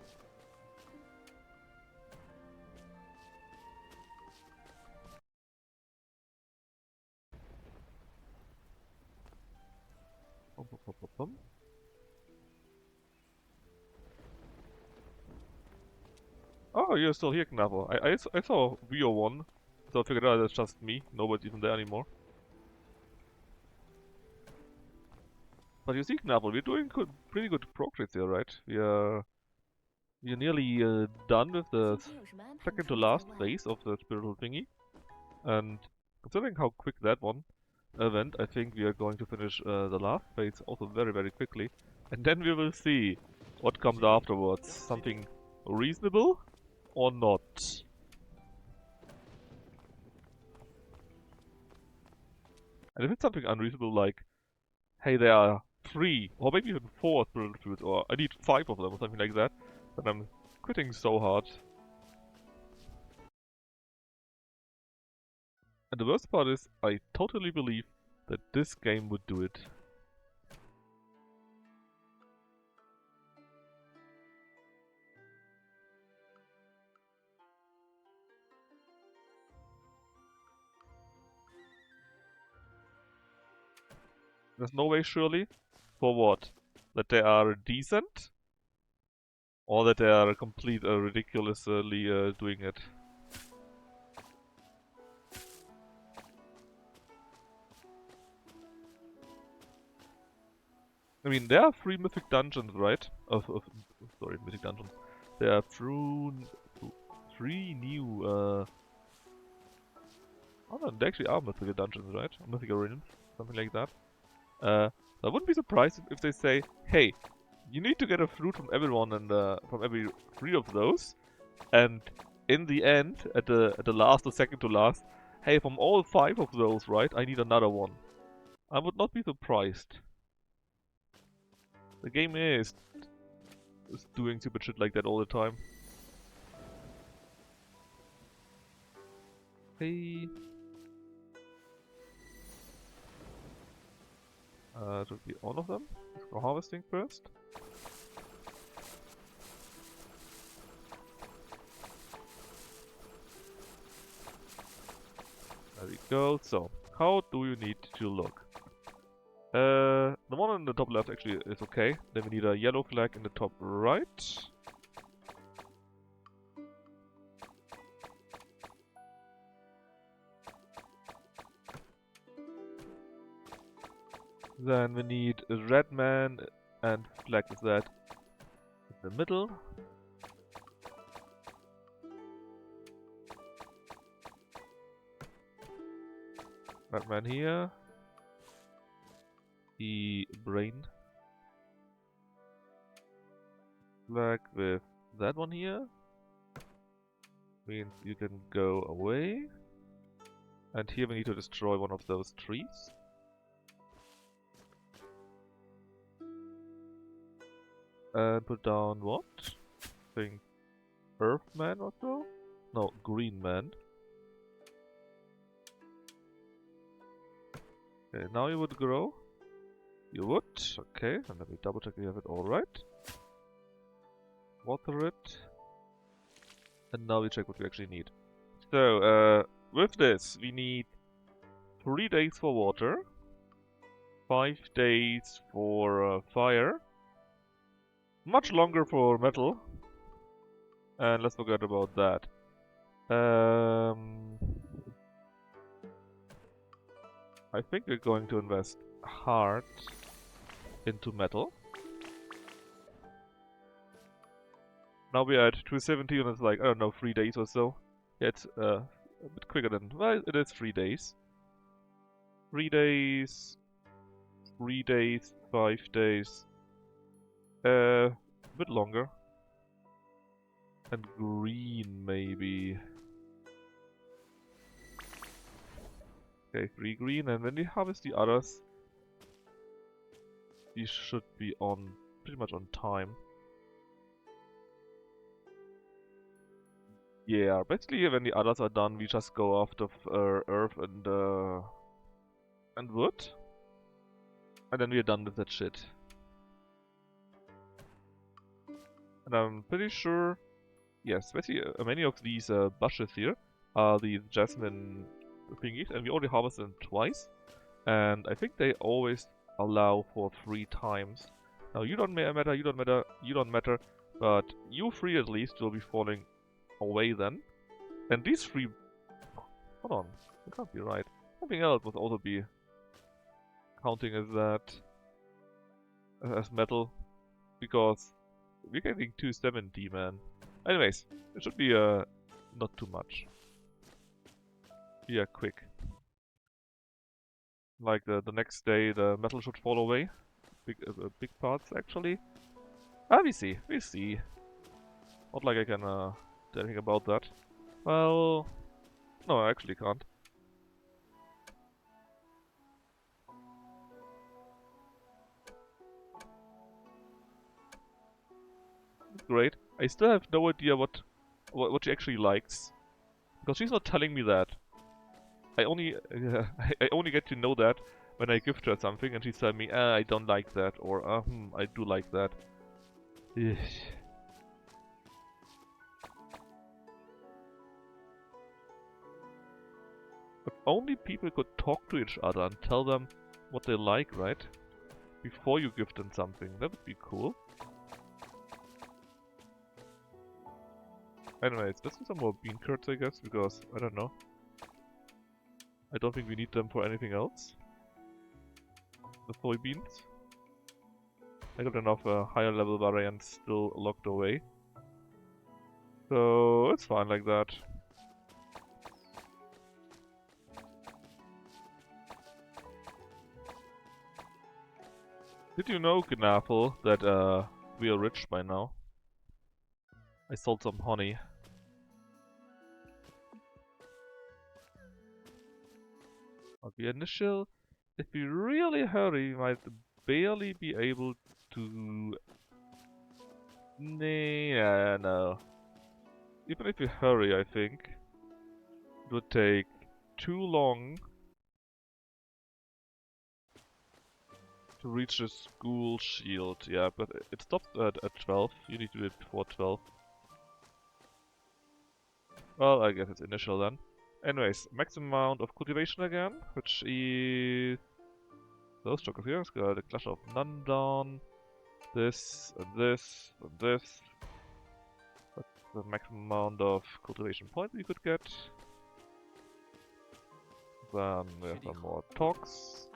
Oh, you're still here, Knavel. I saw VO1, so I figured out that's just me. Nobody's even there anymore. But you see, Knavel, we're doing pretty good progress here, right? We're nearly done with the second to last phase of the spiritual thingy. And considering how quick that one went, I think we are going to finish the last phase also very, very quickly. And then we will see what comes afterwards. Something reasonable or not. And if it's something unreasonable like, hey, there are 3 or maybe even 4 spiritual fruits, or I need 5 of them or something like that, then I'm quitting so hard. And the worst part is, I totally believe that this game would do it. There's no way, surely? For what? That they are decent? Or that they are complete ridiculously doing it? I mean, there are 3 mythic dungeons, right? Sorry, mythic dungeons. There are 3 new, oh no, they actually are mythical dungeons, right? Or mythical arenas, something like that. I wouldn't be surprised if they say, hey, you need to get a fruit from everyone and from every 3 of those, and in the end, at the last or second to last, hey, from all 5 of those, right, I need another one. I would not be surprised. The game is doing stupid shit like that all the time. Hey. Should be all of them. Let's go harvesting first. There we go. So, how do you need to look? The one on the top left actually is okay. Then we need a yellow flag in the top right. Then we need a red man and flag with that in the middle. Red man here. The brain flag with that one here. Means you can go away. And here we need to destroy one of those trees. And put down what? I think Earthman or so? No, Green Man. Okay, now you would grow. You would. Okay, and let me double check you have it all right. Water it. And now we check what we actually need. So, with this, we need 3 days for water, 5 days for fire, much longer for metal, and let's forget about that. I think we're going to invest hard into metal. Now we're at 270 and it's like, I don't know, 3 days or so. Yeah, it's a bit quicker than, well, it is 3 days. 3 days, 3 days, 5 days. A bit longer. And green, maybe. Okay, 3 green, and when we harvest the others, we should be on pretty much on time. Yeah, basically when the others are done, we just go after earth and wood, and then we are done with that shit. And I'm pretty sure, yes, basically many of these bushes here are the jasmine thingies, and we already harvested them twice. And I think they always allow for 3 times. Now you don't matter, you don't matter, you don't matter, but you 3 at least will be falling away then. And these 3... Hold on, that can't be right. Something else must also be counting as that... as metal. Because we're getting 270, man. Anyways, it should be not too much. Yeah, quick. Like the next day, the metal should fall away. Big parts, actually. Ah, we see. Not like I can do anything about that. Well... No, I actually can't. great. I still have no idea what she actually likes, because she's not telling me that. I only I only get to know that when I gift her something and she's telling me, I don't like that, or I do like that. Ugh. If only people could talk to each other and tell them what they like, right? Before you gift them something, that would be cool. Anyways, let's do some more bean curds, I guess, because, I don't know. I don't think we need them for anything else. The soybeans. I got enough higher level variants still locked away. So, it's fine like that. Did you know, Gnapple, that we are rich by now? I sold some honey. Okay, initial. If we really hurry, we might barely be able to... Nah, no. Even if we hurry, I think it would take too long to reach the school shield. Yeah, but it stops at 12. You need to do it before 12. Well, I guess it's initial then. Anyways, maximum amount of cultivation again, which is those chocolates here. It's got a Clash of Nandon, this, and this, and this. That's the maximum amount of cultivation points you could get. Then we have some more talks.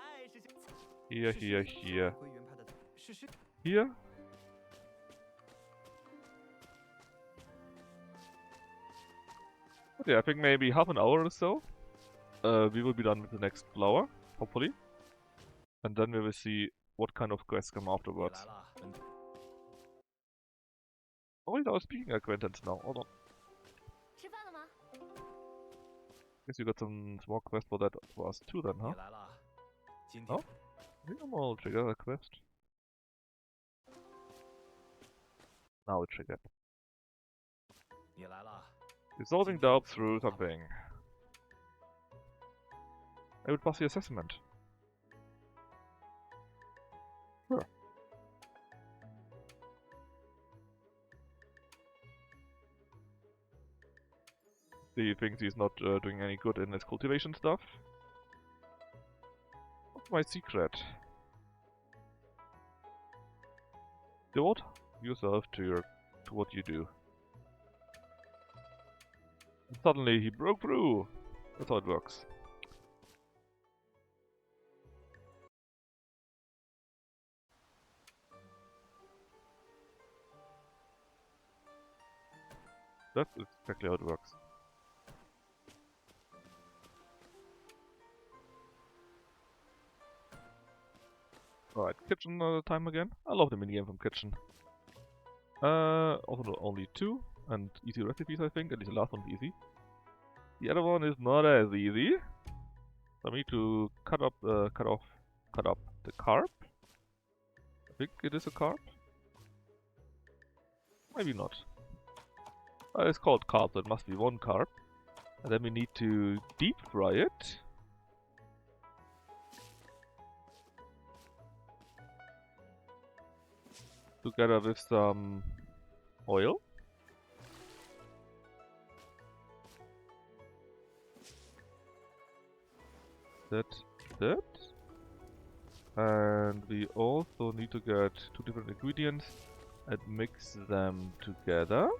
Here, here, here. Here. But yeah, I think maybe half an hour or so. We will be done with the next flower, hopefully. And then we will see what kind of quests come afterwards. Oh wait, I was speaking acquaintance now, hold on. 吃饭了吗？ Guess you got some more quests for that for us too then, huh? Oh? I think I'm all trigger a quest. Now it triggered. Resolving doubts through something. I would pass the assessment. Sure. He thinks he's not doing any good in his cultivation stuff. What's my secret? Devote yourself to what you do. And suddenly he broke through! That's how it works. That's exactly how it works. Alright, kitchen time again. I love the minigame from kitchen. Also only 2, and easy recipes I think, at least the last one is easy. The other one is not as easy. So I need to cut up the carp. I think it is a carp. Maybe not. It's called carp, so it must be one carp. And then we need to deep fry it. Together with some oil. That. And we also need to get 2 different ingredients and mix them together.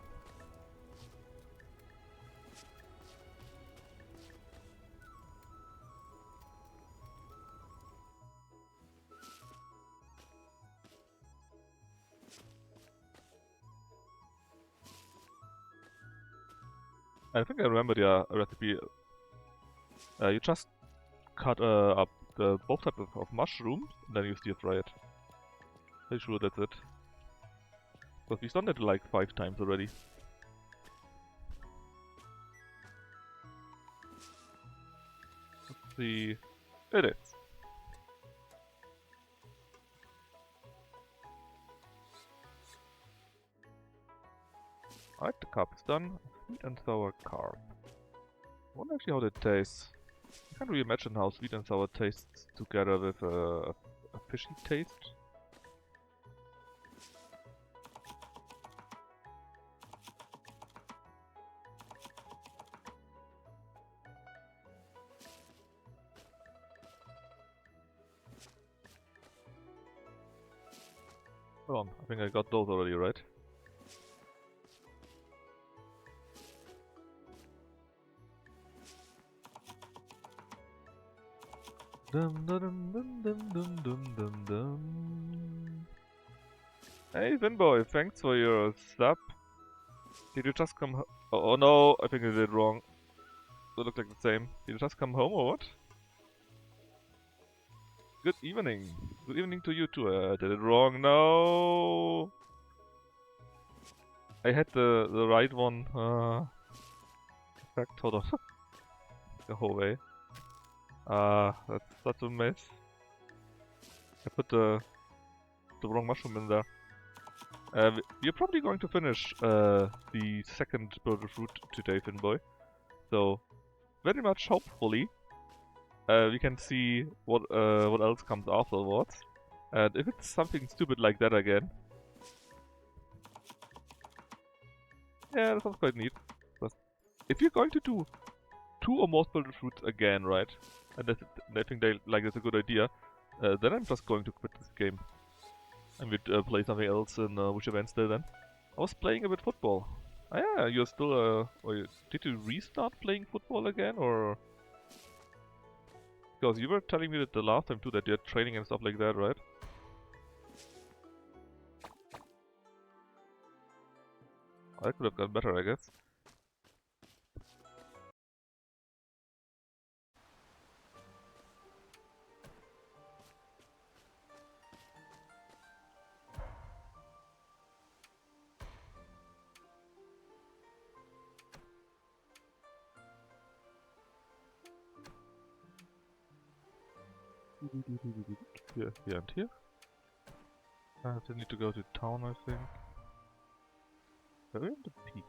I think I remember the recipe. You just cut up both types of mushrooms and then you stir fry it. Pretty sure that's it. But we've done that like 5 times already. Let's see. It is. done. Sweet and sour carp. I wonder actually how that tastes. I can't really imagine how sweet and sour tastes together with a fishy taste. Hold on, I think I got those already, right? Dum dum dum dum dum dum dum dum. Hey Vinboy, thanks for your sub. Did you just come oh no, I think I did it wrong. They look like the same. Did you just come home or what? Good evening. Good evening to you too. I did it wrong. No. I had the right one. Fact, hold on. The whole way. That's such a mess. I put the wrong mushroom in there. We're probably going to finish the second burger fruit today, Finboy. So, very much hopefully, we can see what else comes afterwards. And if it's something stupid like that again, yeah, that sounds quite neat. But if you're going to do 2 or more burger fruits again, right? And I think that's a good idea. Then I'm just going to quit this game. And we'd play something else in which Wednesday then. I was playing a bit football. Ah, yeah, you're still did you restart playing football again or? Because you were telling me that the last time too that you're training and stuff like that, right? I could have done better, I guess. Here and here. I still need to go to town, I think. Where are we in the peak?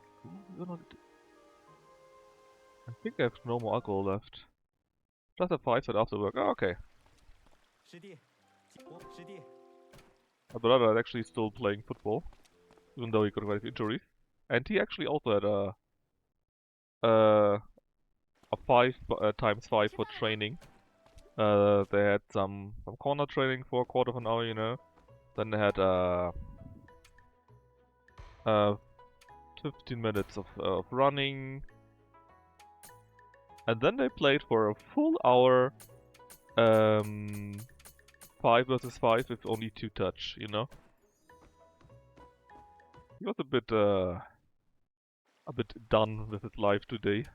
I think I have no more alcohol left. Just a 5 set after work. Oh, okay. My brother is actually still playing football, even though he got quite a few injuries. And he actually also had a 5 times 5 for training. They had some corner training for a quarter of an hour, you know. Then they had 15 minutes of running. And then they played for a full hour 5 versus 5 with only 2 touch, you know? He was a bit done with his life today.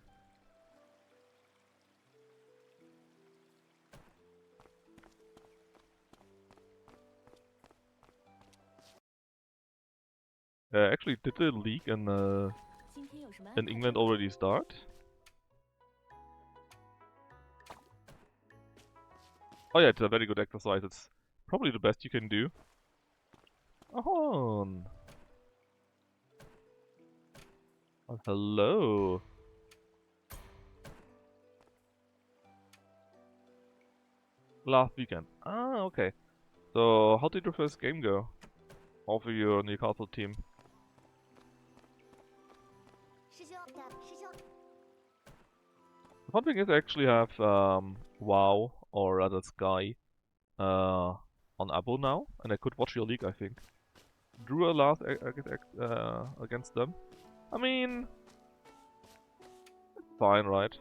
Actually, did the league in England already start? Oh yeah, it's a very good exercise. It's probably the best you can do. Oh, hello. Last weekend. Ah, okay. So, how did your first game go? Of your Newcastle team? The fun thing is I actually have WoW, or rather Sky, on Abo now, and I could watch your league, I think. Drew a last against them. I mean, it's fine, right?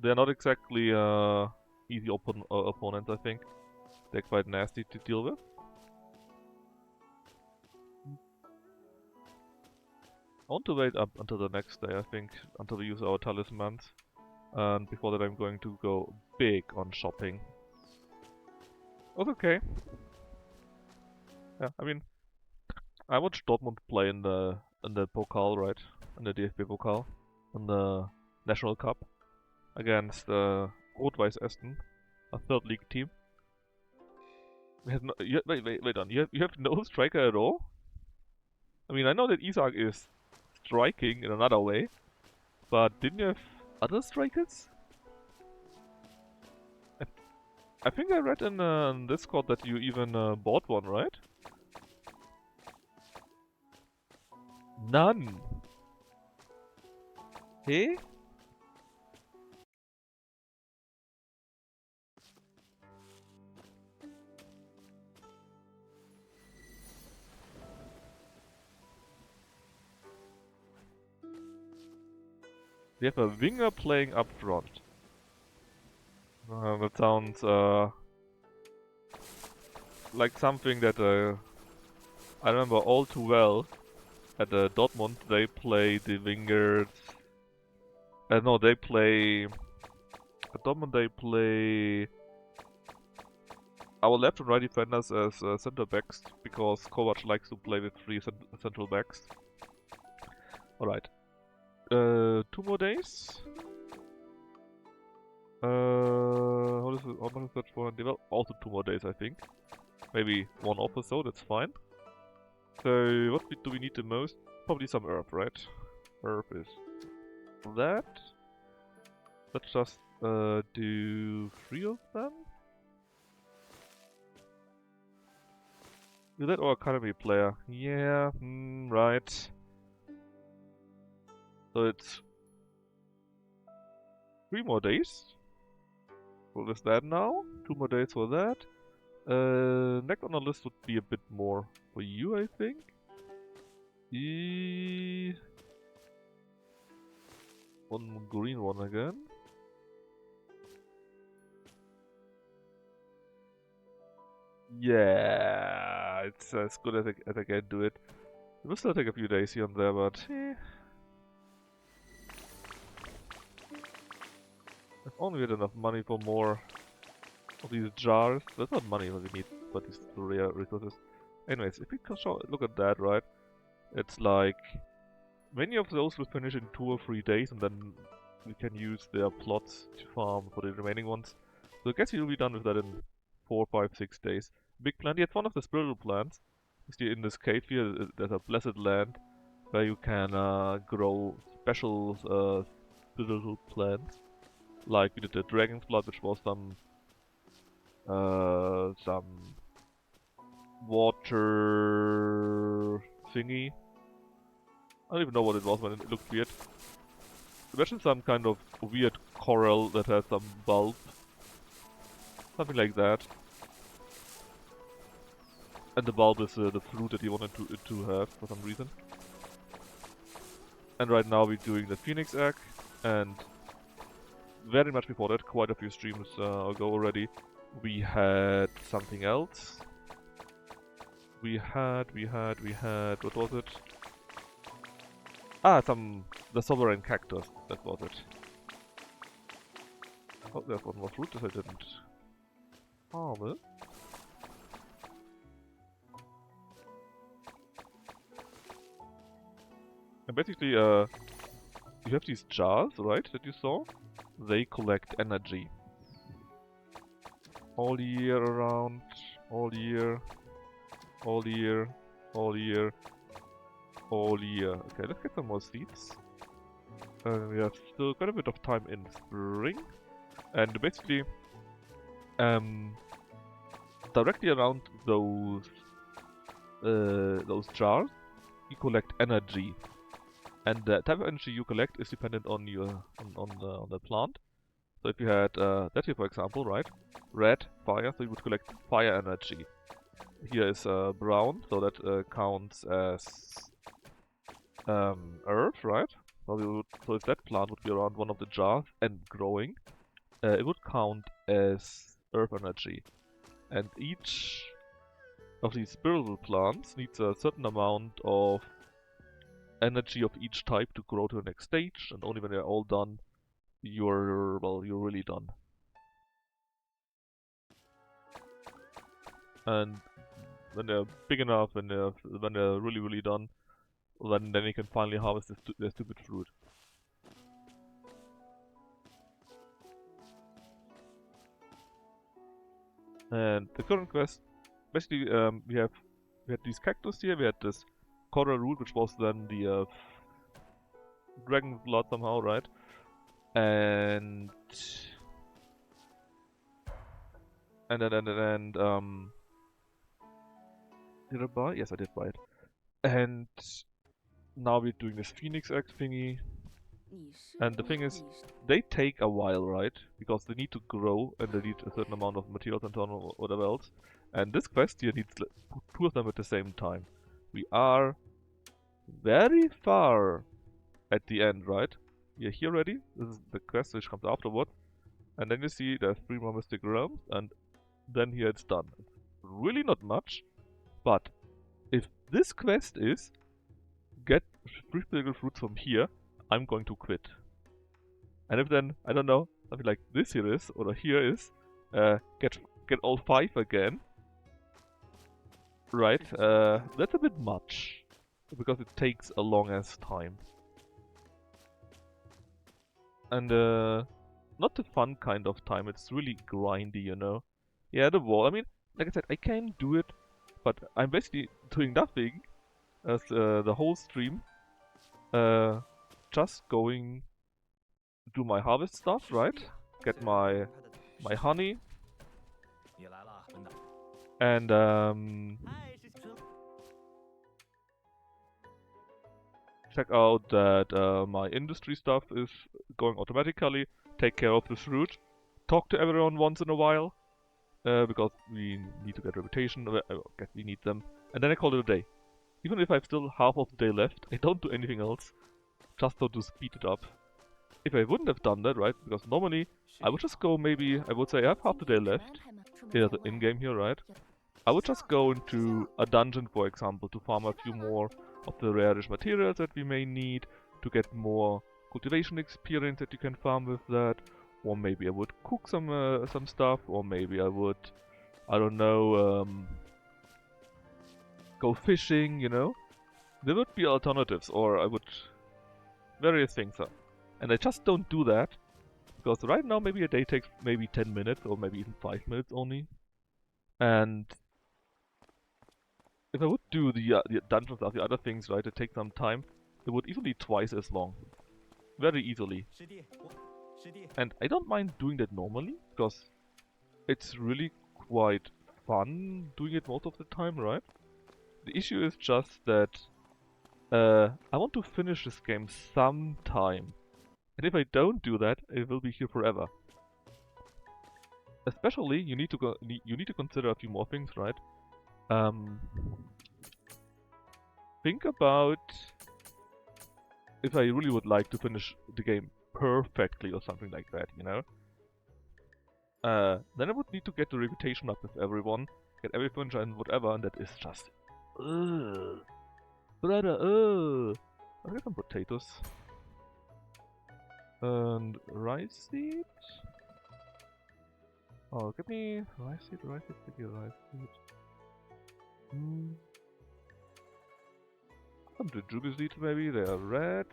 They're not exactly easy opponents, I think. They're quite nasty to deal with. I want to wait up until the next day, I think, until we use our talismans. And before that I'm going to go big on shopping. That's okay. Yeah, I mean, I watched Dortmund play in the Pokal, right? In the DFB Pokal. In the National Cup. Against Rot-Weiß Essen, a third league team. We have no, wait on, you have no striker at all? I mean, I know that Isaac is striking in another way, but didn't you have other strikers? I, I think I read in Discord that you even bought one, right? None. Hey? We have a winger playing up front. That sounds like something that I remember all too well. At Dortmund, they play the wingers. No, they play. At Dortmund, they play our left and right defenders as center backs because Kovac likes to play with three central backs. Alright. 2 more days. How much is that for? Well, also 2 more days, I think. Maybe one off or so, that's fine. So, what do we need the most? Probably some herb, right? Herb is that. Let's just do 3 of them. Is that our academy player? Yeah, right. So it's 3 more days. What is that now? 2 more days for that. Next on the list would be a bit more for you, I think. One green one again. Yeah, it's as good as I can do it. It will still take a few days here and there, but I've only had enough money for more of these jars. That's not money what we need, but these rare resources. Anyways, if we can look at that, right? It's like many of those will finish in 2 or 3 days, and then we can use their plots to farm for the remaining ones. So I guess we'll be done with that in 4, 5, 6 days. Big plant. Yet one of the spiritual plants. You see in this cave here, there's a blessed land where you can grow special spiritual plants. Like we did the dragon's blood, which was some water thingy. I don't even know what it was when it looked weird. Imagine some kind of weird coral that has some bulb. Something like that. And the bulb is the fruit that he wanted to have for some reason. And right now we're doing the phoenix egg, and very much before that, quite a few streams ago already, we had something else. We had, what was it? Ah, the sovereign cactus, that was it. Oh, there's one more fruit that I didn't harvest. And basically, you have these jars, right, that you saw? They collect energy. All year around, all year, all year, all year, all year. Okay, let's get some more seeds. We have still quite a bit of time in spring. And basically, directly around those jars, you collect energy. And the type of energy you collect is dependent on your on the plant. So if you had that here, for example, right, red fire, so you would collect fire energy. Here is brown, so that counts as earth, right? So if that plant would be around one of the jars and growing, it would count as earth energy. And each of these spiritual plants needs a certain amount of energy of each type to grow to the next stage, and only when they're all done, you're really done. And when they're big enough, when they're really done, then you can finally harvest their stupid fruit. And the current quest, basically, we had these cactus here, we had this Korra route, which was then the dragon blood somehow, right? And did I buy? Yes, I did buy it. And now we're doing this Phoenix X thingy. 你是 And the 你 thing is, 你是 they take a while, right? Because they need to grow and they need a certain amount of materials and so on or whatever else. And this quest here needs two of them at the same time. We are very far at the end, right? We are here already. This is the quest which comes afterward. And then you see there's 3 more mystic realms, and then here it's done. It's really not much, but if this quest is get 3 spiritual fruits from here, I'm going to quit. And if then, I don't know, something like this here is, or here is, get all 5 again, right, that's a bit much. Because it takes a long ass time. And, not the fun kind of time, it's really grindy, you know. Yeah, the wall, I mean, like I said, I can do it, but I'm basically doing nothing as the whole stream. Just going do my harvest stuff, right? Get my honey. 你来了，笨蛋。 And check out that my industry stuff is going automatically. Take care of this route. Talk to everyone once in a while. Because we need to get reputation. Guess we need them. And then I call it a day. Even if I've still half of the day left, I don't do anything else. Just so to speed it up. If I wouldn't have done that, right? Because normally I would just go maybe, I would say I have half the day 今天有什么 left. 安排吗？出门 Here's 在 the 外 in-game here, right? 有 I would just go into a dungeon, for example, to farm a few more of the rarish materials that we may need, to get more cultivation experience that you can farm with that, or maybe I would cook some stuff, or maybe I would, I don't know, go fishing, you know? There would be alternatives, or I would... various things. And I just don't do that, because right now maybe a day takes maybe 10 minutes, or maybe even 5 minutes only. And if I would do the dungeons or the other things, right, it takes some time, it would easily twice as long. Very easily. 师弟，师弟， And I don't mind doing that normally, because it's really quite fun doing it most of the time, right? The issue is just that I want to finish this game sometime. And if I don't do that, it will be here forever. Especially, you need to consider a few more things, right? Think about if I really would like to finish the game perfectly or something like that, you know? Then I would need to get the reputation up with everyone, get everything and whatever, and that is just... Brother, I'll get some potatoes. And rice seed? Oh, give me rice seed, give me rice seed. Some jujube seeds maybe, they are red.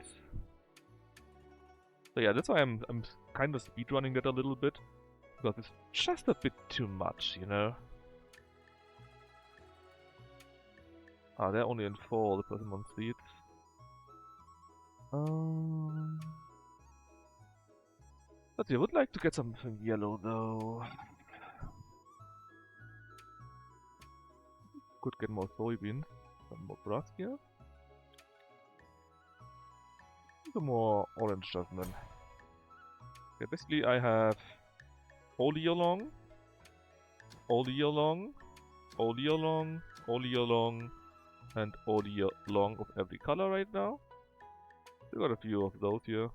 So yeah, that's why I'm kind of speedrunning that a little bit. Because it's just a bit too much, you know? Ah, they're only in 4, the Persimmon seeds. But I would like to get something yellow though. Could get more soybeans, some more grass here. Some more orange jasmine. Okay, basically I have all year long, all year long, all year long, all year long, and all year long of every color right now. I got a few of those here.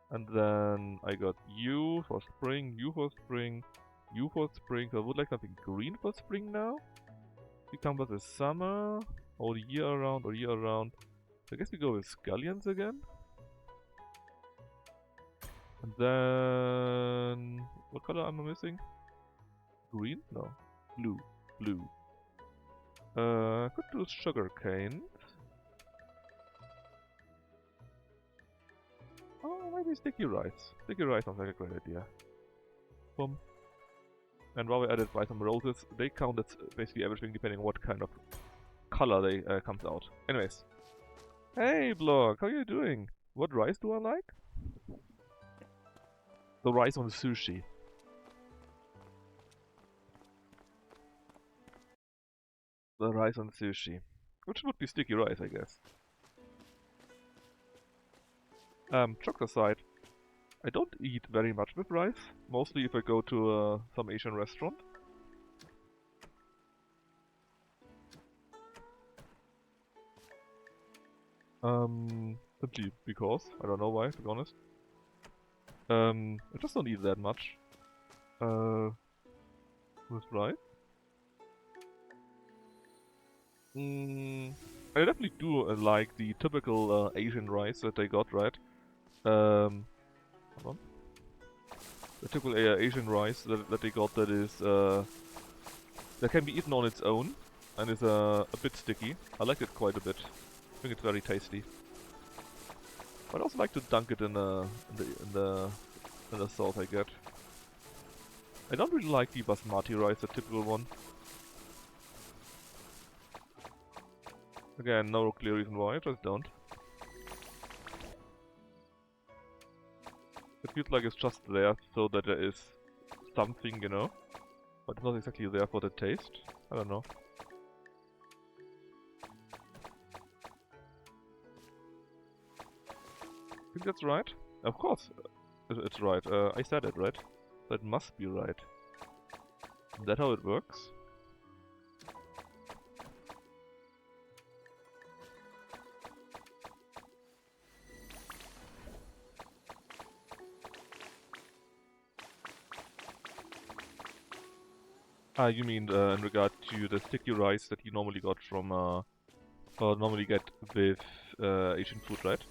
And then I got you for spring, you for spring, you for spring. So I would like something green for spring now. Cucumbers is summer, all year around, all year around. So I guess we go with scallions again. And then... what color am I missing? Green? No. Blue. Blue. Could do sugar cane. Oh, maybe sticky rice. Sticky rice sounds like a great idea. Boom. And while we're at it, buy some roses. They count as basically everything depending on what kind of color they comes out. Anyways. Hey Block, how you doing? What rice do I like? The rice on sushi. The rice on sushi. Which would be sticky rice, I guess. Jokes aside, I don't eat very much with rice. Mostly if I go to some Asian restaurant. Simply because. I don't know why, to be honest. I just don't eat that much. With rice. I definitely do like the typical Asian rice that they got, right? Hold on. The typical Asian rice that they got that is that can be eaten on its own and is a bit sticky. I like it quite a bit. I think it's very tasty. But I also like to dunk it in the sauce I get. I don't really like the basmati rice, the typical one. Again, no clear reason why, I just don't. It feels like it's just there so that there is something, you know? But it's not exactly there for the taste. I don't know. I think that's right. Of course, it's right. I said it, right? That must be right. Is that how it works? Ah, you mean in regard to the sticky rice that you normally got from, or normally get with Asian food, right?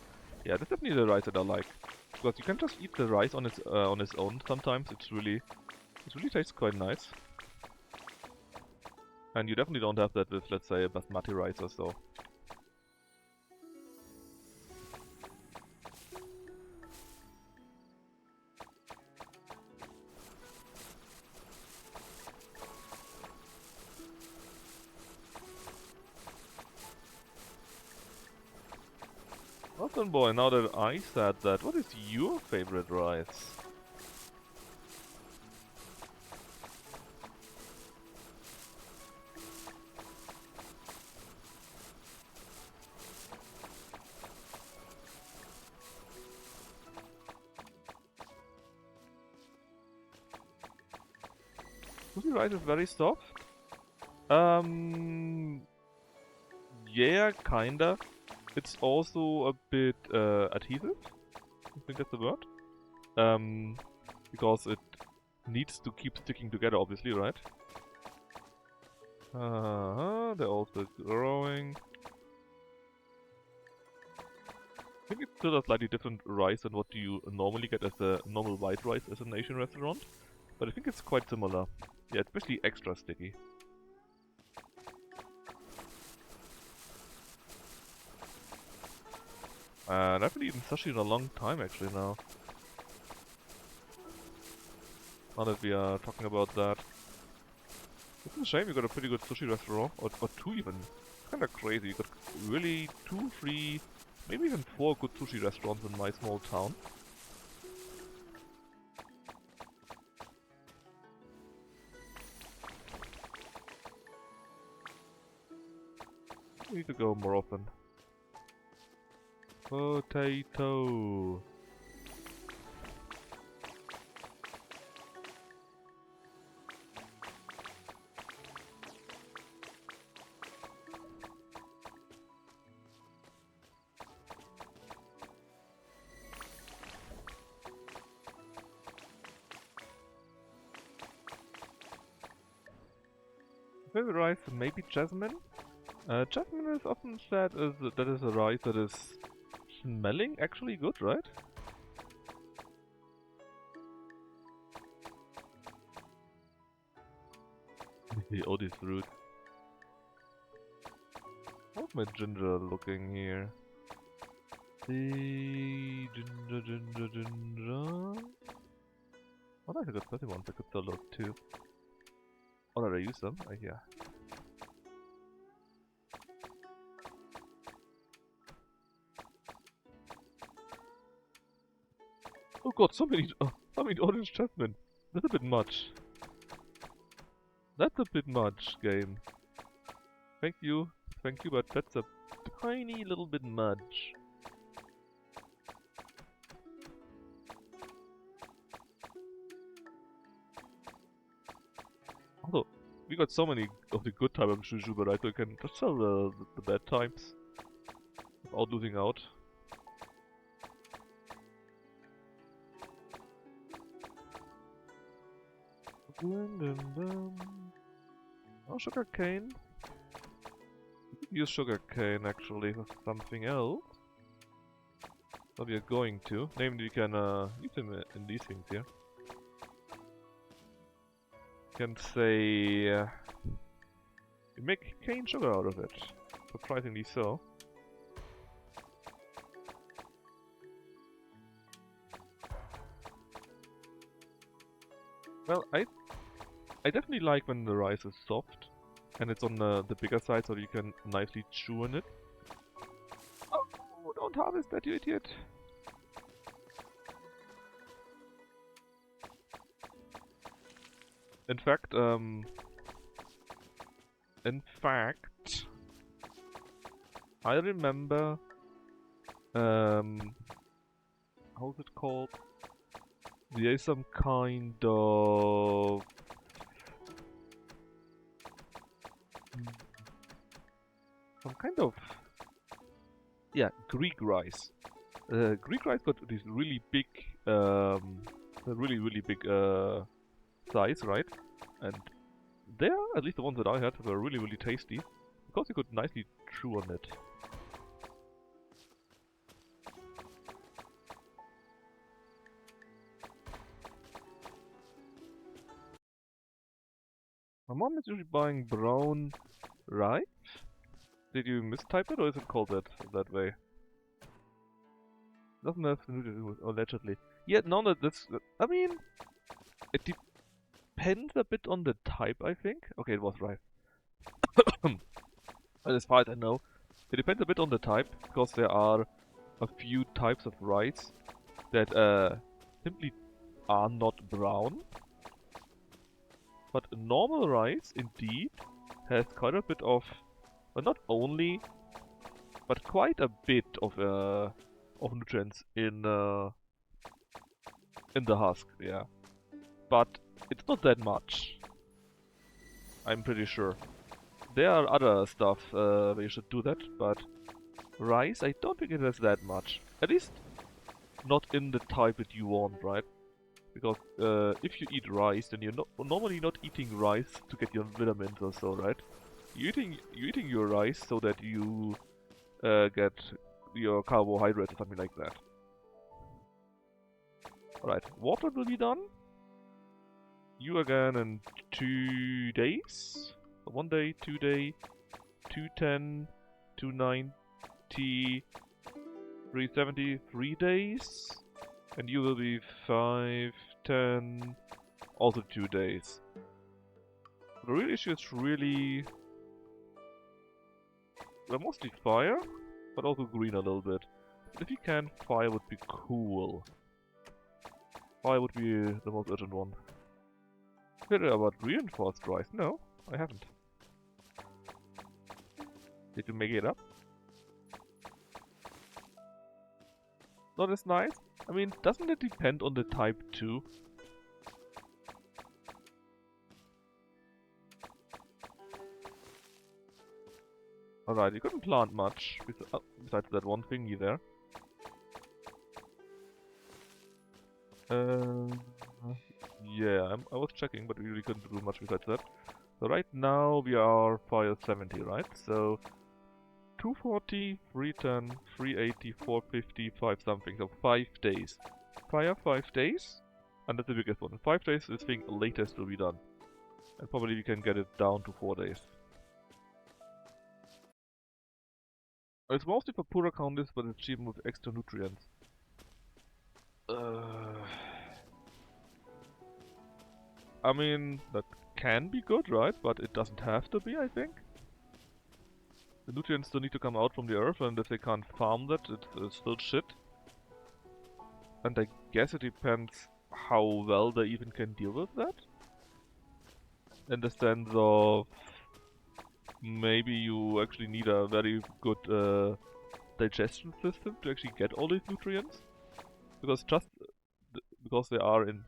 Yeah, that's definitely the rice that I like. Because you can just eat the rice on its own sometimes. It really tastes quite nice. And you definitely don't have that with, let's say, a basmati rice or so. Awesome boy, now that I said that, what is your favorite rice? Sushi rice is very soft. Yeah, kinda. It's also a bit adhesive. I think that's the word. Because it needs to keep sticking together, obviously, right? They're also growing. I think it's still a slightly different rice than what you normally get as a normal white rice as an Asian restaurant. But I think it's quite similar. Yeah, it's basically extra sticky. And I haven't eaten sushi in a long time actually now. Now that we are talking about that. It's a shame you got a pretty good sushi restaurant, or two even. It's kinda crazy, you got really 2, 3, maybe even 4 good sushi restaurants in my small town. We need to go more often. Potato. Favorite rice, maybe jasmine? Jasmine is often said as that is a rice that is smelling actually good, right? All these fruits. How's my ginger looking here? The ginger. Oh, nice, I got 31, I could still look too. Oh, did I use them? Yeah. Oh god, so many orange jasmine. That's a bit much. That's a bit much, game. Thank you, but that's a tiny little bit much. Although, we got so many of the good type of Juju, right? So we can just sell the bad types without losing out. Oh, sugarcane. Use sugarcane actually for something else. But we are going to. Namely, we can use them in these things here. Can say we make cane sugar out of it. Surprisingly so. Well, I definitely like when the rice is soft and it's on the bigger side, so you can nicely chew on it. Oh, don't harvest that, you idiot! In fact, I remember, how's it called? There is some kind of yeah, Greek rice. Greek rice got this really big, really big size, right? And they are, at least the ones that I had, were really tasty because you could nicely chew on it. My mom is usually buying brown rice. Did you mistype it, or is it called that way? Doesn't have to do with allegedly. Yeah, no, that's. I mean, it depends a bit on the type, I think. Okay, it was right. As far as I know, it depends a bit on the type, because there are a few types of rice that simply are not brown. But normal rice, indeed, has quite a bit of, well, not only, but quite a bit of nutrients in the husk, yeah. But it's not that much. I'm pretty sure. There are other stuff where you should do that, but rice, I don't think it has that much. At least not in the type that you want, right? Because if you eat rice, then you're normally not eating rice to get your vitamins or so, right? You're eating your rice so that you get your carbohydrates or something like that. Alright, water will be done. You again in 2 days. 1 day, 2 day, 210, 290, 370, 3 days. And you will be 5, 10, also 2 days. The real issue is really... well, mostly fire, but also green a little bit. But if you can, fire would be cool. Fire would be the most urgent one. Heard about reinforced rice? No, I haven't. Did you make it up? Not as nice? I mean, doesn't it depend on the type too? Alright, you couldn't plant much, besides that one thingy there. Yeah, I was checking, but we really couldn't do much besides that. So right now we are fire 70, right? So 240, 310, 380, 450, 5 something. So 5 days. Fire 5 days, and that's the biggest one. In 5 days, this thing latest will be done. And probably we can get it down to 4 days. It's mostly for poorer countries, but it's cheap with extra nutrients. I mean, that can be good, right? But it doesn't have to be, I think. The nutrients still need to come out from the earth, and if they can't farm that, it's still shit. And I guess it depends how well they even can deal with that. In the sense of maybe you actually need a very good digestion system to actually get all these nutrients. Because just because they are in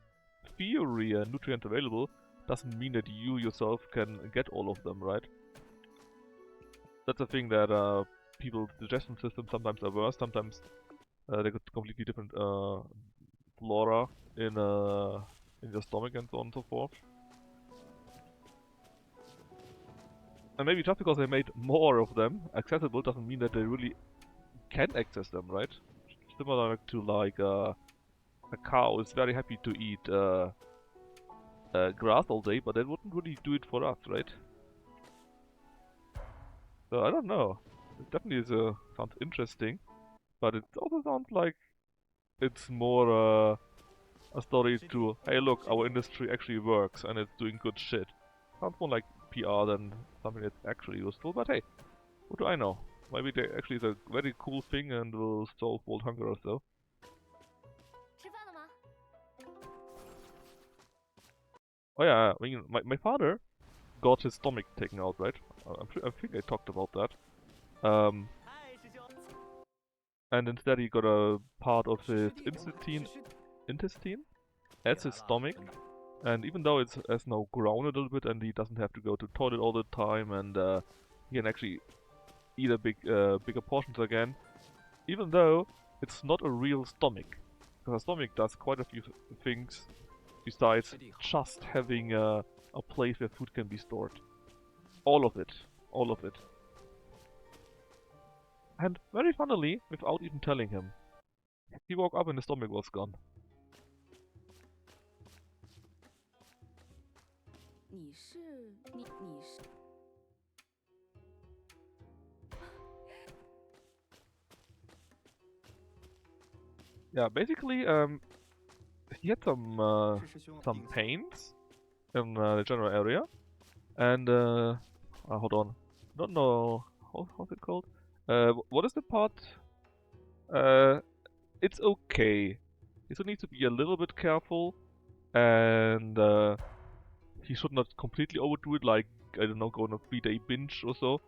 theory nutrient available doesn't mean that you yourself can get all of them, right? That's a thing that people's digestion systems sometimes are worse, sometimes they got completely different flora in your stomach and so on and so forth. And maybe just because they made more of them accessible doesn't mean that they really can access them, right? Similar to like a cow is very happy to eat grass all day, but that wouldn't really do it for us, right? So I don't know. It definitely is, sounds interesting, but it also sounds like it's more a story to, hey look, our industry actually works and it's doing good shit. Sounds more like PR than something that's actually useful, but hey, what do I know? Maybe they actually is a very cool thing and will solve world hunger or so. 吃饭了吗？ Oh yeah, I mean, my father got his stomach taken out, right? I think I talked about that. 嗨，师兄。 And instead he got a part of 师 his 弟，师intestine 弟 as his stomach. And even though it has now grown a little bit and he doesn't have to go to the toilet all the time and he can actually eat a bigger portions again, even though it's not a real stomach. Because a stomach does quite a few things besides just having a place where food can be stored. All of it. All of it. And very funnily, without even telling him, he woke up and his stomach was gone. 你是你是 Yeah, basically, he had 师兄 some 顶次 pains in the general area, and hold on, don't know how's it called. What is the part? It's okay. He still needs to be a little bit careful, and he should not completely overdo it. Like I don't know, go on a 3-day binge or so,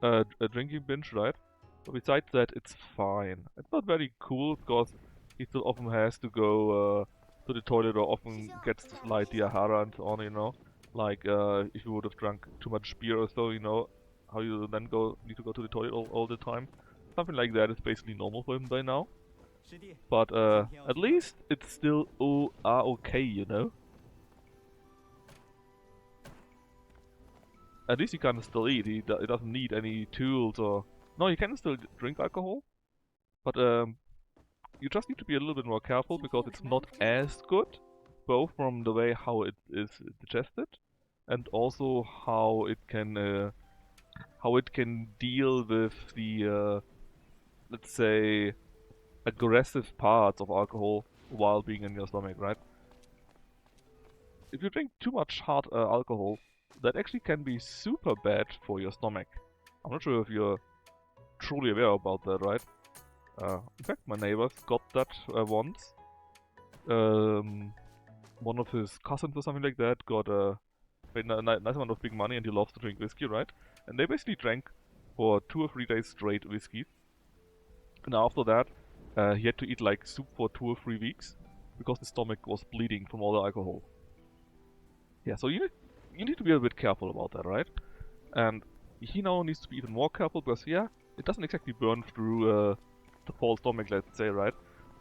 a drinking binge, right? But besides that, it's fine. It's not very cool because he still often has to go to the toilet or often gets slight diarrhea and so on, you know. Like if you would have drunk too much beer or so, you know, how you then need to go to the toilet all the time. Something like that is basically normal for him by now. 师弟， But 今天要 at 去 least it's still okay, you know. At least he can still eat. He doesn't need any tools or... No, he can still drink alcohol. But you just need to be a little bit more careful because it's not as good. Both from the way how it is digested and also how it can deal with the let's say aggressive parts of alcohol while being in your stomach, right? If you drink too much hard alcohol, that actually can be super bad for your stomach. I'm not sure if you're truly aware about that, right? In fact, my neighbors got that once. One of his cousins or something like that got a nice amount of big money and he loves to drink whiskey, right? And they basically drank for 2 or 3 days straight whiskey. And after that, he had to eat like soup for 2 or 3 weeks because his stomach was bleeding from all the alcohol. Yeah, so you need to be a bit careful about that, right? And he now needs to be even more careful because, yeah, it doesn't exactly burn through the whole stomach, let's say, right?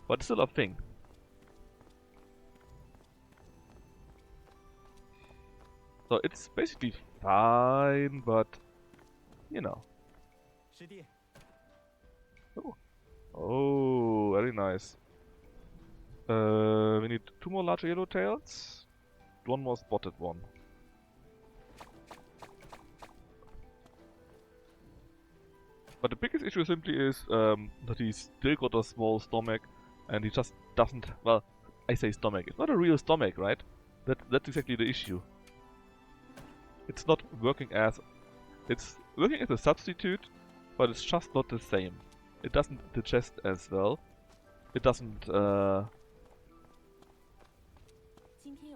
But it's still a thing. So it's basically fine, but, you know. 师弟， Oh, very nice. We need 2 more large yellowtails, 1 more spotted one. But the biggest issue simply is that he's still got a small stomach and he just doesn't... Well, I say stomach. It's not a real stomach, right? That's exactly the issue. It's not working as... It's working as a substitute, but it's just not the same. It doesn't digest as well. It doesn't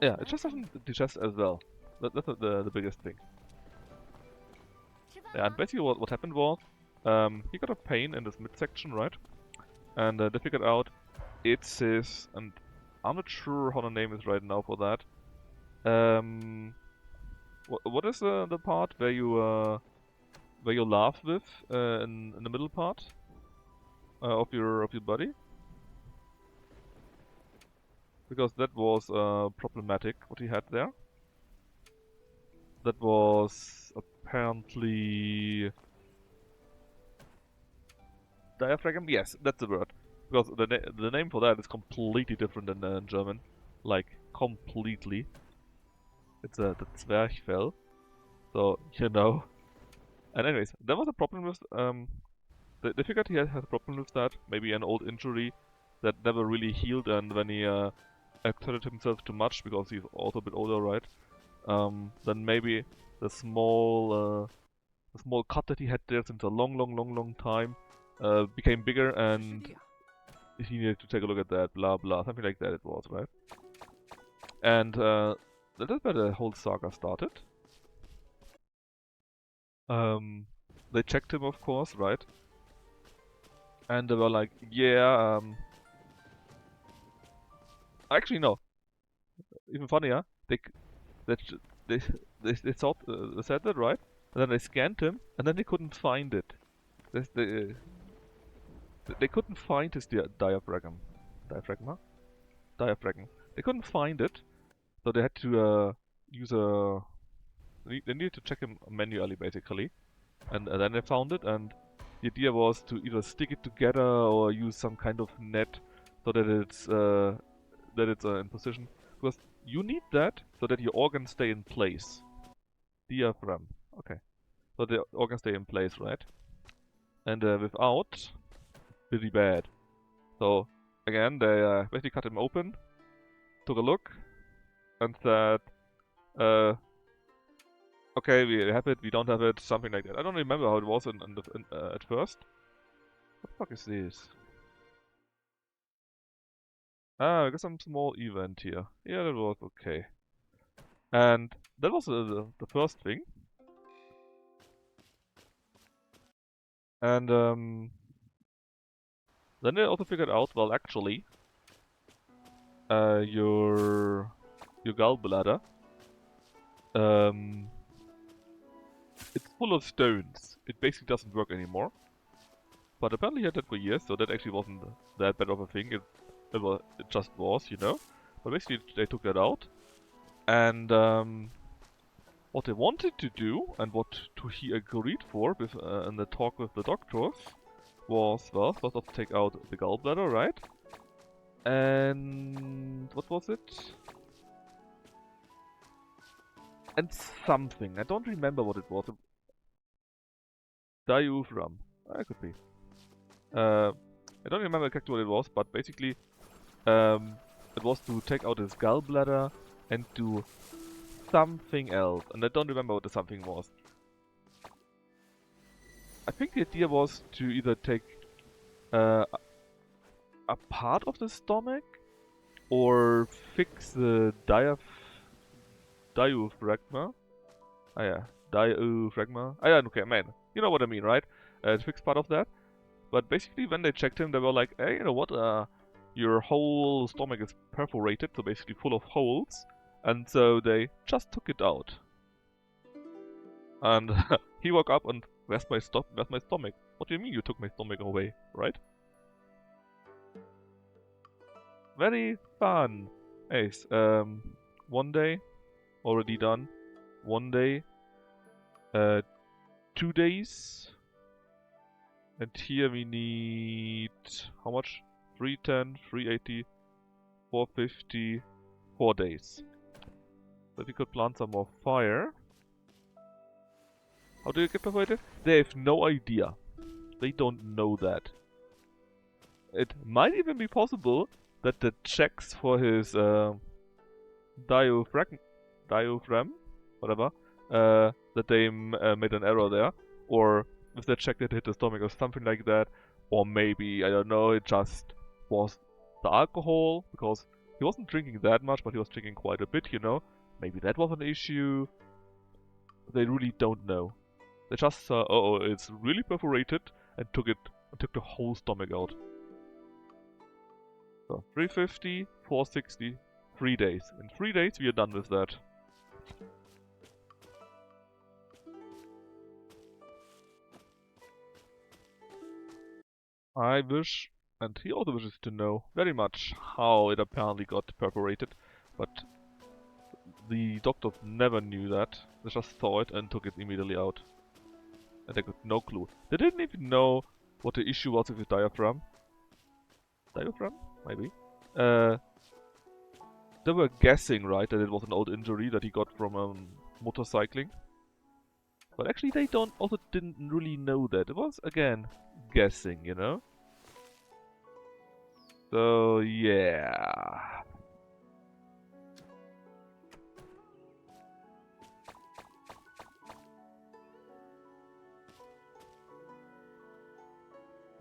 Yeah, it just doesn't digest as well. That's the biggest thing. 吃饭 Yeah, 了 and 吗？ basically what happened was, he got a pain in this midsection, right? And they figured out it's his, and I'm not sure how the name is right now for that. What is the part where you laugh with in the middle part of your body? Because that was problematic what he had there. That was apparently diaphragm. Yes, that's the word. Because the name for that is completely different than in German, like completely. It's the Zwerchfell. So you know. And anyways, there was a problem with they figured he had a problem with that. Maybe an old injury that never really healed, and when he exerted himself too much because he's also a bit older, right? Then maybe the small cut that he had there since a long time became bigger, 师 and 弟啊， he needed to take a look at that. Blah blah, something like that it was, right? And that is where the whole saga started. They checked him, of course, right? And they were like, yeah, actually no, even funnier. They ch- they thought they said that, right? And then they scanned him, and then they couldn't find it. They couldn't find his diaphragm. Diaphragma? Diaphragm. They couldn't find it, so they had to use a. They needed to check him manually, basically. And then they found it, and the idea was to either stick it together or use some kind of net so that it's in position. Because you need that so that your organs stay in place. Diaphragm. Okay. So the organs stay in place, right? And without, pretty bad. So again, they basically cut him open, took a look, and said, uh, okay, we have it, we don't have it, something like that. I don't remember how it was at first. What the fuck is this? Ah, I got some small event here. Yeah, that was okay. And that was the first thing. And then they also figured out, well, actually, your gallbladder, um, it's full of stones. It basically doesn't work anymore. But apparently he had that for years, so that actually wasn't that bad of a thing. It just was, you know. But basically they took that out, and what they wanted to do, and what he agreed for with in the talk with the doctors, was, well, first off, take out the gallbladder, right? And what was it? And something. I don't remember what it was. Diaphragm. It could be. I don't remember exactly what it was, but basically, it was to take out his gallbladder and do something else. And I don't remember what the something was. I think the idea was to either take uh, a part of the stomach or fix the diaphragma. Ah yeah, diaphragma. Ah yeah, okay, man. You know what I mean, right? Fix part of that. But basically, when they checked him, they were like, hey, you know what? Your whole stomach is perforated, so basically full of holes. And so they just took it out. And he woke up and, where's my stomach? What do you mean you took my stomach away, right? Very fun. Ace, one day, already done. One day, 2 days. And here we need, how much? 310, 380, 450, 4 days. So we could plant some more fire. How do you get perforated? They have no idea. They don't know that. It might even be possible that the checks for his diaphragm, whatever, that they made an error there, or if they checked it hit the stomach or something like that, or maybe, I don't know, it just was the alcohol, because He wasn't drinking that much, but he was drinking quite a bit, you know. Maybe that was an issue. They really don't know. They just saw, oh, it's really perforated, and took the whole stomach out. So 350, 460, 3 days. In 3 days we are done with that. I wish, and he also wishes to know very much how it apparently got perforated, but the doctors never knew that. They just saw it and took it immediately out. And they got no clue. They didn't even know what the issue was with the diaphragm. Diaphragm? Maybe. They were guessing, right, that it was an old injury that he got from motorcycling. But actually they didn't really know that. It was, again, guessing, you know? So, yeah.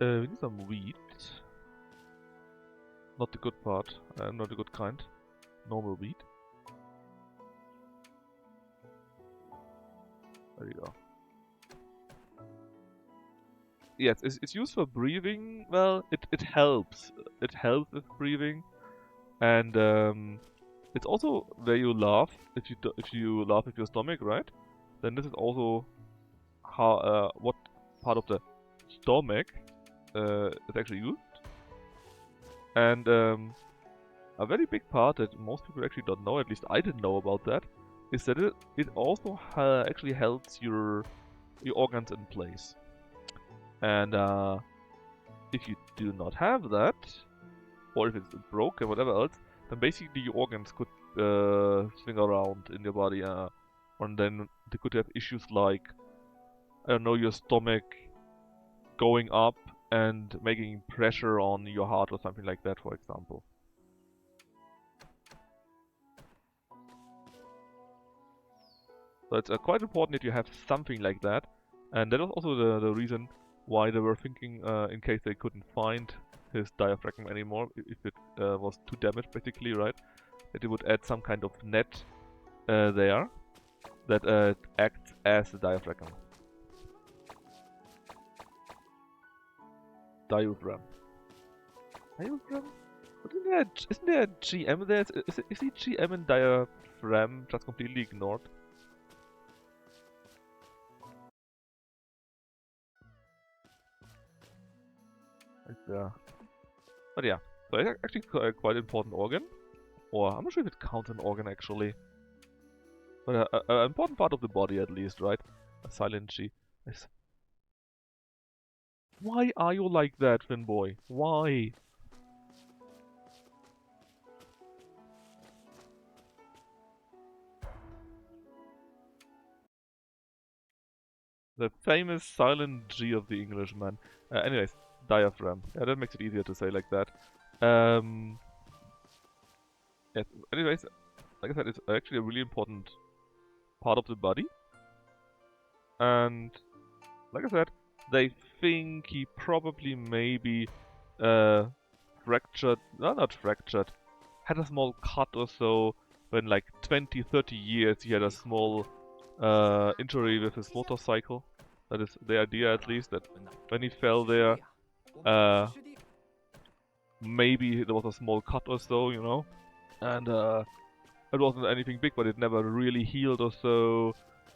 We need some wheat. Not the good part, not the good kind. Normal wheat. There you go. Yes, it's used for breathing. Well, it helps. It helps with breathing, and it's also where you laugh. If you laugh with your stomach, right? Then this is also how what part of the stomach is actually used. And a very big part that most people actually don't know, at least I didn't know about that, is that it also actually helps your organs in place. And if you do not have that, or if it's broken, whatever else, then basically your organs could swing around in your body, and then they could have issues like, I don't know, your stomach going up and making pressure on your heart or something like that, for example. So it's quite important that you have something like that, and that was also the reason why they were thinking, in case they couldn't find his diaphragm anymore, if it was too damaged basically, right, that they would add some kind of net there that acts as the diaphragm. Diaphragm. Diaphragm? Isn't there a GM there? Is the GM and diaphragm just completely ignored? But yeah, so it's actually quite an important organ. Or I'm not sure if it counts an organ actually. But an important part of the body at least, right? A silent G. Why are you like that, Finboy? Why? The famous silent G of the Englishman. Anyways, diaphragm. Yeah, that makes it easier to say like that. Yes, anyways, like I said, it's actually a really important part of the body. And, like I said, they think he probably maybe fractured, no, not fractured, had a small cut or so when like 20, 30 years he had a small injury with his motorcycle. That is the idea at least, that when he fell there, maybe there was a small cut or so, you know, and it wasn't anything big, but it never really healed or so,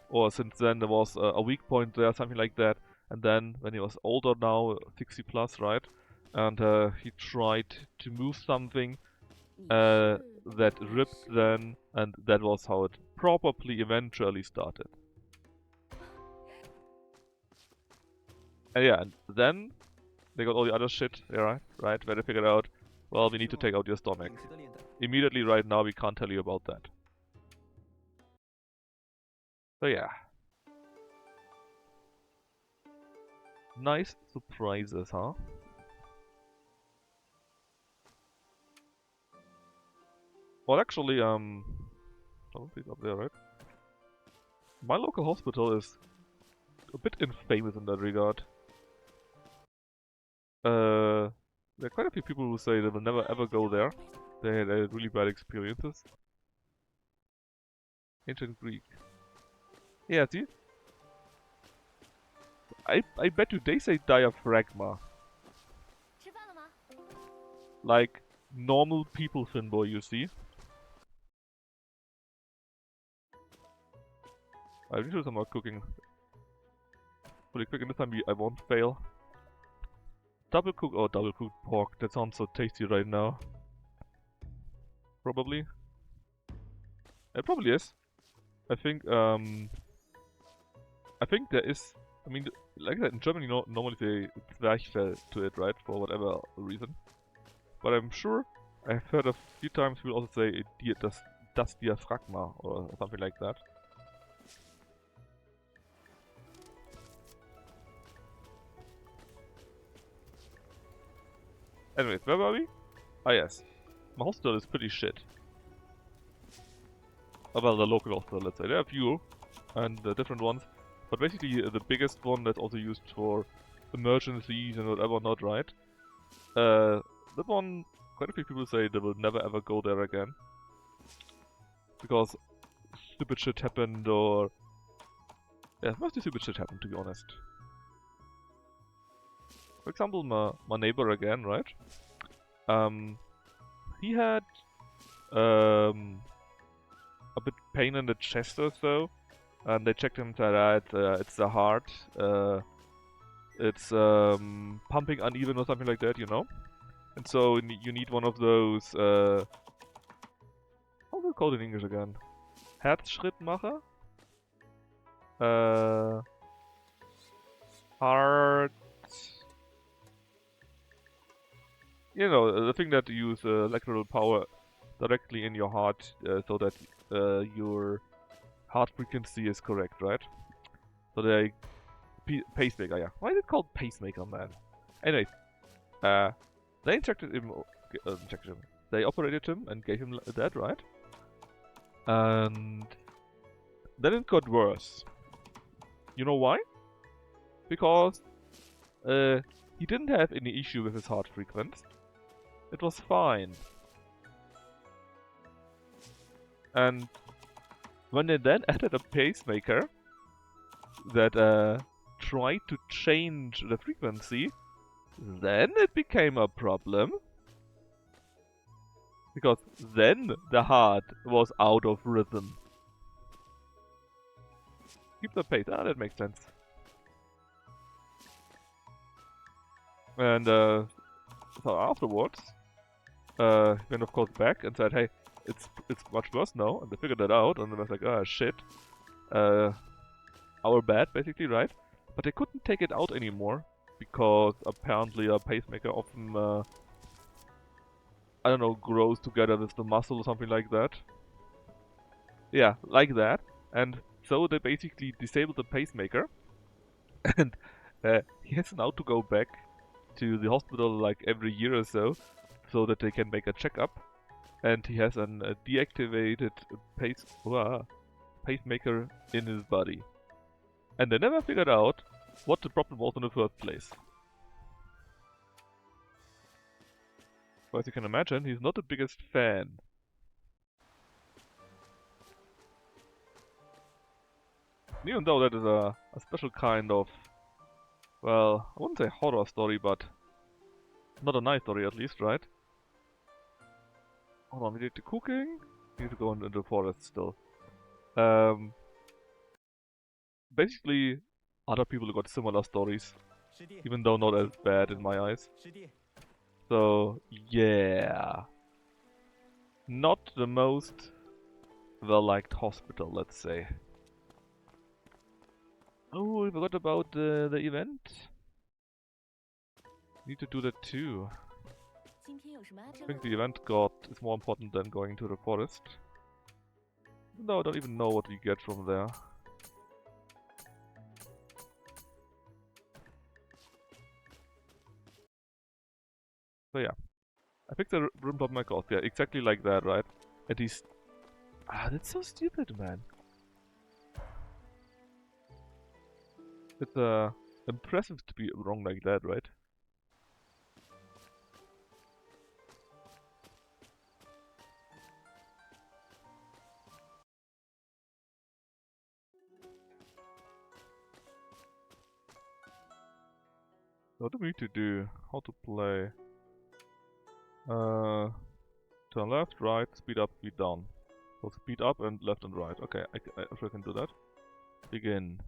or since then there was a weak point there, something like that, and then when he was older now, 60 plus, right, and he tried to move something that ripped then, and that was how it probably eventually started. And yeah, and then they got all the other shit, yeah, right, where they figured out, well, we need to take out your stomach. Immediately right now we can't tell you about that. So yeah. Nice surprises, huh? Well, actually, oh, he's up there, right? My local hospital is a bit infamous in that regard. There are quite a few people who say they will never ever go there. They had really bad experiences. Ancient Greek. Yeah, see? I bet you they say diaphragma. 吃饭了吗？ Like normal people, Finboy, you see? I need to do some more cooking. Pretty quick, and this time I won't fail. Double cooked pork. That sounds so tasty right now. Probably. It probably is. I think there is. I mean, like that in Germany, normally they Zwerchfell to it, right? For whatever reason. But I'm sure I've heard a few times people also say das Diaphragma or something like that. Anyways, where were we? Ah yes. My hospital is pretty shit. Oh, well, the local hospital, let's say. There are a few, and different ones. But basically, the biggest one that's also used for emergencies and whatever not, right? That one, quite a few people say they will never ever go there again. Because stupid shit happened, or... Yeah, mostly stupid shit happened, to be honest. For example, my neighbor again, right? He had a bit pain in the chest or so, and they checked him that it's the heart. It's pumping uneven or something like that, you know. And so you need one of those. How do you call it in English again? Herzschrittmacher. Heart. You know, the thing that use electrical power directly in your heart, so that your heart frequency is correct, right? So they pacemaker, yeah. Why is it called pacemaker, man? Anyways, they injected him. They operated him and gave him that, right? And then it got worse. You know why? Because he didn't have any issue with his heart frequency. It was fine. And when they then added a pacemaker that tried to change the frequency, then it became a problem. Because then the heart was out of rhythm. Keep the pace. Ah, that makes sense. And so afterwards, he went of course back and said, hey, it's much worse now. And they figured that out, and they was like, ah, shit. Our bad, basically, right? But they couldn't take it out anymore because apparently a pacemaker often, I don't know, grows together with the muscle or something like that. Yeah, like that. And so they basically disabled the pacemaker, and he has now to go back to the hospital like every year or so that they can make a checkup. And he has an deactivated pacemaker in his body. And they never figured out what the problem was in the first place. So as you can imagine, he's not the biggest fan. Even though that is a special kind of, well, I wouldn't say horror story, but not a nice story at least, right? Hold on, we did the cooking. We need to go into the forest still. Basically, other people got similar stories, even though not as bad in my eyes. So, yeah. Not the most well-liked hospital, let's say. Oh, we forgot about the event. Need to do that too. 今天有什么安 I think the event is more important than going to the forest. No, I don't even know what we get from there. So yeah. I picked the room top my cost. Yeah, exactly like that, right? And he's... Ah, that's so stupid, man. It's impressive to be wrong like that, right? What do we need to do? How to play? Turn left, right, speed up, speed down. So speed up and left and right. Okay, I sure can do that. Begin.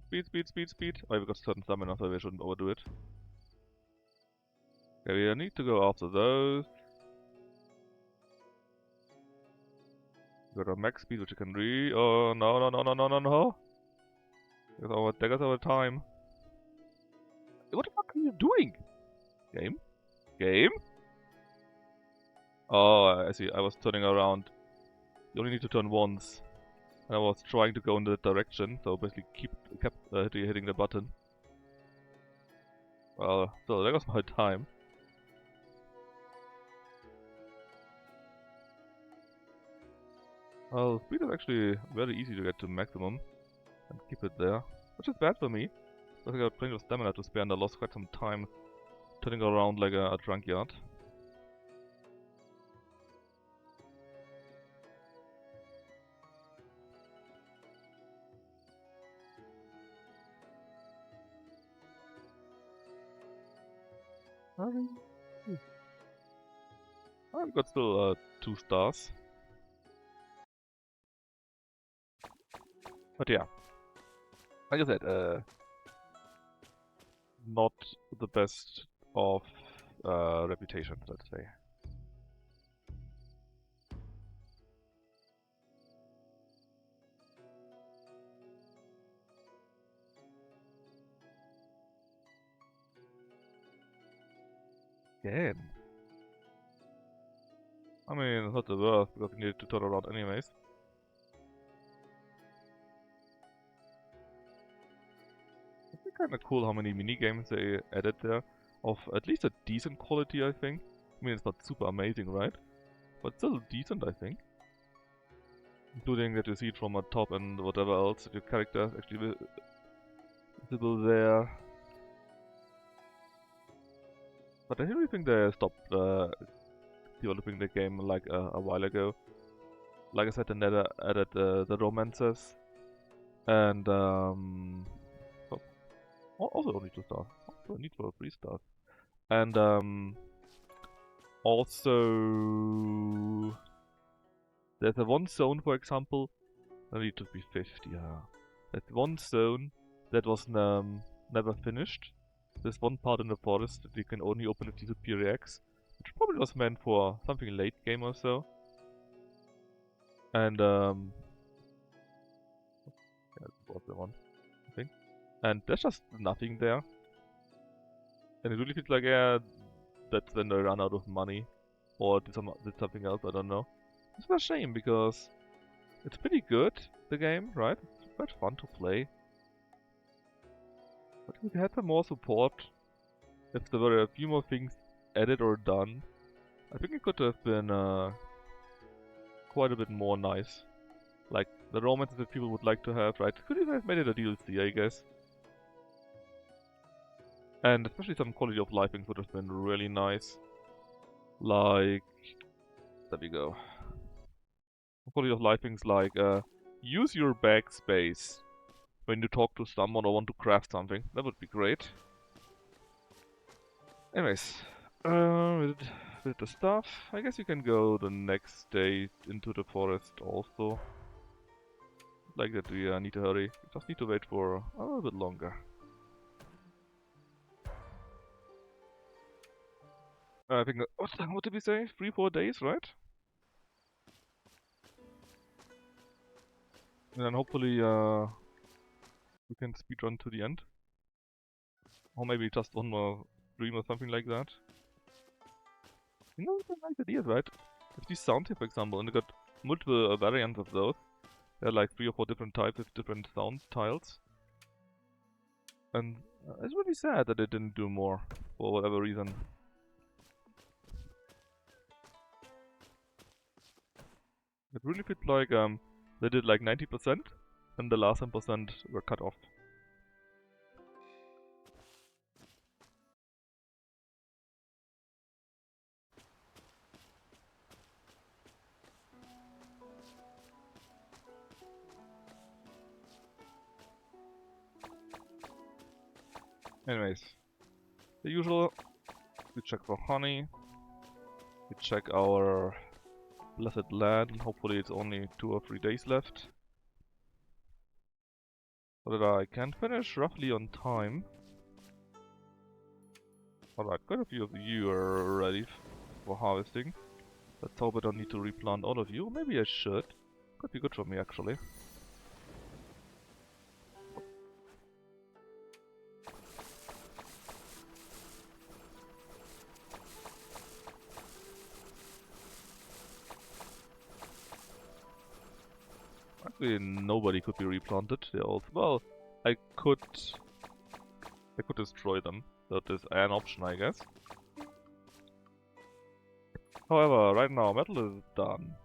Speed, speed, speed, speed. Oh, we've got certain stamina, so we shouldn't overdo it. Okay, we need to go after those. We got a max speed which you can oh, no, no, no, no, no, no, no. There goes our time. What the fuck are you doing? Game? Game? Oh, I see. I was turning around. You only need to turn once. And I was trying to go in that direction, so basically kept hitting the button. Well, so there goes my time. Well, speed is actually very easy to get to maximum and keep it there, which is bad for me. I got plenty of stamina to spare and I lost quite some time turning around like a drunkard. I've got still 2 stars. But yeah, like I said, not the best of reputation, let's say. Again. I mean, it's not the worst because we needed to turn around anyways. It's kind of cool how many mini games they added there, of at least a decent quality, I think. I mean, it's not super amazing, right? But still decent, I think. Including that you see it from a top and whatever else, that your character is actually visible there. But I really think they stopped developing the game like a while ago. Like I said, they never added the romances. And oh, also only 2 stars. Also need for 3 stars. And also there's a one zone, for example. I need to be 50. There's one zone that was never finished. There's one part in the forest that you can only open with the Superior X, which probably was meant for something late game or so. And yeah, that was the one, I think. And there's just nothing there. And it really feels like, yeah, that's when they run out of money. Or did something else, I don't know. It's a shame because it's pretty good, the game, right? It's quite fun to play. But if we had some more support, if there were a few more things added or done, I think it could have been quite a bit more nice. Like the romances that people would like to have, right? Could have made it a DLC, I guess. And especially some quality of life things would have been really nice. Like, there we go. Quality of life things like, use your backspace when you talk to someone or want to craft something. That would be great. Anyways, with the stuff, I guess you can go the next day into the forest also. Like that we need to hurry. We just need to wait for a little bit longer. I think, what did we say? 3-4 days, right? And then hopefully we can speedrun to the end. Or maybe just one more stream or something like that. You know, it's a nice idea, right? If these sound here, for example, and you got multiple variants of those. There are like 3 or 4 different types with different sound tiles. And it's really sad that they didn't do more, for whatever reason. It really feels like they did like 90% and the last 10% were cut off. Anyways, the usual. We check for honey. We check our blessed land. Hopefully it's only 2 or 3 days left. So that I can finish roughly on time. Alright, quite a few of you are ready for harvesting. Let's hope I don't need to replant all of you. Maybe I should. Could be good for me actually. Actually, nobody could be replanted. They're all well. I could destroy them. That is an option, I guess. However, right now metal is done,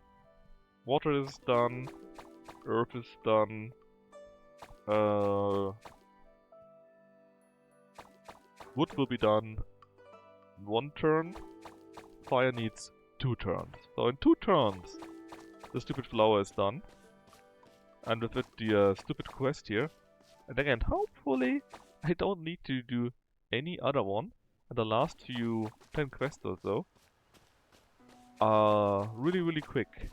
water is done, earth is done. Wood will be done in 1 turn. Fire needs 2 turns. So in 2 turns, the stupid flower is done. And with it, the stupid quest here. And again, hopefully, I don't need to do any other one. And the last few 10 quests or so are really quick.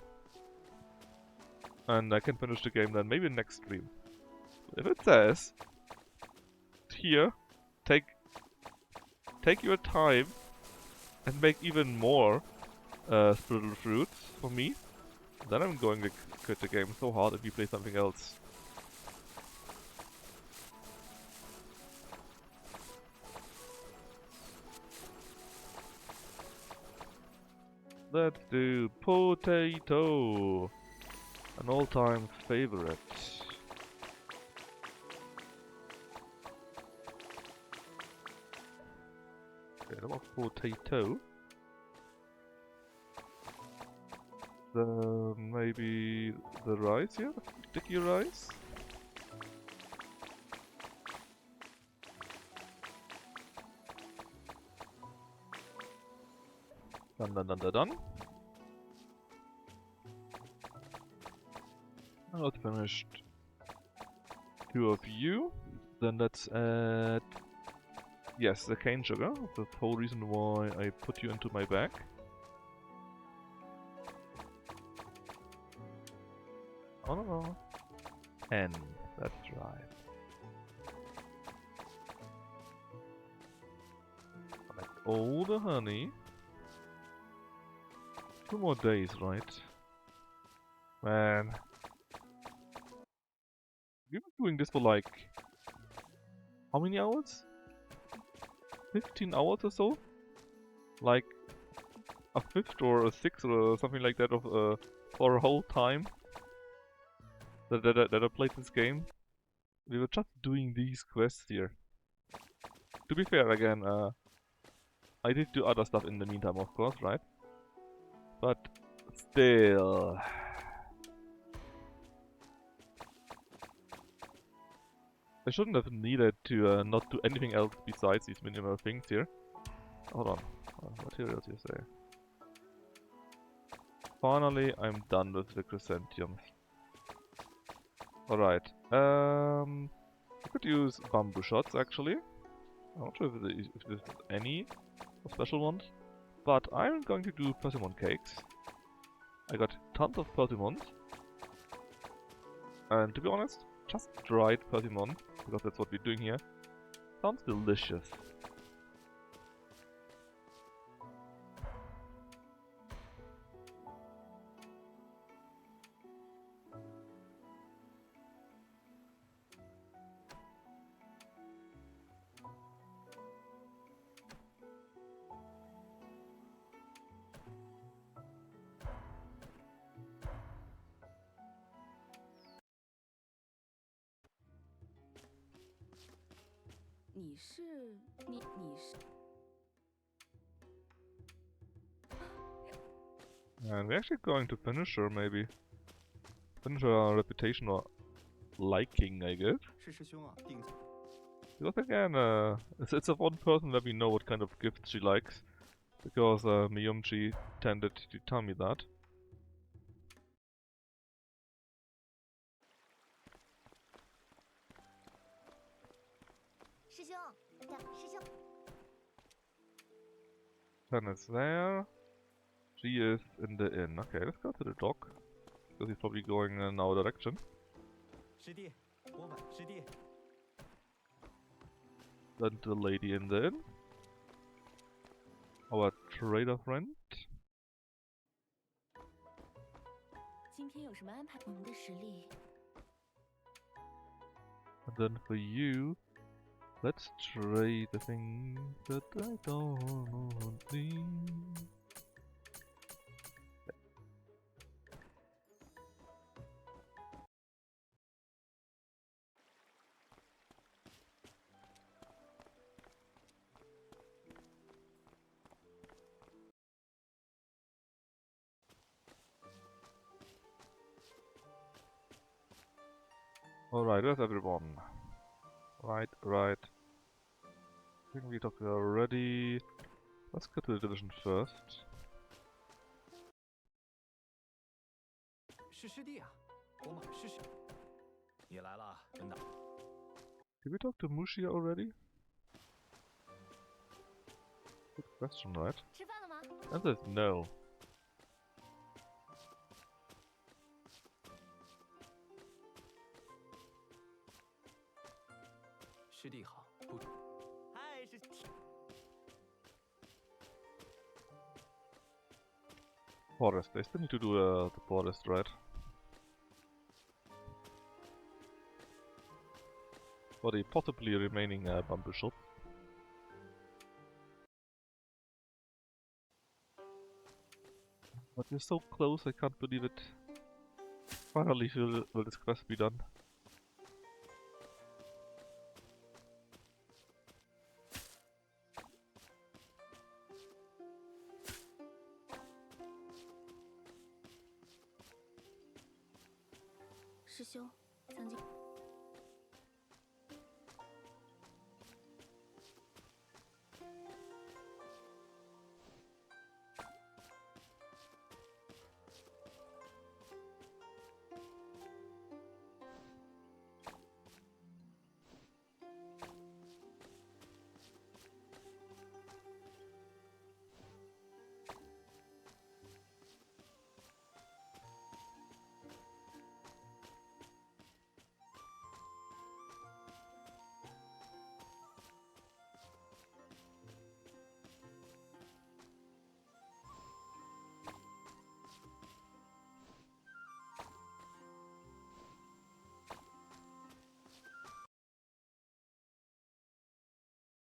And I can finish the game then maybe next stream. If it says here, take your time and make even more spiritual fruits for me, then I'm going to quit the game so hard if you play something else. Let's do potato, an all-time favorite. Okay, that was potato. Maybe the rice here? Sticky rice? Done. Now it's finished. 2 of you. Then let's add... Yes, the cane sugar. The whole reason why I put you into my bag. Oh no. N. That's right. Collect all the honey. 2 more days, right? Man. We've been doing this for like... How many hours? 15 hours or so? Like... a fifth or a sixth or something like that of for a whole time that I played this game. We were just doing these quests here. To be fair, again, I did do other stuff in the meantime, of course, right? But still, I shouldn't have needed to not do anything else besides these minimal things here. Hold on, materials you say. Finally, I'm done with the chrysanthemums. Alright, I could use bamboo shots actually. I'm not sure if there's any special ones, but I'm going to do persimmon cakes. I got tons of persimmons, and to be honest, just dried persimmon, because that's what we're doing here, sounds delicious. And we're actually going to finish her, maybe. Finish her reputation or liking, I guess. Because again, it's a one person where we know what kind of gifts she likes. Because Miyumchi tended to tell me that. Pen is there. She is in the inn. Okay, let's go to the dock. Because he's probably going in our direction. 师弟，我晚师弟。 Then the lady in the inn. Our trader friend. 今天有什么安排？我们的实力 And then for you, let's trade the things that I don't need. Alright, where's everyone? Right. I think we talked already. Let's go to the division first. 是师弟啊，我马是师。你来了，真的。 Did we talk to Mushia already? Good question, right? 吃饭了吗？ Answer is no. 师弟好，不。嗨，师。 Forest, they still need to do the forest, right? For the possibly remaining bamboo shop. But we're so close, I can't believe it. Finally will this quest be done. “师兄，曾经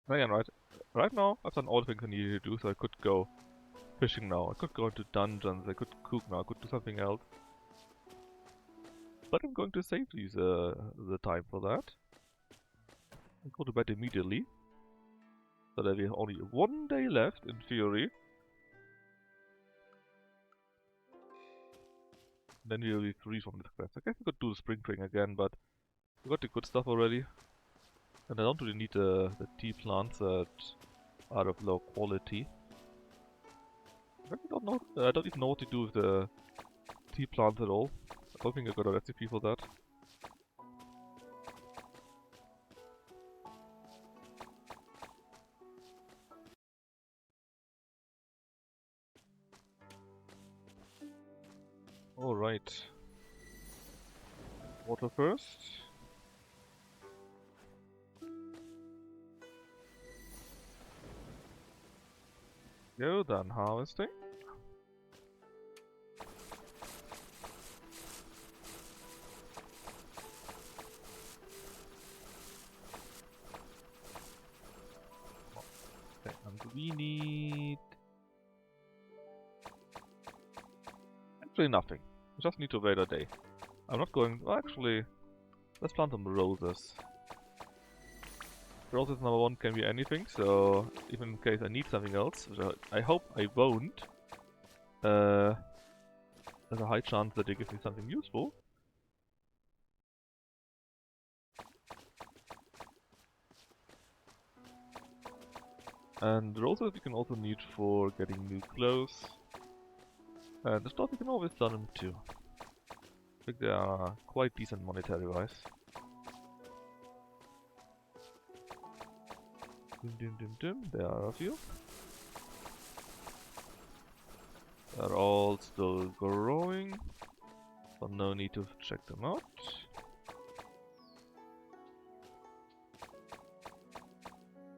Again, right now I've done all the things I needed to do, so I could go fishing now. I could go into dungeons, I could cook now, I could do something else. But I'm going to save these the time for that. And go to bed immediately. So that we have only one day left in theory. Then we will be free from this quest. I guess we could do the spring training again, but we got the good stuff already. And I don't really need the tea plants that are of low quality. I don't know. I don't even know what to do with the tea plants at all. I don't think I got a recipe for that. Alright. Water first. Go, then harvesting. Okay, and we need... actually nothing. We just need to wait a day. I'm not going... well, actually, let's plant some roses. Roses number 1 can be anything, so even in case I need something else, which I hope I won't, there's a high chance that they give me something useful. And roses we can also need for getting new clothes. And the stuff we can always sell them too. I think they are quite decent monetary wise. There are a few. They're all still growing, so no need to check them out.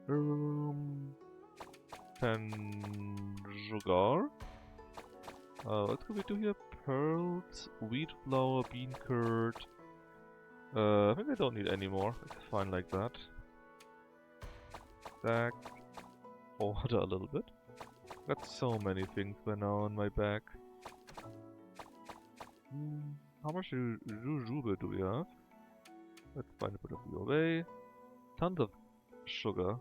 Um, 10 sugar. What can we do here? Pearls, wheat flour, bean curd. I think I don't need any more. It's fine like that. Stack. Water a little bit. Got so many things by now in my bag. How much jujube do we have? Let's find a bit of you away. Tons of sugar.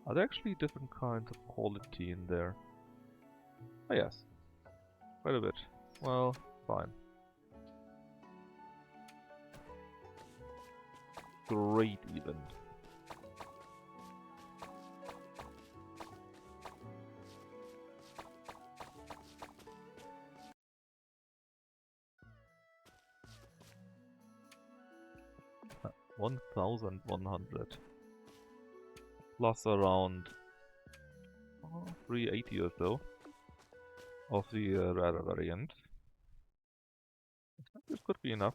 Are there actually different kinds of quality in there? Oh yes. Quite a bit. Well, fine. Great even. Huh, 1,100. Plus around 380 or so of the rare variant. This could be enough.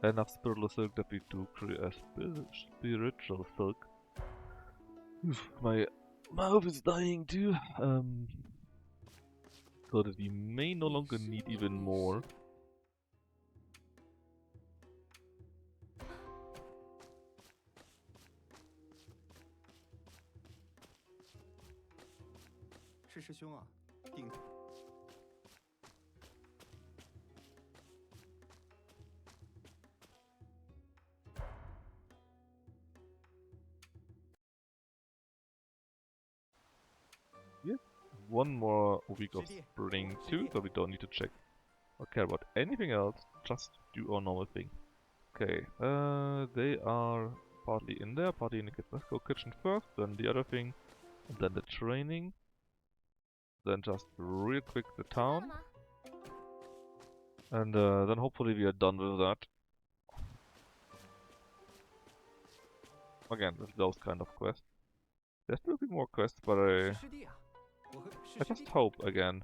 Enough spiritual silk definitely to create a spiritual silk. Oof, my mouth is dying too. So that we may no longer need even more. Yeah, one more week of spring too, so we don't need to check or care about anything else. Just do our normal thing. Okay, they are partly in there, partly in the kitchen. Let's go kitchen first, then the other thing, and then the training. Then just real quick the town. And then hopefully we are done with that. Again, with those kind of quests. There's still be more quests, but I just hope again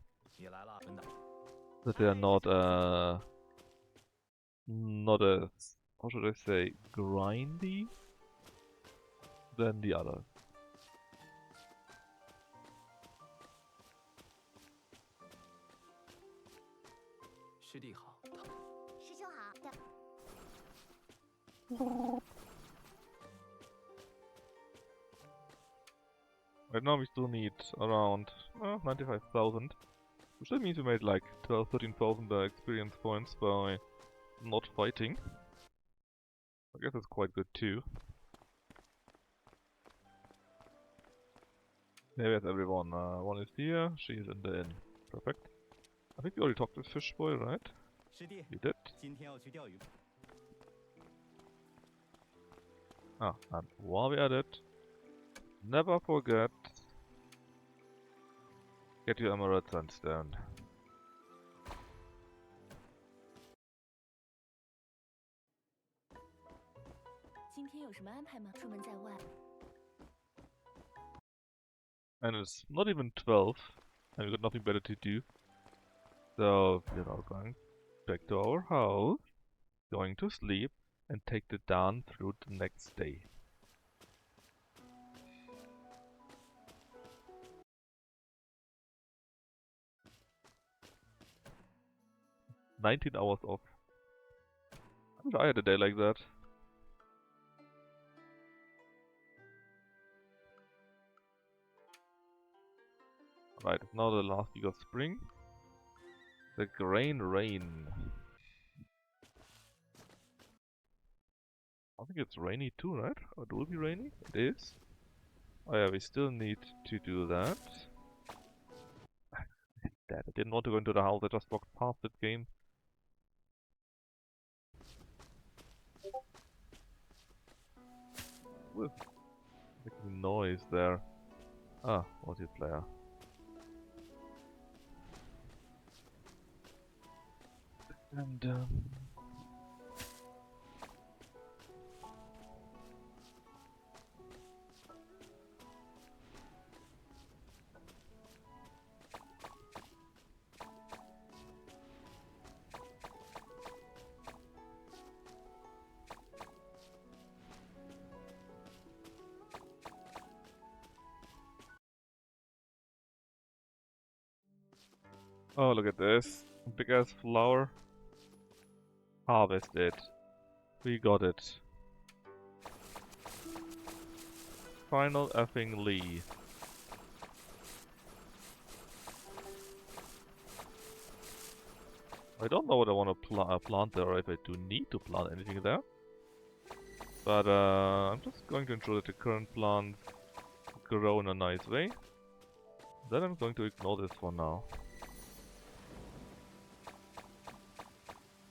that they are not as, how should I say, grindy than the others. Right now we still need around 95,000, which that means we made like 13,000 experience points by not fighting. I guess that's quite good too. There we have everyone. One is here, she's in the inn. Perfect. I think we already talked to Fish Boy, right? We did. Ah, and while we're at it, never forget, get your Emerald Sandstone. And it's not even 12, and we've got nothing better to do. So, we're now going back to our house, going to sleep, and take the dawn through the next day. "19 hours off. I wish I had a day like that. Right, it's now the last week of spring. The grain rain. I think it's rainy too, right? Or it will be rainy? It is. Oh yeah, we still need to do that. Damn, I didn't want to go into the house, I just walked past that game. With making noise there. Ah, multiplayer. And Oh, look at this. Big ass flower. Harvest it. We got it. Final effing Lee. I don't know what I want to plant there, or if I do need to plant anything there. But I'm just going to ensure that the current plants grow in a nice way. Then I'm going to ignore this for now.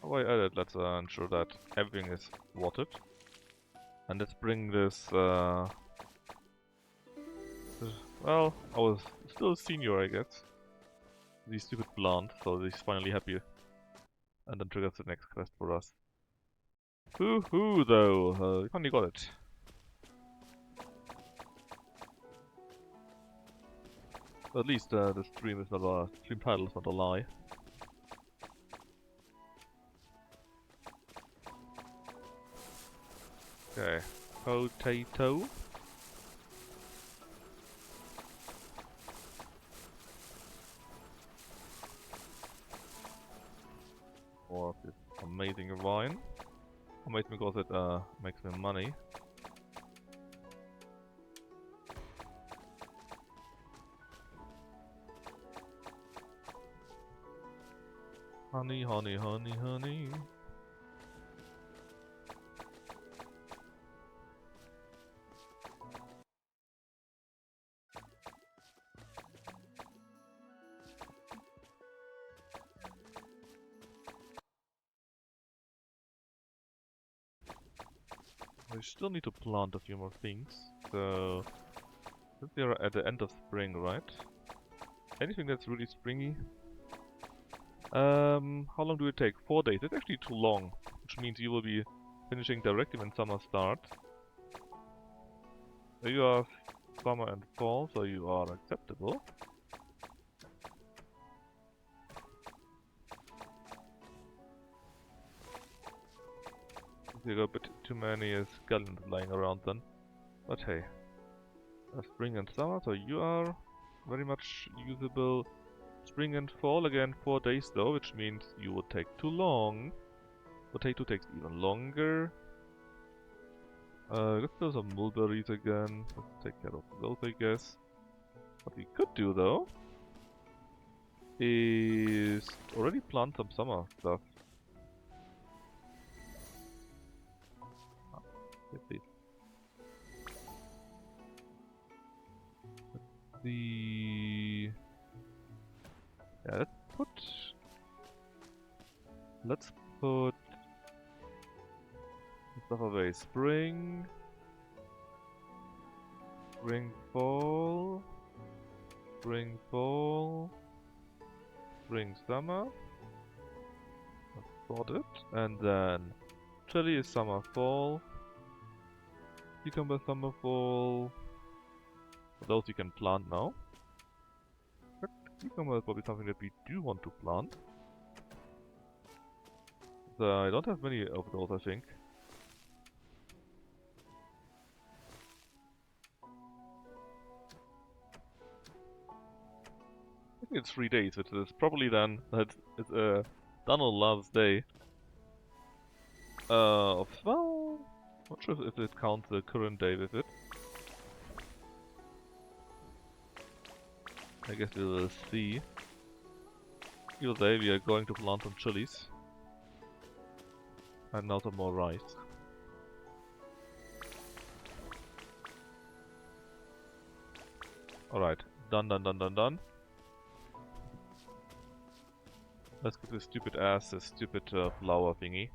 How I added, let's ensure that everything is watered. And let's bring this, well, I was still senior, I guess. These stupid plants, so he's finally happy. And then triggers the next quest for us. Hoo-hoo, though, we finally got it. At least the stream is not a stream title is not a lie. Okay, potato. Or this amazing wine. Amazing because it makes me money. Honey, honey, honey, honey. We still need to plant a few more things. So, since we are at the end of spring, right? Anything that's really springy. How long do it take? 4 days. It's actually too long, which means you will be finishing directly when summer starts. You are summer and fall, so you are acceptable. There are a bit too many skeletons lying around then. But hey. Spring and summer, so you are very much usable. Spring and fall, again 4 days though, which means you would take too long. Potato takes even longer. Let's do some mulberries again. Let's take care of those, I guess. What we could do though is already plant some summer stuff. Please. Yeah, let's put stuff away. Spring, fall, spring, summer. Let's sort it, and then chili is summer, fall. Cucumber, summer, fall. Those you can plant now. But cucumber is probably something that we do want to plant. I don't have many of those, I think. I think it's 3 days, which is probably then that it's Donald Love's day. Well, not sure if it counts the current day with it. I guess we will see. Either day we are going to plant some chilies. And now some more rice. Alright, done. Let's get this stupid flower thingy.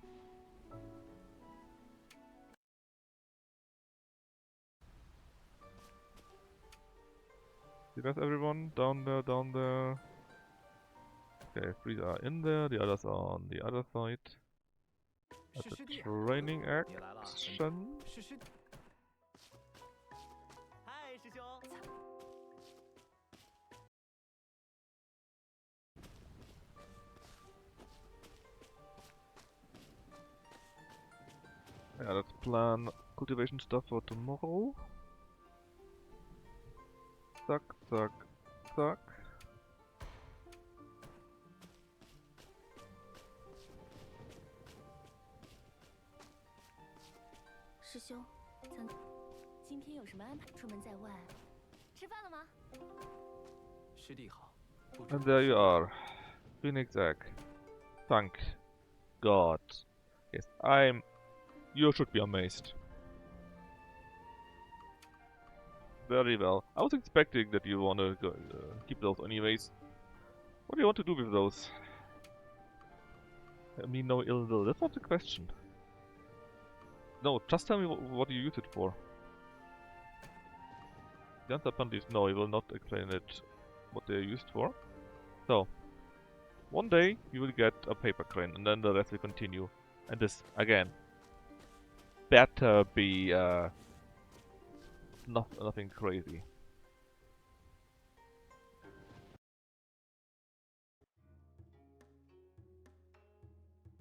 See that, everyone? Down there. Okay, 3 are in there, the others are on the other side. That's a training action. Yeah, let's plan cultivation stuff for tomorrow. Zack. 师兄，今天有什么安排？出门在外，吃饭了吗？师弟好，不知 And there you are. Phoenix egg. Thank God. Yes, You should be amazed. Very well. I was expecting that you want to keep those anyways. What do you want to do with those? I mean, no ill will. That's not the question. No, just tell me what you use it for. The answer apparently is no, he will not explain it what they're used for. So, one day you will get a paper crane, and then the rest will continue. And this, again, better be nothing crazy.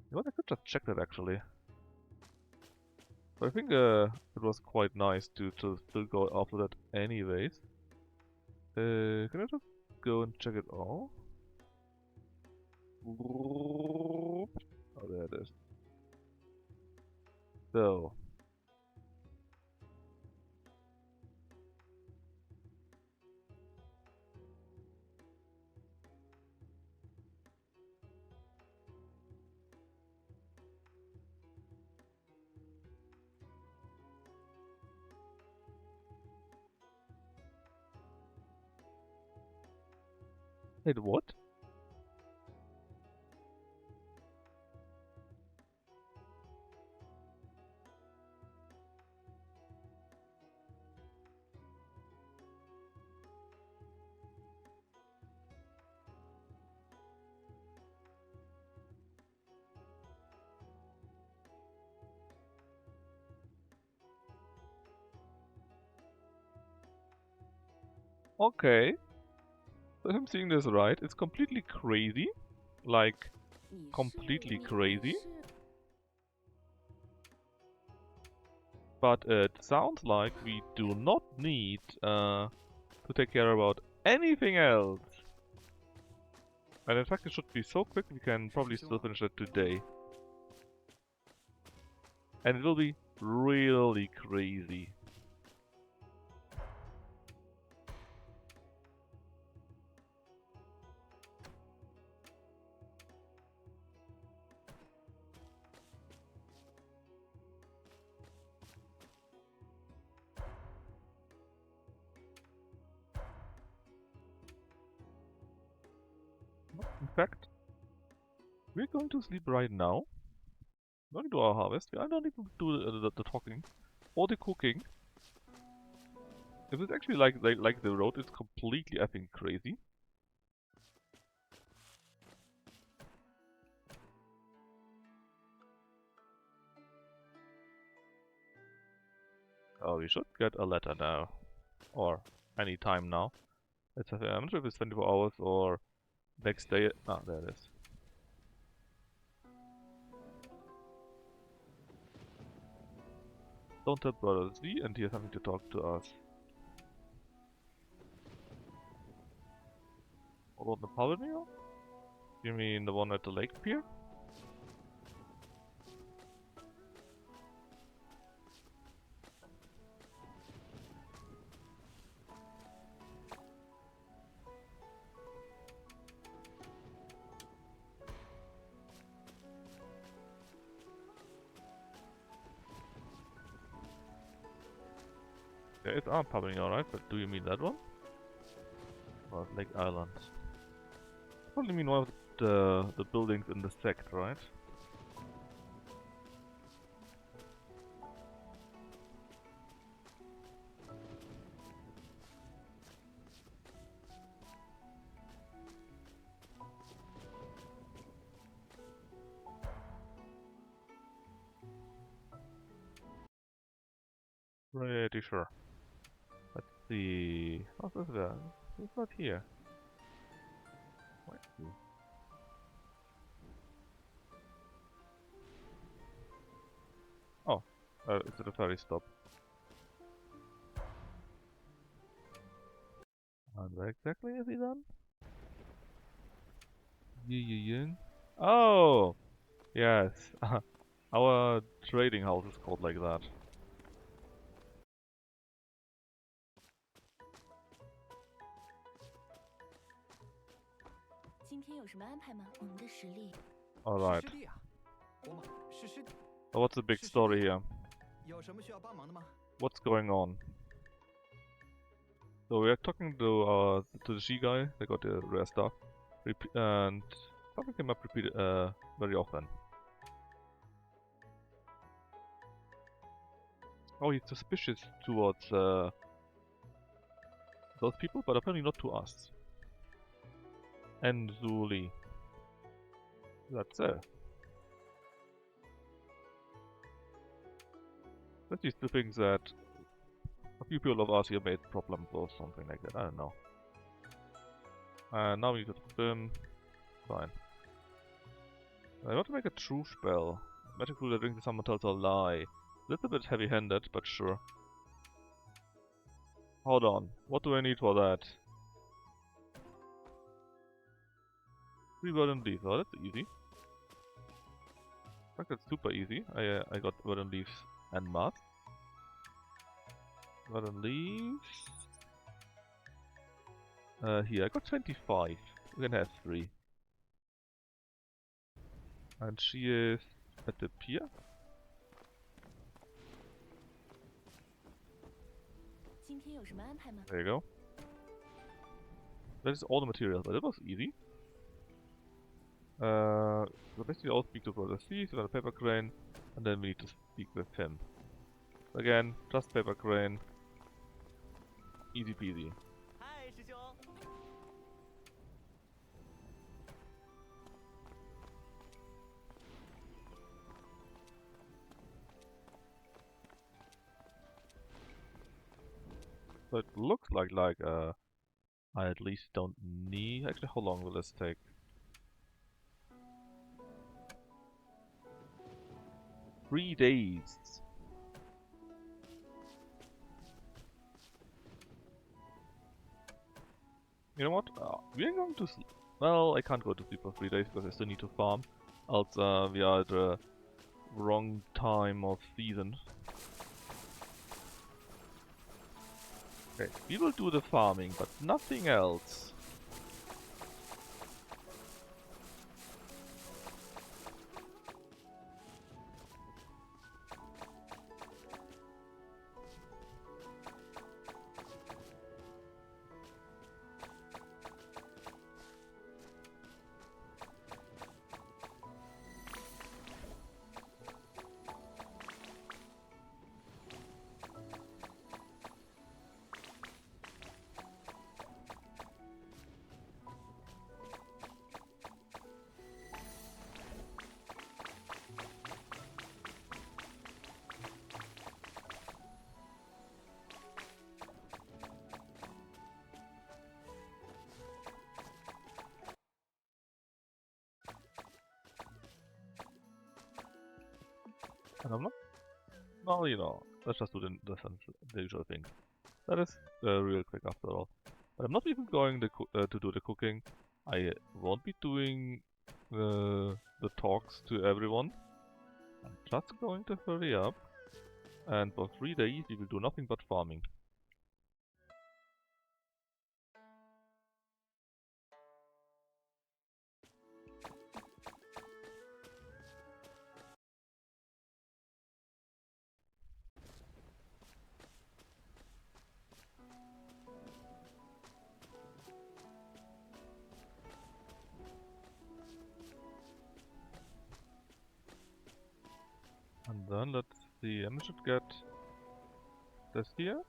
You know what, I could just check that actually. But I think it was quite nice to still go after that anyways. Can I just go and check it all? Oh, there it is. So. Wait, what? Okay. So if I'm seeing this right, it's completely crazy. Like, 你是 completely 你 crazy. 是 But it sounds like we do not need to take care about anything else. And in fact, it should be so quick we can probably still finish it today. And it will be really crazy. In fact, we're going to sleep right now. We're going to do our harvest. I don't even do the talking or the cooking. If it's actually like the road, it's completely effing crazy. Oh, we should get a letter now. Or any time now. I'm not sure if it's 24 hours or next day. Ah, there it is. Don't tell Brother Z, and he has something to talk to us. What about the Pavilion? You mean the one at the lake pier? There is our Pavilion, alright, but do you mean that one? Or Lake Island? Probably mean one of the buildings in the sect, right? Pretty sure. Let's see. What's this there? It's not here. Wait. Oh, it's at a ferry stop. And where exactly is he then? Yin. Oh! Yes. Our trading house is called like that. 今天有什么安排吗？我们的实力 Alright. 是师弟啊，我马是师弟， So what's the big 是师 story 弟， here? 有什么需要帮忙的吗？ What's going on? So we are talking to the G guy. They got the rare stuff, and something came up repeated very often. Oh, he's suspicious towards those people, but apparently not to us. And Zuli. That's it. That used to think that a few people of us here made problems or something like that. I don't know. And now we need to talk to them. Fine. I want to make a truth spell. Magic rule that brings someone tells a lie. Little bit heavy-handed, but sure. Hold on. What do I need for that? 3 verdant leaves. Oh, that's easy. In fact, that's super easy. I got verdant leaves and mud. Verdant leaves. Here, I got 25. We can have 3. And she is at the pier. 今天有什么安排吗？ There you go. That is all the material, but it was easy. So basically I'll speak to Brother C, so got a paper crane, and then we need to speak with him. Again, just paper crane. Easy peasy. 嗨，师兄。 So it looks like I at least don't need. Actually, how long will this take? Three days. You know what? We are going to sleep. Well, I can't go to sleep for 3 days because I still need to farm. Else, we are at the wrong time of season. Okay, we will do the farming, but nothing else. And I'm not. Well, you know, let's just do the usual thing. That is real quick after all. But I'm not even going to do the cooking. I won't be doing the talks to everyone. I'm just going to hurry up. And for 3 days we will do nothing but farming. And then let's see, and we should get this here.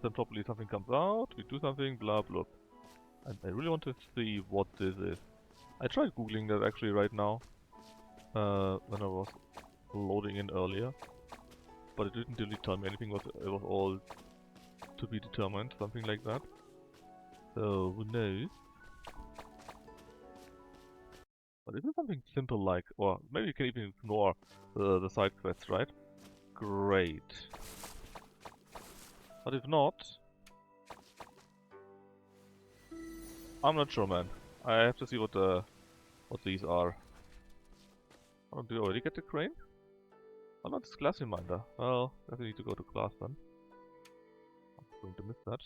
Then probably something comes out, we do something, blah blah. And I really want to see what this is. I tried googling that actually right now, when I was loading in earlier. But it didn't really tell me anything, it was all to be determined, something like that. So, who knows? But is it something simple like, or maybe you can even ignore the side quests, right? Great. But if not, I'm not sure, man. I have to see what these are. Oh, did you already get the crane? Oh, not this class reminder. Well, definitely need to go to class then. I'm going to miss that.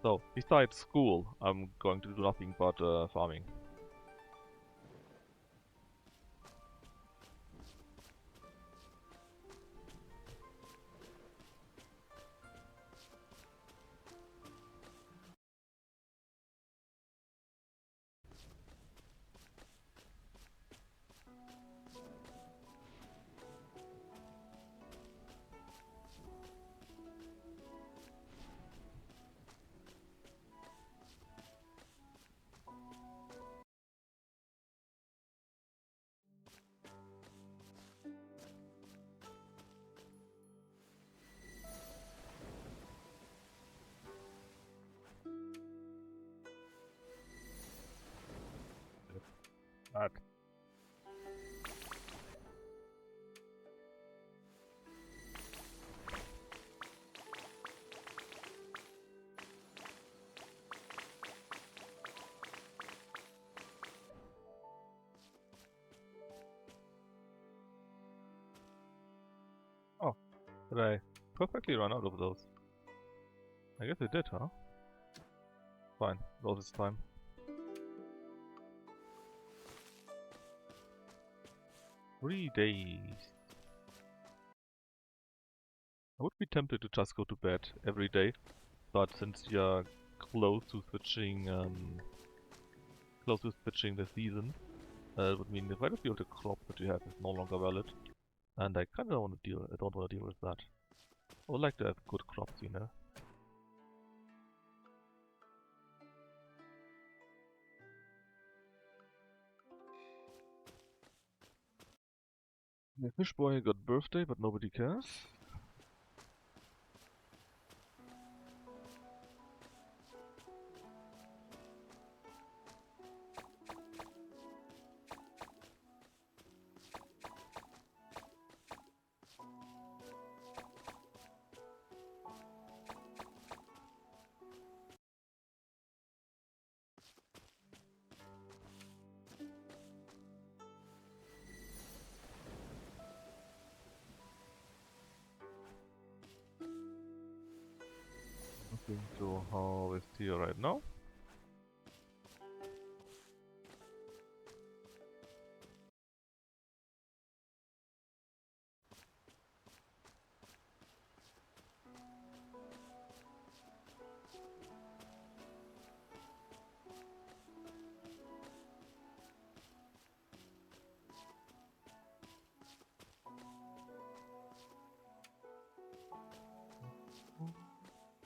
So, besides school, I'm going to do nothing but farming. That. Oh, did I perfectly run out of those? I guess I did, huh? Fine, all this time. Three days. I would be tempted to just go to bed every day, but since you're close to switching the season, it would mean the quite of the crop that you have is no longer valid, and I kind of want to deal. I don't want to deal with that. I would like to have good crops, you know. The fish boy got birthday, but nobody cares. Nothing to harvest here right now.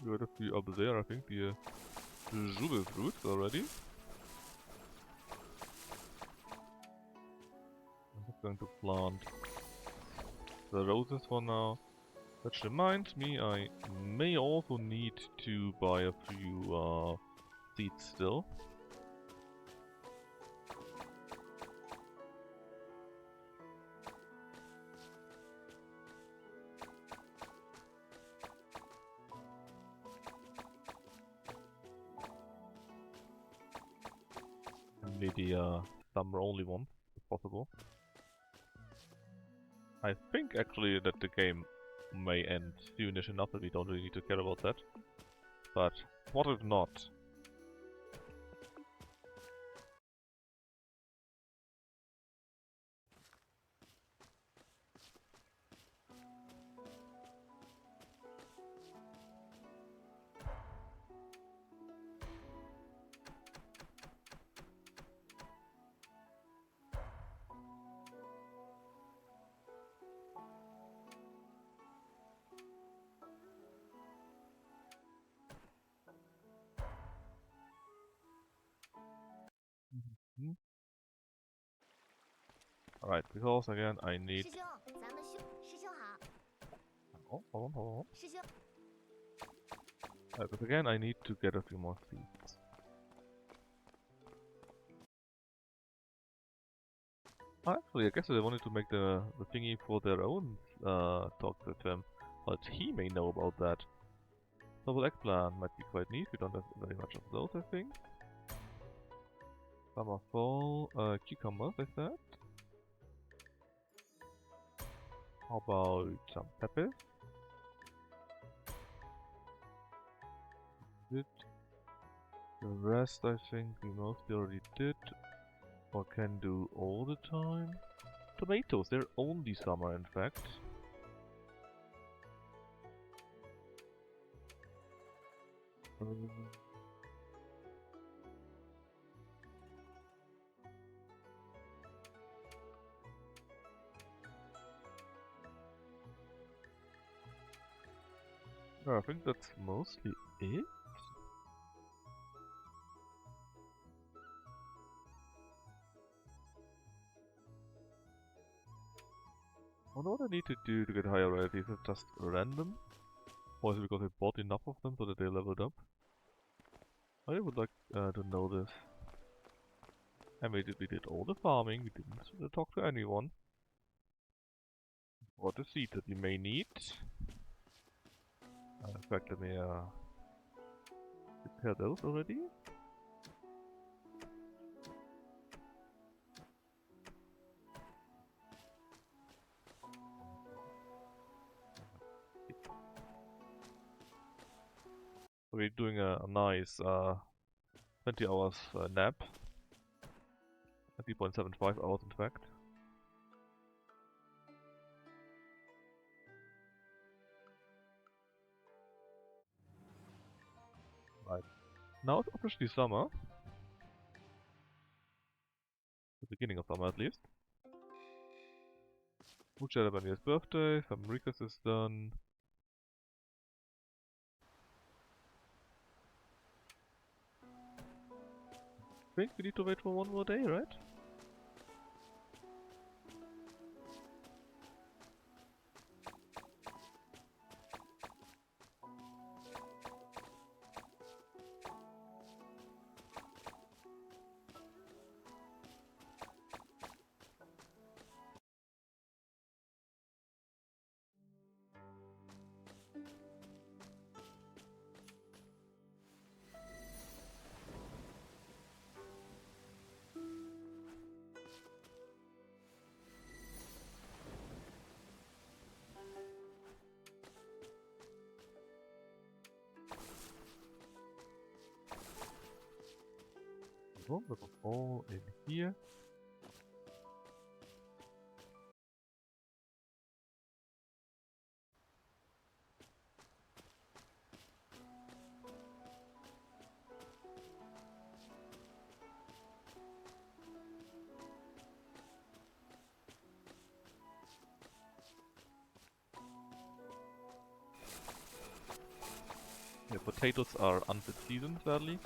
You got a few up there, I think, the jube fruits already. I'm just going to plant the roses for now. Which reminds me, I may also need to buy a few seeds still. Maybe summer only one, if possible. I think actually that the game may end soonish enough that we don't really need to care about that. But what if not? Hmm? Alright, because again I need... 师兄，咱们师兄好， Oh, hold on. 师兄。 But again I need to get a few more seeds. Actually, I guess they wanted to make the thingy for their own talk with him, but he may know about that. Double eggplant might be quite neat, we don't have very much of those, I think. Summer, fall, cucumbers, I said. How about some peppers? Good. The rest I think we mostly already did, or can do all the time. Tomatoes, they're only summer in fact. I think that's mostly it. I wonder what I need to do to get higher royalties. Is it just random? Or is it because I bought enough of them so that they leveled up? I would like to know this. And we did all the farming, we didn't talk to anyone. What the seed that we may need. In fact, let me prepare those already. We're doing a nice 20 hours nap. 20.75 hours in fact. Right. Now it's officially summer. The beginning of summer at least. Who celebrated his birthday? Fabricus is done. I think we need to wait for one more day, right? So, that was all in here. Yeah, potatoes are unfit season, sadly.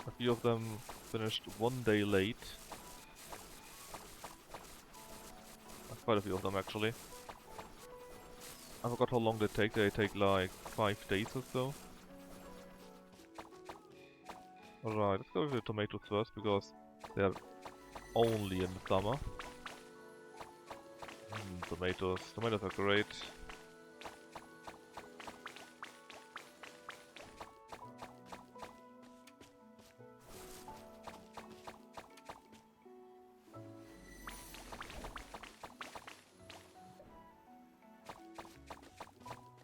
A few of them finished one day late. Quite a few of them actually. I forgot how long they take. They take like 5 days or so. Alright, let's go with the tomatoes first because they're only in the summer. Tomatoes. Tomatoes are great.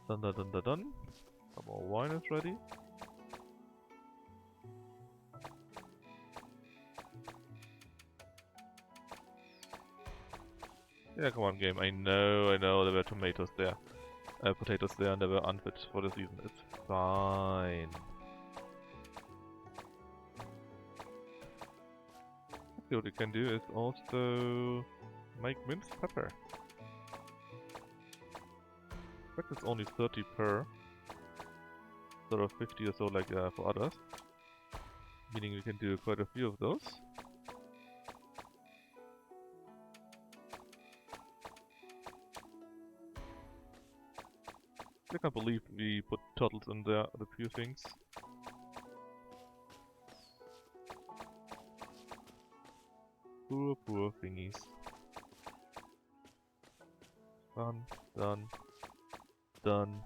Done, done, done, done, done. Some more wine is ready. Yeah, come on, game. I know there were tomatoes there. Potatoes there and they were unfit for the season. It's fine. See what we can do is also make minced pepper. In fact, it's only 30 per. Instead of 50 or so like for others. Meaning we can do quite a few of those. I can't believe we put turtles in there, the few things. Poor thingies. Done, done, done.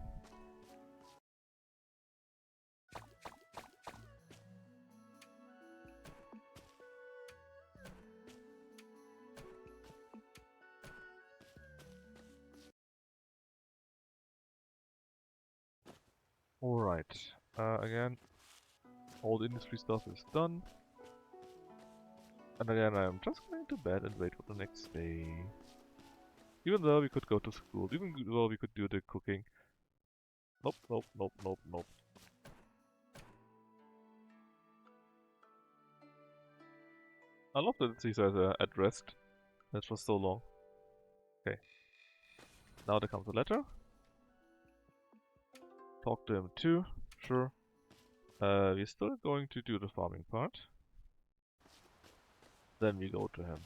Alright, again, All the industry stuff is done. And again, I'm just going to bed and wait for the next day. Even though we could go to school, even though we could do the cooking. Nope, nope, nope, nope, nope. I love that it says at rest. That was so long. Okay. Now there comes a letter. Talk to him too. Sure. We're still going to do the farming part. Then we go to him.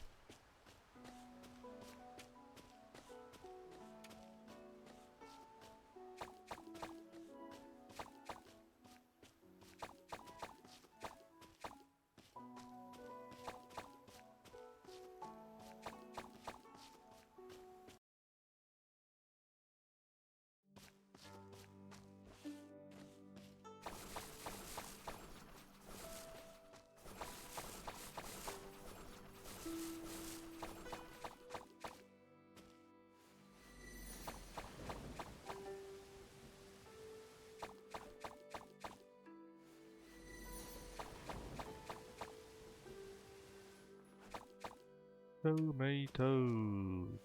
Tomatoes.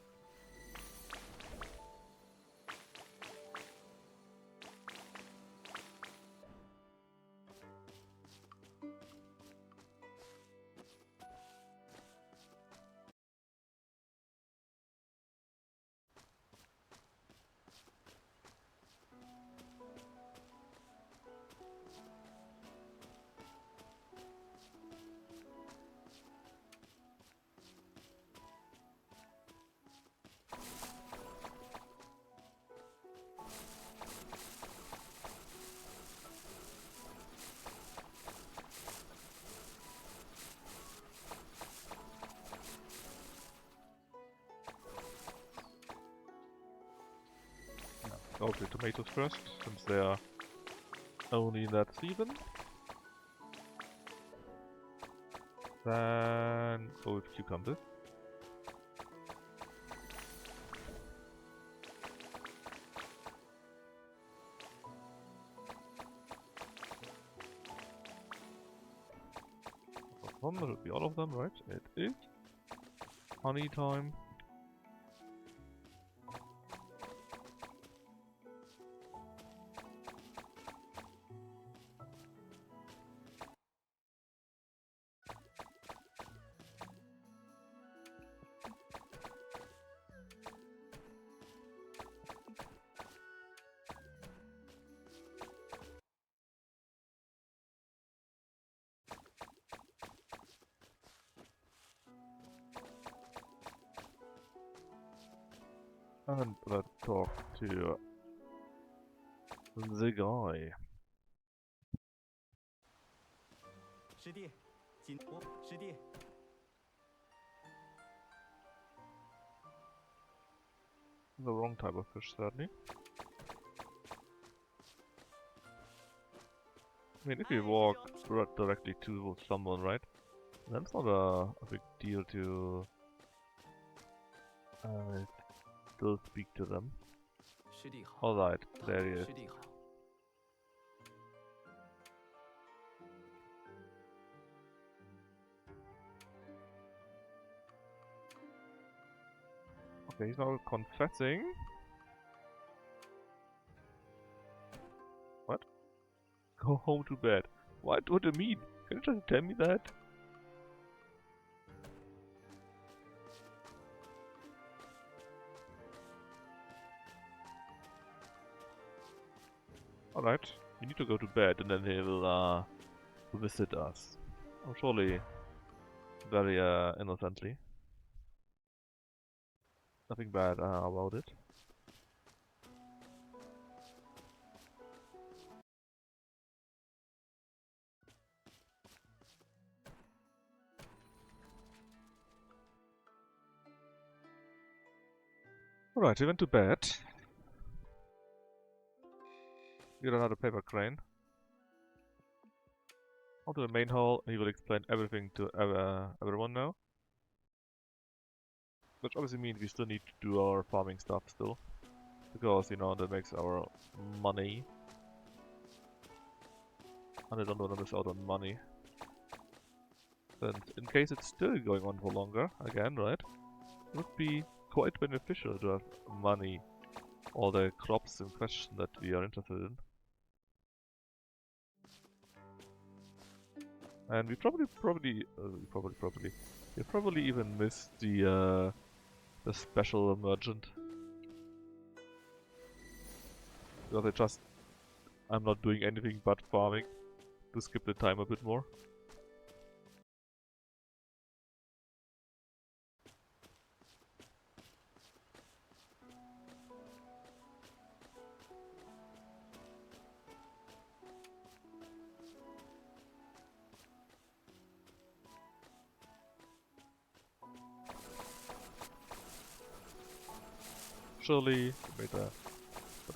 Go with the tomatoes first, since they are only in that season. Then go with cucumbers. One, that would be all of them, right? It is honey time. And let's talk to the guy. 师弟，师弟， The wrong type of fish, sadly. I mean, if you walk directly to someone, right? That's not a big deal to still speak to them. 师弟好。 Alright, there he is. 师弟好。 Okay, he's now confessing. What? Go home to bed. What do you mean? Can you just tell me that? Alright, you need to go to bed and then he will visit us. Oh, surely very innocently. Nothing bad about it. Alright, he went to bed. Get another paper crane. Onto the main hall, he will explain everything to everyone now. Which obviously means we still need to do our farming stuff still. Because, you know, that makes our money. and I don't want to miss out on money. And in case it's still going on for longer, again, right? It would be quite beneficial to have money or the crops in question that we are interested in. And we probably even missed the special merchant. Because I'm not doing anything but farming to skip the time a bit more. Surely, we made the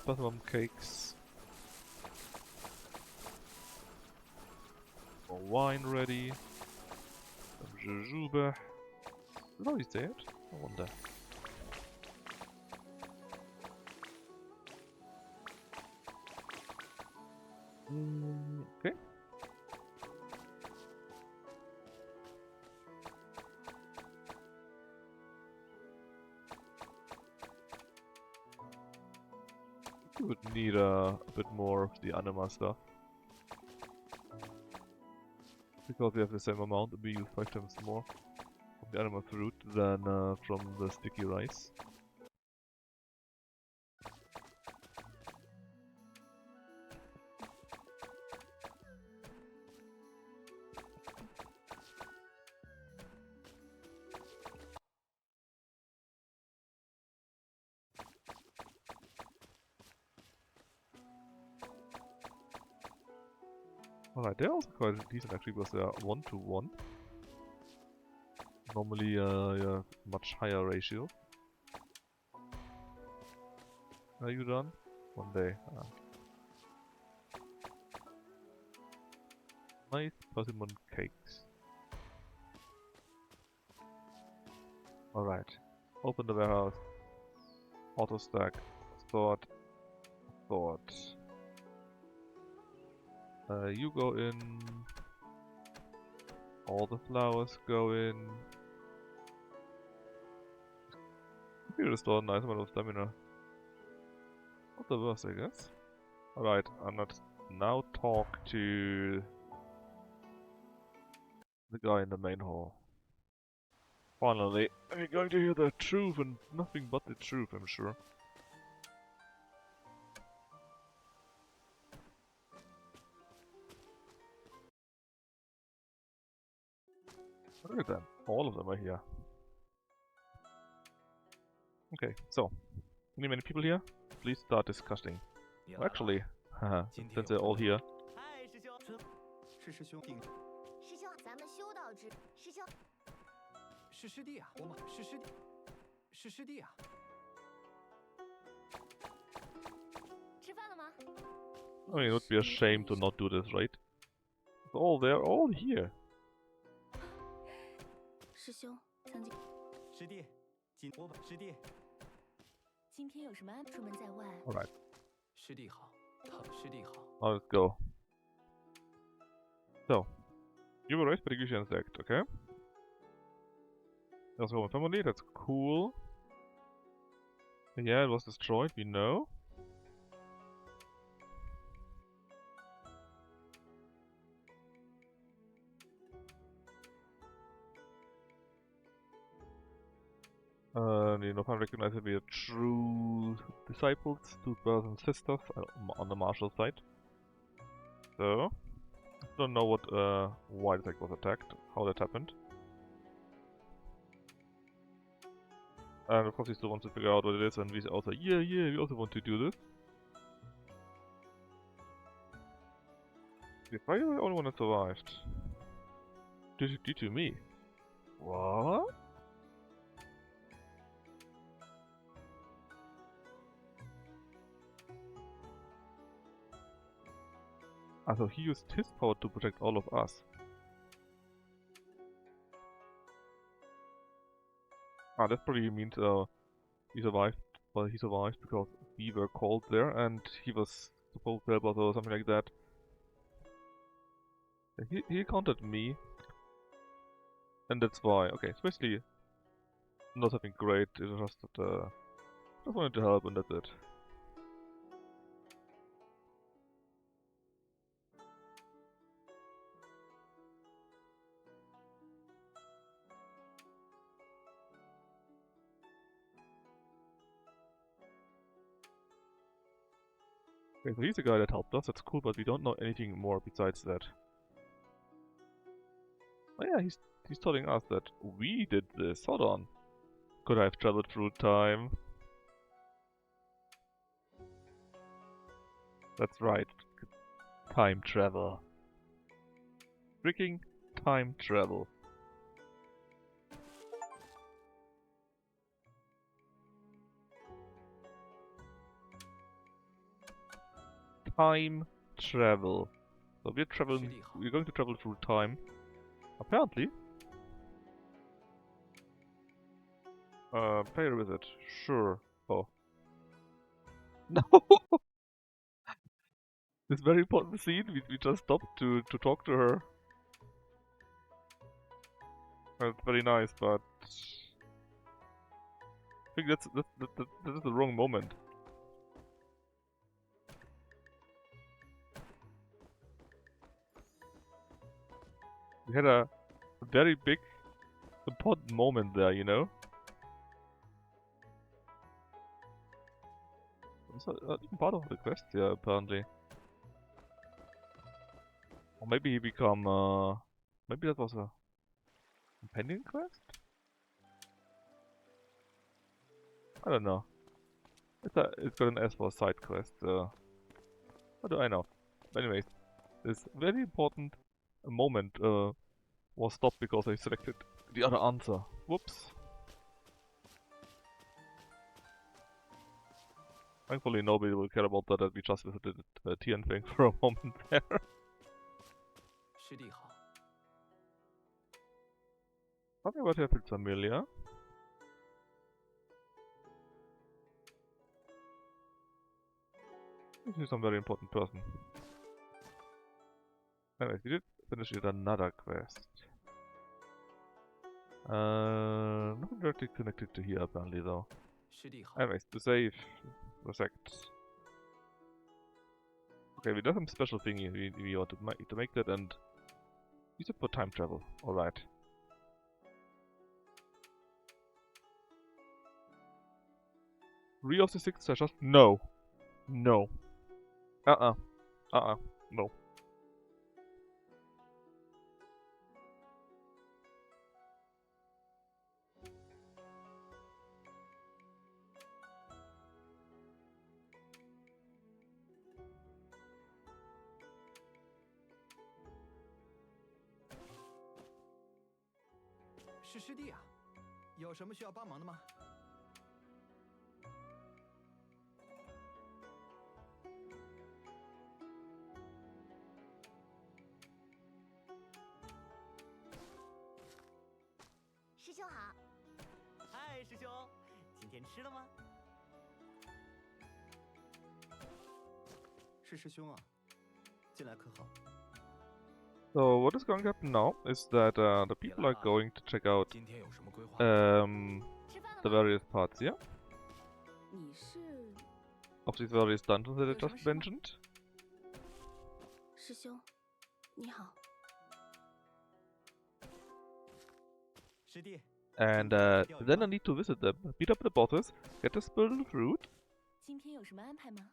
buttermum cakes. More wine ready. Some jujube. Did I already say it? I wonder. Okay. We would need a bit more of the anima stuff. Because we have the same amount, we use 5 times more of the anima fruit than from the sticky rice. Alright, they're also quite decent actually because they are 1-to-1. Normally yeah, much higher ratio. Are you done? One day. Nice persimmon cakes. Alright. Open the warehouse. Auto stack. Sort. You go in. All the flowers go in. You restore a nice amount of stamina. Not the worst, I guess. Alright, I'm not now talk to the guy in the main hall. Finally, we're going to hear the truth and nothing but the truth, I'm sure. Look at them. All of them are here. Okay, so. Many people here? Please start discussing. Well, actually, haha, since they're all here. 嗨，师兄，是师兄定。师兄，咱们修道之师兄。是师弟啊，我马是师弟，是师弟啊。吃饭了吗？ I mean, it would be a shame to not do this, right? They're all here. 师兄，曾经。师弟，师弟。今天有什么安排？出门在外。Alright. 师弟好，师弟好。 Now let's go. So, you were raised by the Grecian sect, okay? There's a family, that's cool. Yeah, it was destroyed, we know. You know, I recognize that we are true disciples, two brothers and sisters on the martial side. So, don't know what why the sect was attacked, how that happened. And of course, he still wants to figure out what it is, and we also, yeah, we also want to do this. Why are you the only one that survived? Due to me. What? So he used his power to protect all of us. That probably means he survived. Well, he survived because we were called there and he was supposed to help us or something like that. He counted me, and that's why. Okay, it's basically not something great. It's just that just wanted to help, and that's it. Okay, so he's the guy that helped us. That's cool, but we don't know anything more besides that. Oh yeah, he's telling us that we did this. Hold on. Could I have traveled through time? That's right. Time travel. Freaking time travel. Time travel. So we're going to travel through time. Apparently. Pay a visit. Sure. Oh. No! This very important scene, we just stopped to talk to her. That's very nice, but I think that is the wrong moment. We had a very big, important moment there, you know? It's not even part of the quest, yeah, apparently. Or maybe he become, maybe that was a companion quest? I don't know. It's got an S for side quest, what do I know? But anyways, this very important moment was stopped because I selected the other answer. Whoops. Thankfully nobody will care about that we just visited Tian thing for a moment there. 师弟好。 Something about her feels familiar. This is some very important person. Anyways, we did finish yet another quest. Nothing directly connected to here apparently though. 师弟好。 Anyways, to save for a second. Okay, we done some special thingy. We ought to make that and use it for time travel. Alright. Three of the 6 treasures? No. No. No. 是师弟啊，有什么需要帮忙的吗？ 师兄好。嗨，师兄，今天吃了吗？ 是师兄啊，进来可好？ So what is going to happen now is that the people are going to check out 今天有什么规划？ 吃饭 the 了吗？ various parts here 你是 of these various dungeons that I 有什么 just 事吗？ mentioned. 师兄，你好。 师弟， And 今天去钓鱼 then I 吗？ need to visit them, beat up the bosses, get the spilled fruit. 今天有什么安排吗？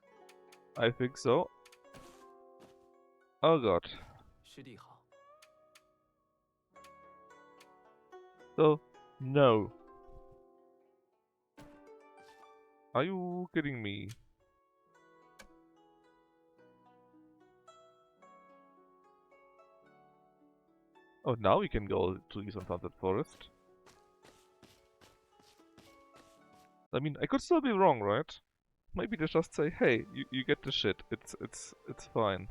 I think so. Oh god. 师弟好。 So, no. Are you kidding me? Oh, now we can go to Eastern Sunset Forest. I mean, I could still be wrong, right? Maybe they just say, hey, you get the shit. It's fine.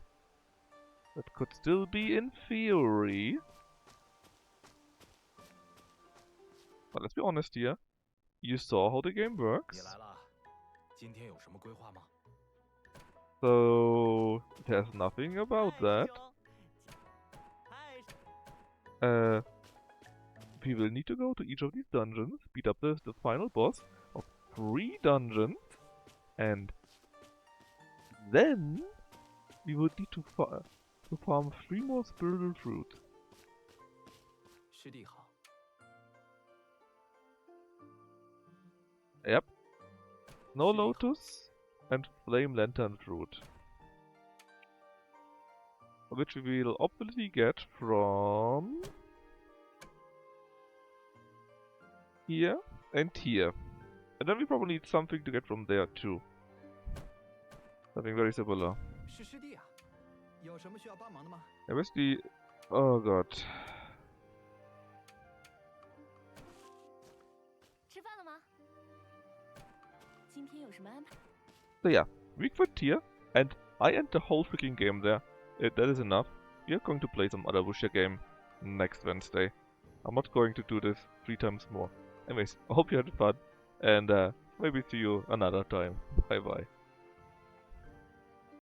That could still be in theory. But let's be honest here. You saw how the game 你 works. 来了，今天有什么规划吗？ So there's nothing about 嗨，师 that. 兄。we will need to go to each of these dungeons, beat up the final boss of 3 dungeons, and then we would need to farm 3 more spiritual fruit. 师弟好。 Yep. Snow Lotus and Flame Lantern Fruit. Which we will obviously get from here and here. And then we probably need something to get from there too. Something very similar. 是师弟啊，有什么需要帮忙的吗？ And where's the... Oh god. 吃饭了吗？今天有什么安排？ So yeah, we quit here, and I end the whole freaking game there. That is enough. We are going to play some other wuxia game next Wednesday. I'm not going to do this 3 times more. Anyways, I hope you had fun, and maybe see you another time. Bye bye.